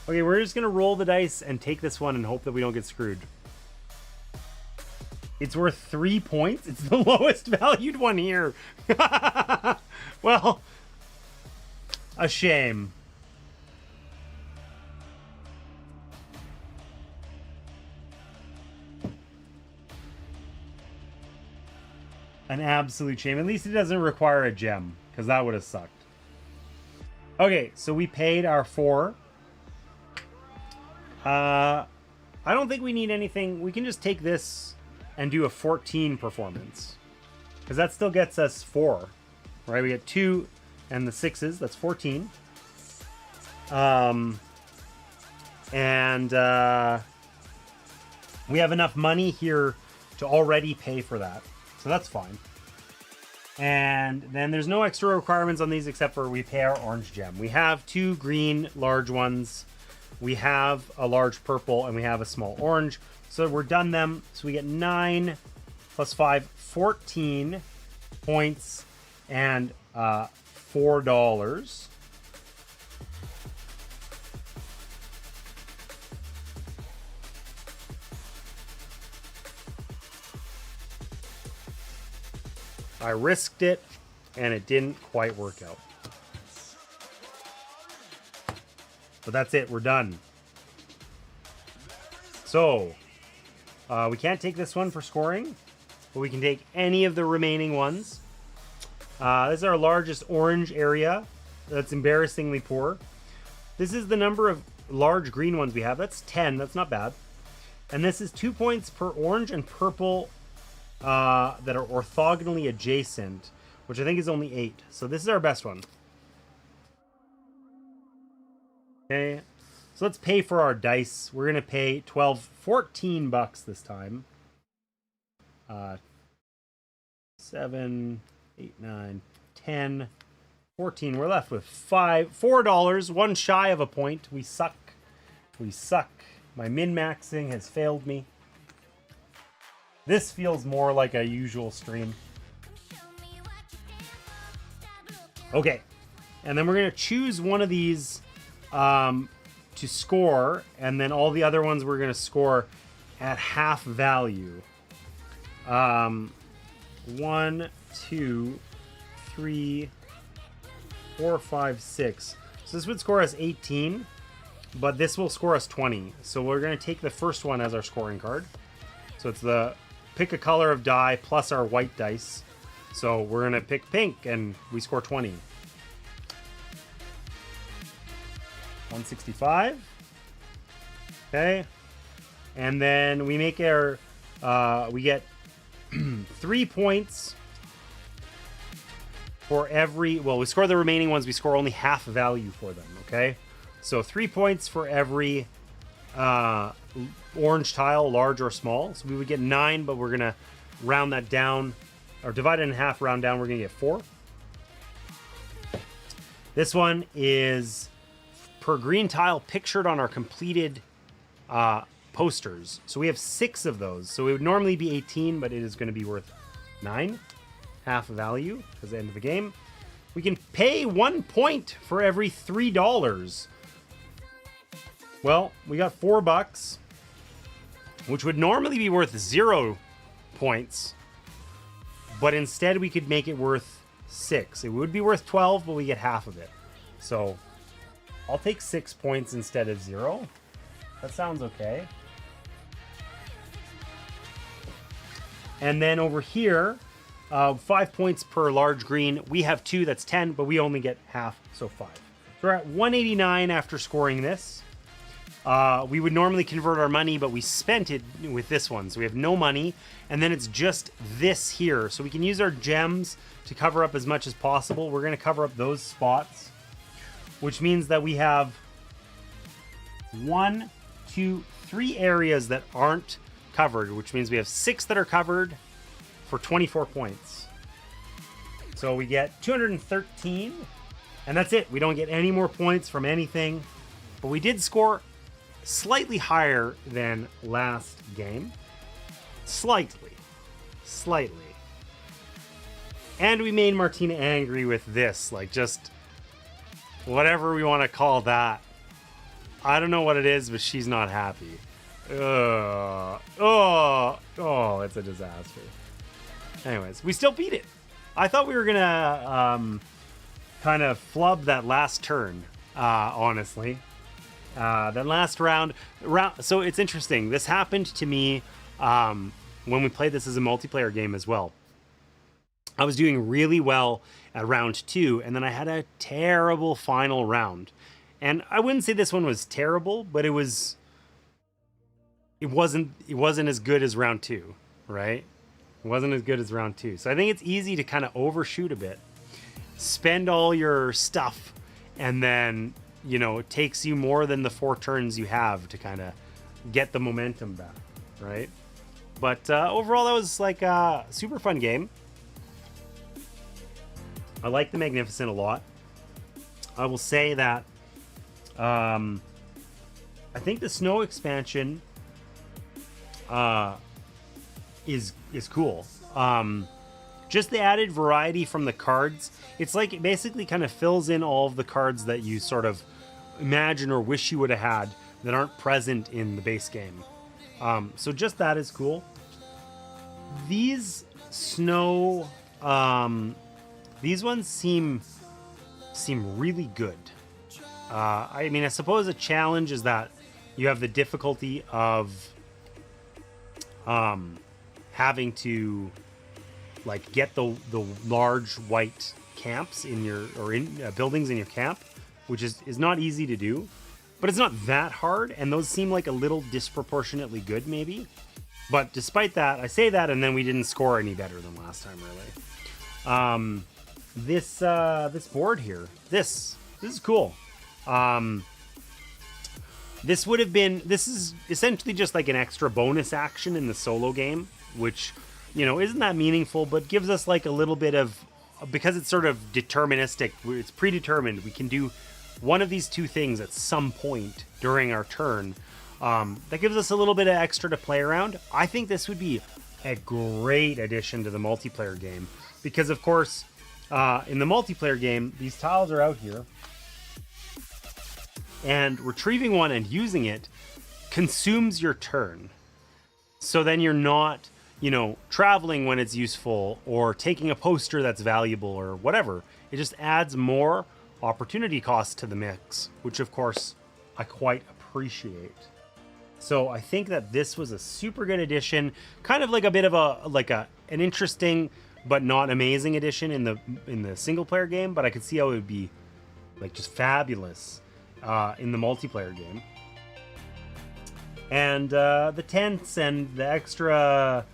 Okay, we're just gonna roll the dice and take this one and hope that we don't get screwed. It's worth 3 points. It's the lowest valued one here. Well, a shame. An absolute shame. At least it doesn't require a gem, because that would have sucked. Okay, so we paid our 4. I don't think we need anything. We can just take this and do a 14 performance, because that still gets us 4, right? We get 2 and the 6s. That's 14. We have enough money here to already pay for that, so that's fine. And then there's no extra requirements on these except for we pay our orange gem. We have 2 green large ones, we have a large purple, and we have a small orange. So we're done them. So we get 9 plus 5, 14 points and $4. I risked it, and it didn't quite work out. But that's it. We're done. So... we can't take this one for scoring, but we can take any of the remaining ones. This is our largest orange area. That's embarrassingly poor. This is the number of large green ones we have. That's 10. That's not bad. And this is 2 points per orange and purple that are orthogonally adjacent, which I think is only 8. So this is our best one. Okay. So let's pay for our dice. We're going to pay $14 this time. 7, 8, 9, 10, 14. We're left with $4, one shy of a point. We suck. We suck. My min-maxing has failed me. This feels more like a usual stream. Okay. And then we're going to choose one of these to score, and then all the other ones we're going to score at half value. 1, 2, 3, 4, 5, 6. So this would score us 18, but this will score us 20. So we're going to take the first one as our scoring card. So it's the pick a color of die plus our white dice. So we're going to pick pink, and we score 20. 165. Okay. And then we make our, we get 3 points for every, well, we score the remaining ones, we score only half value for them, okay? So 3 points for every orange tile, large or small. So we would get 9, but we're going to round that down, or divide it in half, round down, we're going to get 4. This one is per green tile pictured on our completed posters. So we have 6 of those. So it would normally be 18, but it is going to be worth 9. Half value because the end of the game. We can pay 1 point for every $3. Well, we got $4, which would normally be worth 0 points, but instead we could make it worth 6. It would be worth 12, but we get half of it. So I'll take 6 points instead of 0. That sounds okay. And then over here, 5 points per large green. We have 2, that's 10, but we only get half, so 5. So we're at 189 after scoring this. We would normally convert our money, but we spent it with this one, so we have no money. And then it's just this here. So we can use our gems to cover up as much as possible. We're going to cover up those spots, which means that we have 1, 2, 3 areas that aren't covered, which means we have 6 that are covered for 24 points. So we get 213, and that's it. We don't get any more points from anything, but we did score slightly higher than last game. Slightly. And we made Martina angry with this, like just whatever we want to call that. I don't know what it is, but she's not happy. Oh, it's a disaster. Anyways, we still beat it. I thought we were gonna kind of flub that last turn, honestly. That last round. So it's interesting. This happened to me when we played this as a multiplayer game as well. I was doing really well at round 2, and then I had a terrible final round. And I wouldn't say this one was terrible, but it wasn't as good as round 2, right? It wasn't as good as round 2. So I think it's easy to kind of overshoot a bit. Spend all your stuff, and then, you know, it takes you more than the 4 turns you have to kind of get the momentum back, right? But overall, that was like a super fun game. I like the Magnificent a lot. I will say that I think the snow expansion is cool. Just the added variety from the cards. It's like it basically kind of fills in all of the cards that you sort of imagine or wish you would have had that aren't present in the base game. So just that is cool. These snow, these ones seem really good. I mean, I suppose a challenge is that you have the difficulty of having to like get the large white camps in your buildings in your camp, which is not easy to do, but it's not that hard, and those seem like a little disproportionately good maybe. But despite that, I say that, and then we didn't score any better than last time, really. This board here, this is cool. This is essentially just like an extra bonus action in the solo game, which, you know, isn't that meaningful, but gives us like a little bit of, because it's sort of deterministic, it's predetermined, we can do one of these 2 things at some point during our turn. That gives us a little bit of extra to play around. I think this would be a great addition to the multiplayer game, because of course, in the multiplayer game, these tiles are out here, and retrieving one and using it consumes your turn. So then you're not, you know, traveling when it's useful or taking a poster that's valuable or whatever. It just adds more opportunity cost to the mix, which of course I quite appreciate. So I think that this was a super good addition, kind of like a bit of an interesting but not amazing addition in the single player game, but I could see how it would be like just fabulous in the multiplayer game. And the tents and the extra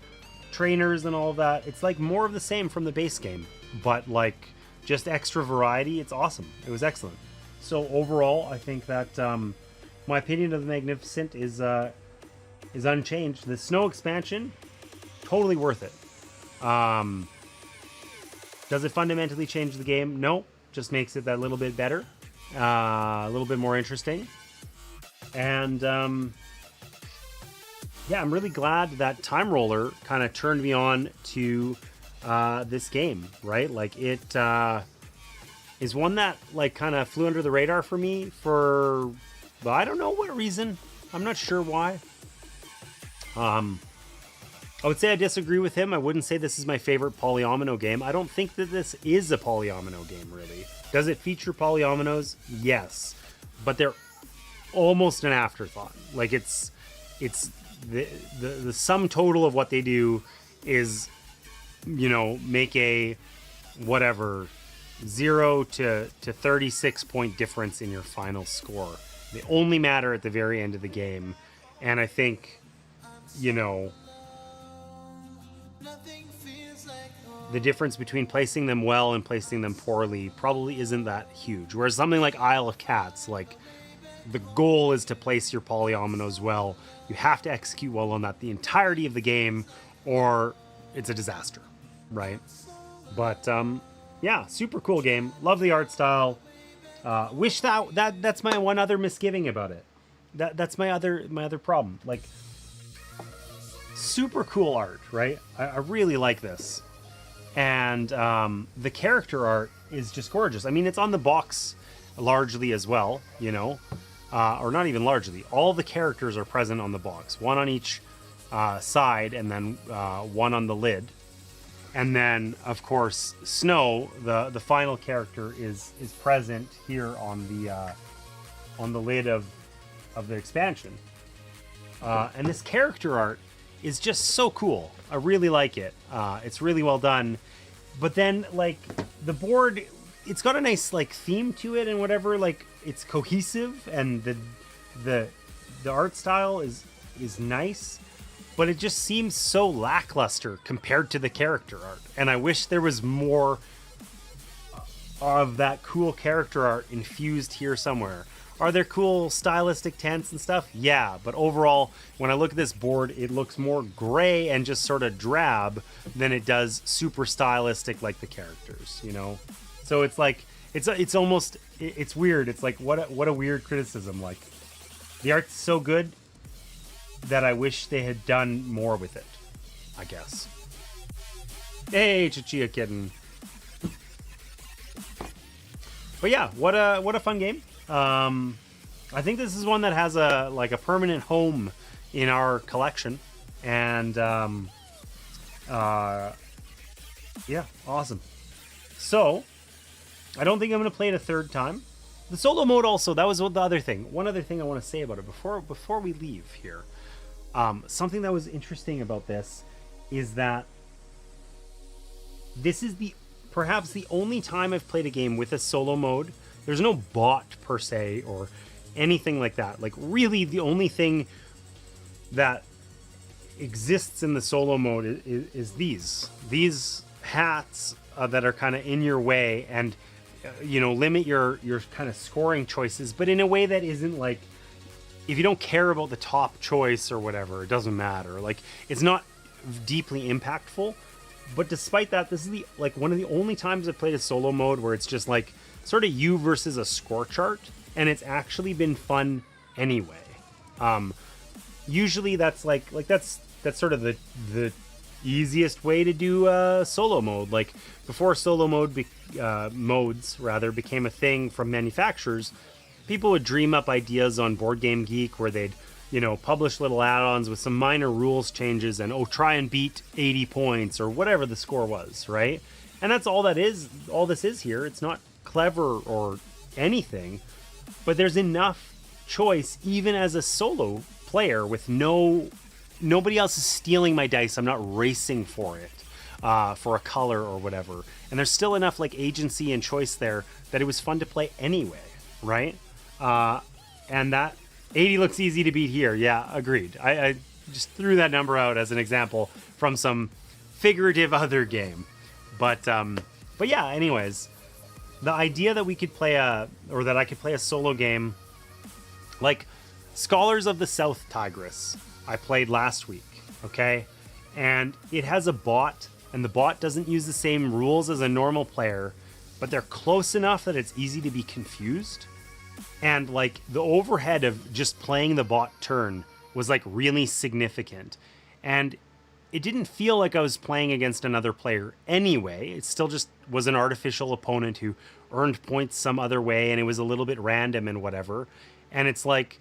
trainers and all that, it's like more of the same from the base game, but like just extra variety. It's awesome. It was excellent. So overall, I think that my opinion of the Magnificent is unchanged. The snow expansion, totally worth it. Does it fundamentally change the game? No, just makes it that little bit better, a little bit more interesting. And yeah, I'm really glad that Time Roller kind of turned me on to this game, right? Like, it is one that like kind of flew under the radar for me for, well, I don't know what reason. I'm not sure why. I would say I disagree with him. I wouldn't say this is my favorite polyomino game. I don't think that this is a polyomino game, really. Does it feature polyominoes? Yes. But they're almost an afterthought. Like, it's the sum total of what they do is, you know, make a whatever 0 to 36 point difference in your final score. They only matter at the very end of the game. And I think, you know, the difference between placing them well and placing them poorly probably isn't that huge. Whereas something like Isle of Cats, like, the goal is to place your polyominoes well. You have to execute well on that the entirety of the game, or it's a disaster, right? But yeah, super cool game. Love the art style. Wish that's my one other misgiving about it. That's my other problem. Like, super cool art, right? I really like this. And the character art is just gorgeous. I mean, it's on the box largely as well, you know, or not even largely. All the characters are present on the box, one on each side, and then one on the lid. And then, of course, Snow, the final character, is present here on the lid of the expansion. And this character art is just so cool. I really like it. It's really well done. But then, like, the board, it's got a nice, like, theme to it and whatever. Like, it's cohesive, and the art style is nice. But it just seems so lackluster compared to the character art. And I wish there was more of that cool character art infused here somewhere. Are there cool stylistic tents and stuff? Yeah, but overall, when I look at this board, it looks more gray and just sort of drab than it does super stylistic like the characters, you know? So it's like, it's almost, it's weird. It's like, what a weird criticism. Like, the art's so good that I wish they had done more with it, I guess. Hey, Chichia kitten. But yeah, what a fun game. I think this is one that has a permanent home in our collection, and yeah, awesome. So I don't think I'm going to play it a third time. The solo mode also, that was the other thing. One other thing I want to say about it before we leave here. Something that was interesting about this is that this is perhaps the only time I've played a game with a solo mode. There's no bot per se or anything like that. Like, really, the only thing that exists in the solo mode is these hats that are kind of in your way and you know, limit your kind of scoring choices, but in a way that isn't like, if you don't care about the top choice or whatever, it doesn't matter. Like, it's not deeply impactful. But despite that, this is one of the only times I've played a solo mode where it's just like sort of you versus a score chart, and it's actually been fun anyway. Usually that's that's sort of the easiest way to do solo mode. Like, before solo mode modes became a thing from manufacturers, people would dream up ideas on Board Game Geek where they'd, you know, publish little add-ons with some minor rules changes and try and beat 80 points or whatever the score was, right? And that's all this is here. It's not clever or anything, but there's enough choice even as a solo player with nobody else is stealing my dice. I'm not racing for it, for a color or whatever. And there's still enough like agency and choice there that it was fun to play anyway, right? And that 80 looks easy to beat here. Yeah, agreed. I just threw that number out as an example from some figurative other game. But yeah, anyways, the idea that we could play or that I could play a solo game like Scholars of the South Tigris, I played last week, okay? And it has a bot, and the bot doesn't use the same rules as a normal player, but they're close enough that it's easy to be confused. And like the overhead of just playing the bot turn was like really significant. And it didn't feel like I was playing against another player anyway. It still just was an artificial opponent who earned points some other way, and it was a little bit random and whatever. And it's like,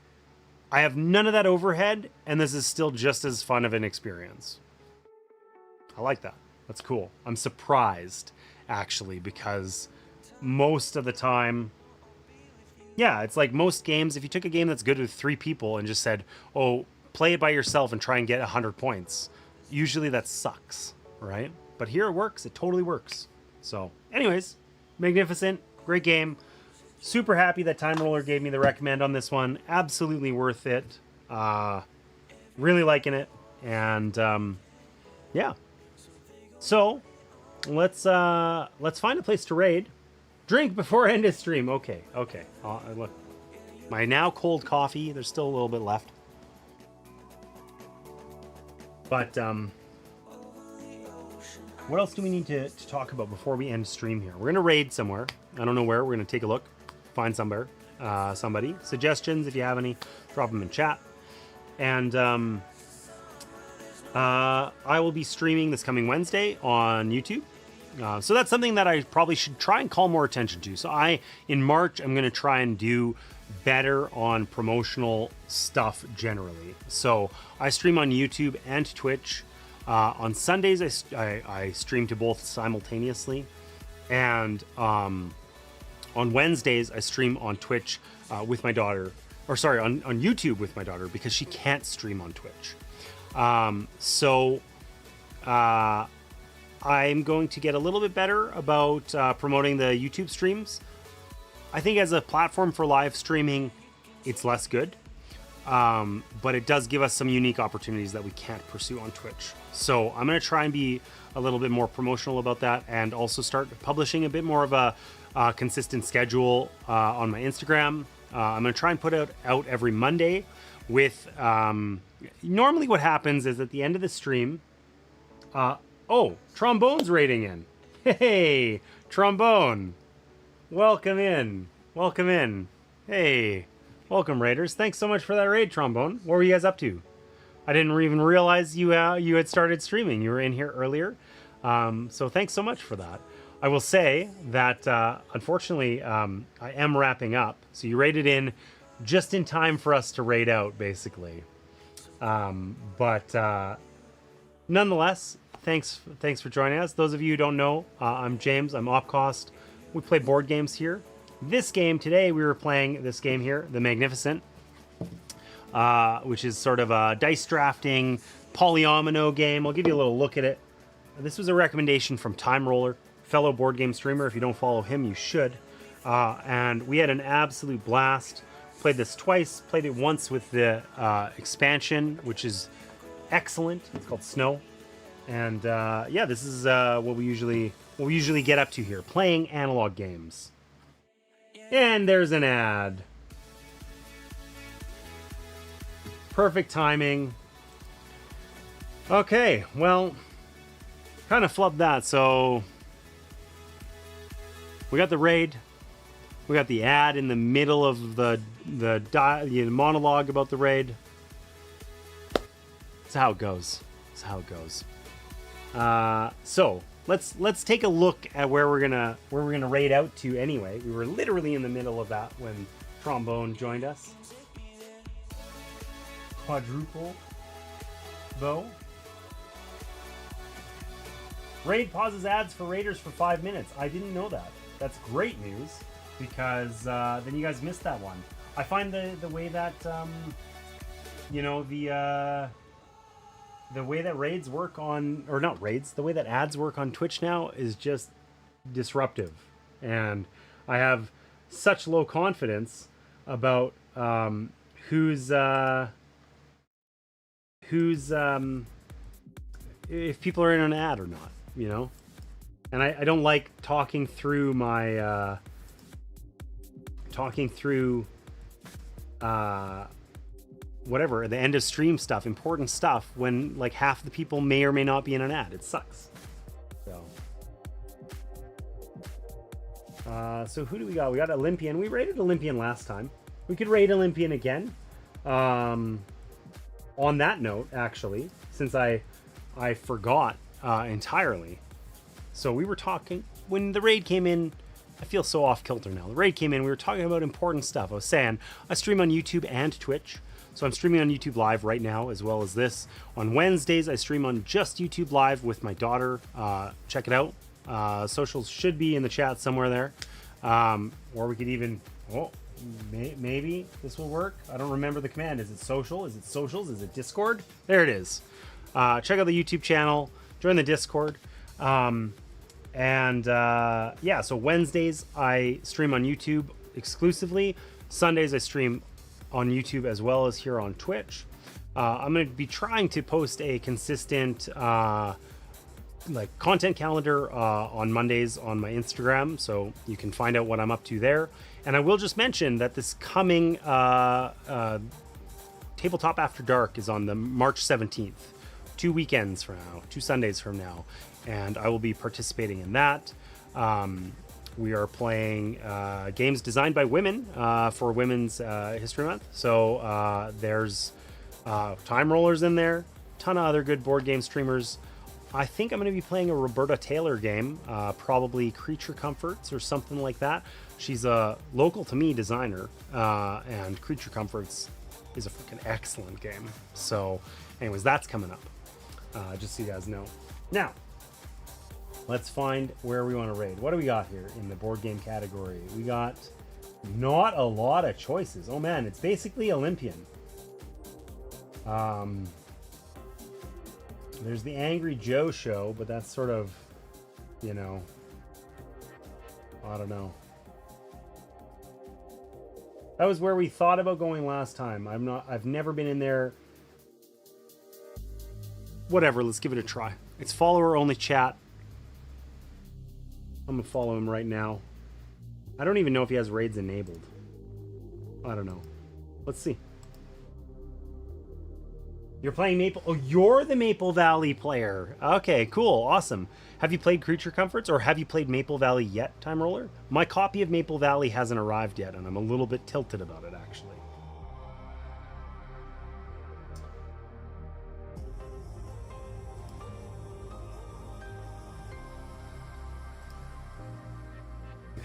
I have none of that overhead, and this is still just as fun of an experience. I like that. That's cool. I'm surprised, actually, because most of the time, yeah, it's like most games, if you took a game that's good with 3 people and just said, oh, play it by yourself and try and get 100 points, usually that sucks, right? But here it works. It totally works. So, anyways, magnificent. Great game. Super happy that Time Roller gave me the recommend on this one. Absolutely worth it. Really liking it. And, yeah. So, let's find a place to raid. Drink before end of stream. Okay. Look, my now cold coffee. There's still a little bit left. But, what else do we need to talk about before we end stream here? We're going to raid somewhere. I don't know where. We're going to take a look. Find somewhere. Somebody. Suggestions, if you have any, drop them in chat. And I will be streaming this coming Wednesday on YouTube. So that's something that I probably should try and call more attention to. So in March, I'm going to try and do better on promotional stuff generally. So I stream on YouTube and Twitch. On Sundays, I stream to both simultaneously. And on Wednesdays, I stream on Twitch with my daughter. Or sorry, on YouTube with my daughter, because she can't stream on Twitch. I'm going to get a little bit better about promoting the YouTube streams. I think as a platform for live streaming, it's less good. But it does give us some unique opportunities that we can't pursue on Twitch. So I'm going to try and be a little bit more promotional about that, and also start publishing a bit more of a consistent schedule on my Instagram. I'm going to try and put out every Monday with... normally what happens is at the end of the stream... Trombone's raiding in. Hey, Trombone. Welcome in. Hey, welcome, Raiders. Thanks so much for that raid, Trombone. What were you guys up to? I didn't even realize you had started streaming. You were in here earlier. So thanks so much for that. I will say that, unfortunately, I am wrapping up. So you raided in just in time for us to raid out, basically. Nonetheless, thanks for joining us. Those of you who don't know, I'm James. I'm Opcost. We play board games here. This game today, we were playing this game here, The Magnificent, which is sort of a dice drafting polyomino game. I'll give you a little look at it. This was a recommendation from Time Roller, fellow board game streamer. If you don't follow him, you should. And we had an absolute blast. Played this twice. Played it once with the expansion, which is excellent. It's called Snow. And yeah, this is what we usually get up to here, playing analog games. And there's an ad. Perfect timing. Okay, well, kind of flubbed that. So we got the raid. We got the ad in the middle of the monologue about the raid. That's how it goes. So let's take a look at where we're gonna raid out to. Anyway, we were literally in the middle of that when Trombone joined us. Quadruple though. Raid pauses ads for raiders for 5 minutes. I didn't know that. That's great news, because then you guys missed that one. I find the way that the way that raids work on, or not raids, the way that ads work on Twitch now is just disruptive. And I have such low confidence about who's if people are in an ad or not, you know? And I don't like talking through my whatever, the end of stream stuff, important stuff, when like half the people may or may not be in an ad. It sucks. So who do we got? We got Olympian. We rated Olympian last time. We could rate Olympian again. On that note, actually, since I forgot entirely. So we were talking when the raid came in. I feel so off kilter now. The raid came in. We were talking about important stuff. I was saying I stream on YouTube and Twitch. So I'm streaming on YouTube Live right now, as well as this. On Wednesdays, I stream on just YouTube Live with my daughter. Check it out. Socials should be in the chat somewhere there. Or we could even... Oh, maybe this will work. I don't remember the command. Is it social? Is it socials? Is it Discord? There it is. Check out the YouTube channel. Join the Discord. Yeah, so Wednesdays I stream on YouTube exclusively. Sundays I stream on YouTube as well as here on Twitch. I'm going to be trying to post a consistent like content calendar on Mondays on my Instagram, so you can find out what I'm up to there. And I will just mention that this coming Tabletop After Dark is on the March 17th, 2 weekends from now, 2 Sundays from now, and I will be participating in that. We are playing games designed by women for Women's History Month. So there's Time Rollers in there, ton of other good board game streamers. I think I'm going to be playing a Roberta Taylor game, probably Creature Comforts or something like that. She's a local to me designer, and Creature Comforts is a freaking excellent game. So anyways, that's coming up, just so you guys know. Now, let's find where we want to raid. What do we got here in the board game category? We got not a lot of choices. Oh man, it's basically Olympian. There's the Angry Joe show, but that's sort of, you know, I don't know. That was where we thought about going last time. I've never been in there. Whatever, let's give it a try. It's follower only chat. I'm gonna follow him right now. I don't even know if he has raids enabled. I don't know. Let's see. You're playing Maple... Oh, you're the Maple Valley player. Okay, cool. Awesome. Have you played Creature Comforts, or have you played Maple Valley yet, Time Roller? My copy of Maple Valley hasn't arrived yet, and I'm a little bit tilted about it, actually.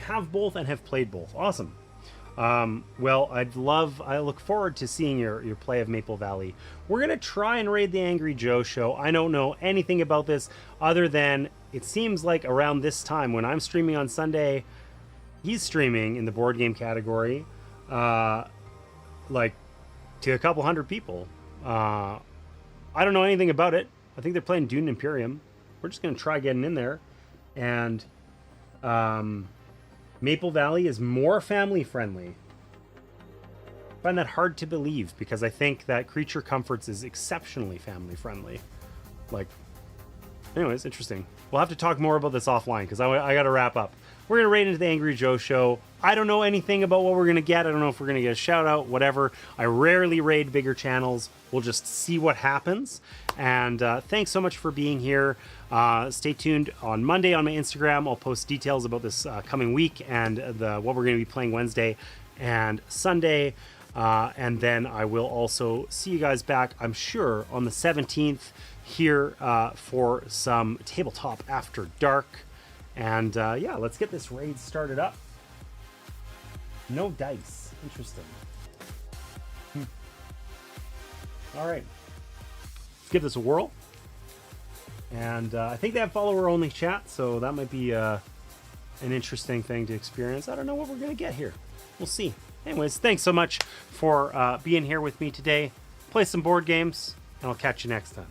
Have both and have played both. Awesome. Well, I look forward to seeing your play of Maple Valley. We're going to try and raid the Angry Joe show. I don't know anything about this other than it seems like around this time when I'm streaming on Sunday, he's streaming in the board game category, like to a couple hundred people. I don't know anything about it. I think they're playing Dune Imperium. We're just going to try getting in there. And, Maple Valley is more family friendly. I find that hard to believe because I think that Creature Comforts is exceptionally family friendly. Like, anyways, interesting. We'll have to talk more about this offline because I got to wrap up. We're going to raid into the Angry Joe show. I don't know anything about what we're going to get. I don't know if we're going to get a shout out, whatever. I rarely raid bigger channels. We'll just see what happens. And thanks so much for being here. Stay tuned on Monday on my Instagram. I'll post details about this coming week and what we're going to be playing Wednesday and Sunday. And then I will also see you guys back, I'm sure, on the 17th here for some Tabletop After Dark. And yeah, let's get this raid started up. No dice. Interesting. All right. Let's give this a whirl. And I think they have follower-only chat, so that might be an interesting thing to experience. I don't know what we're going to get here. We'll see. Anyways, thanks so much for being here with me today. Play some board games, and I'll catch you next time.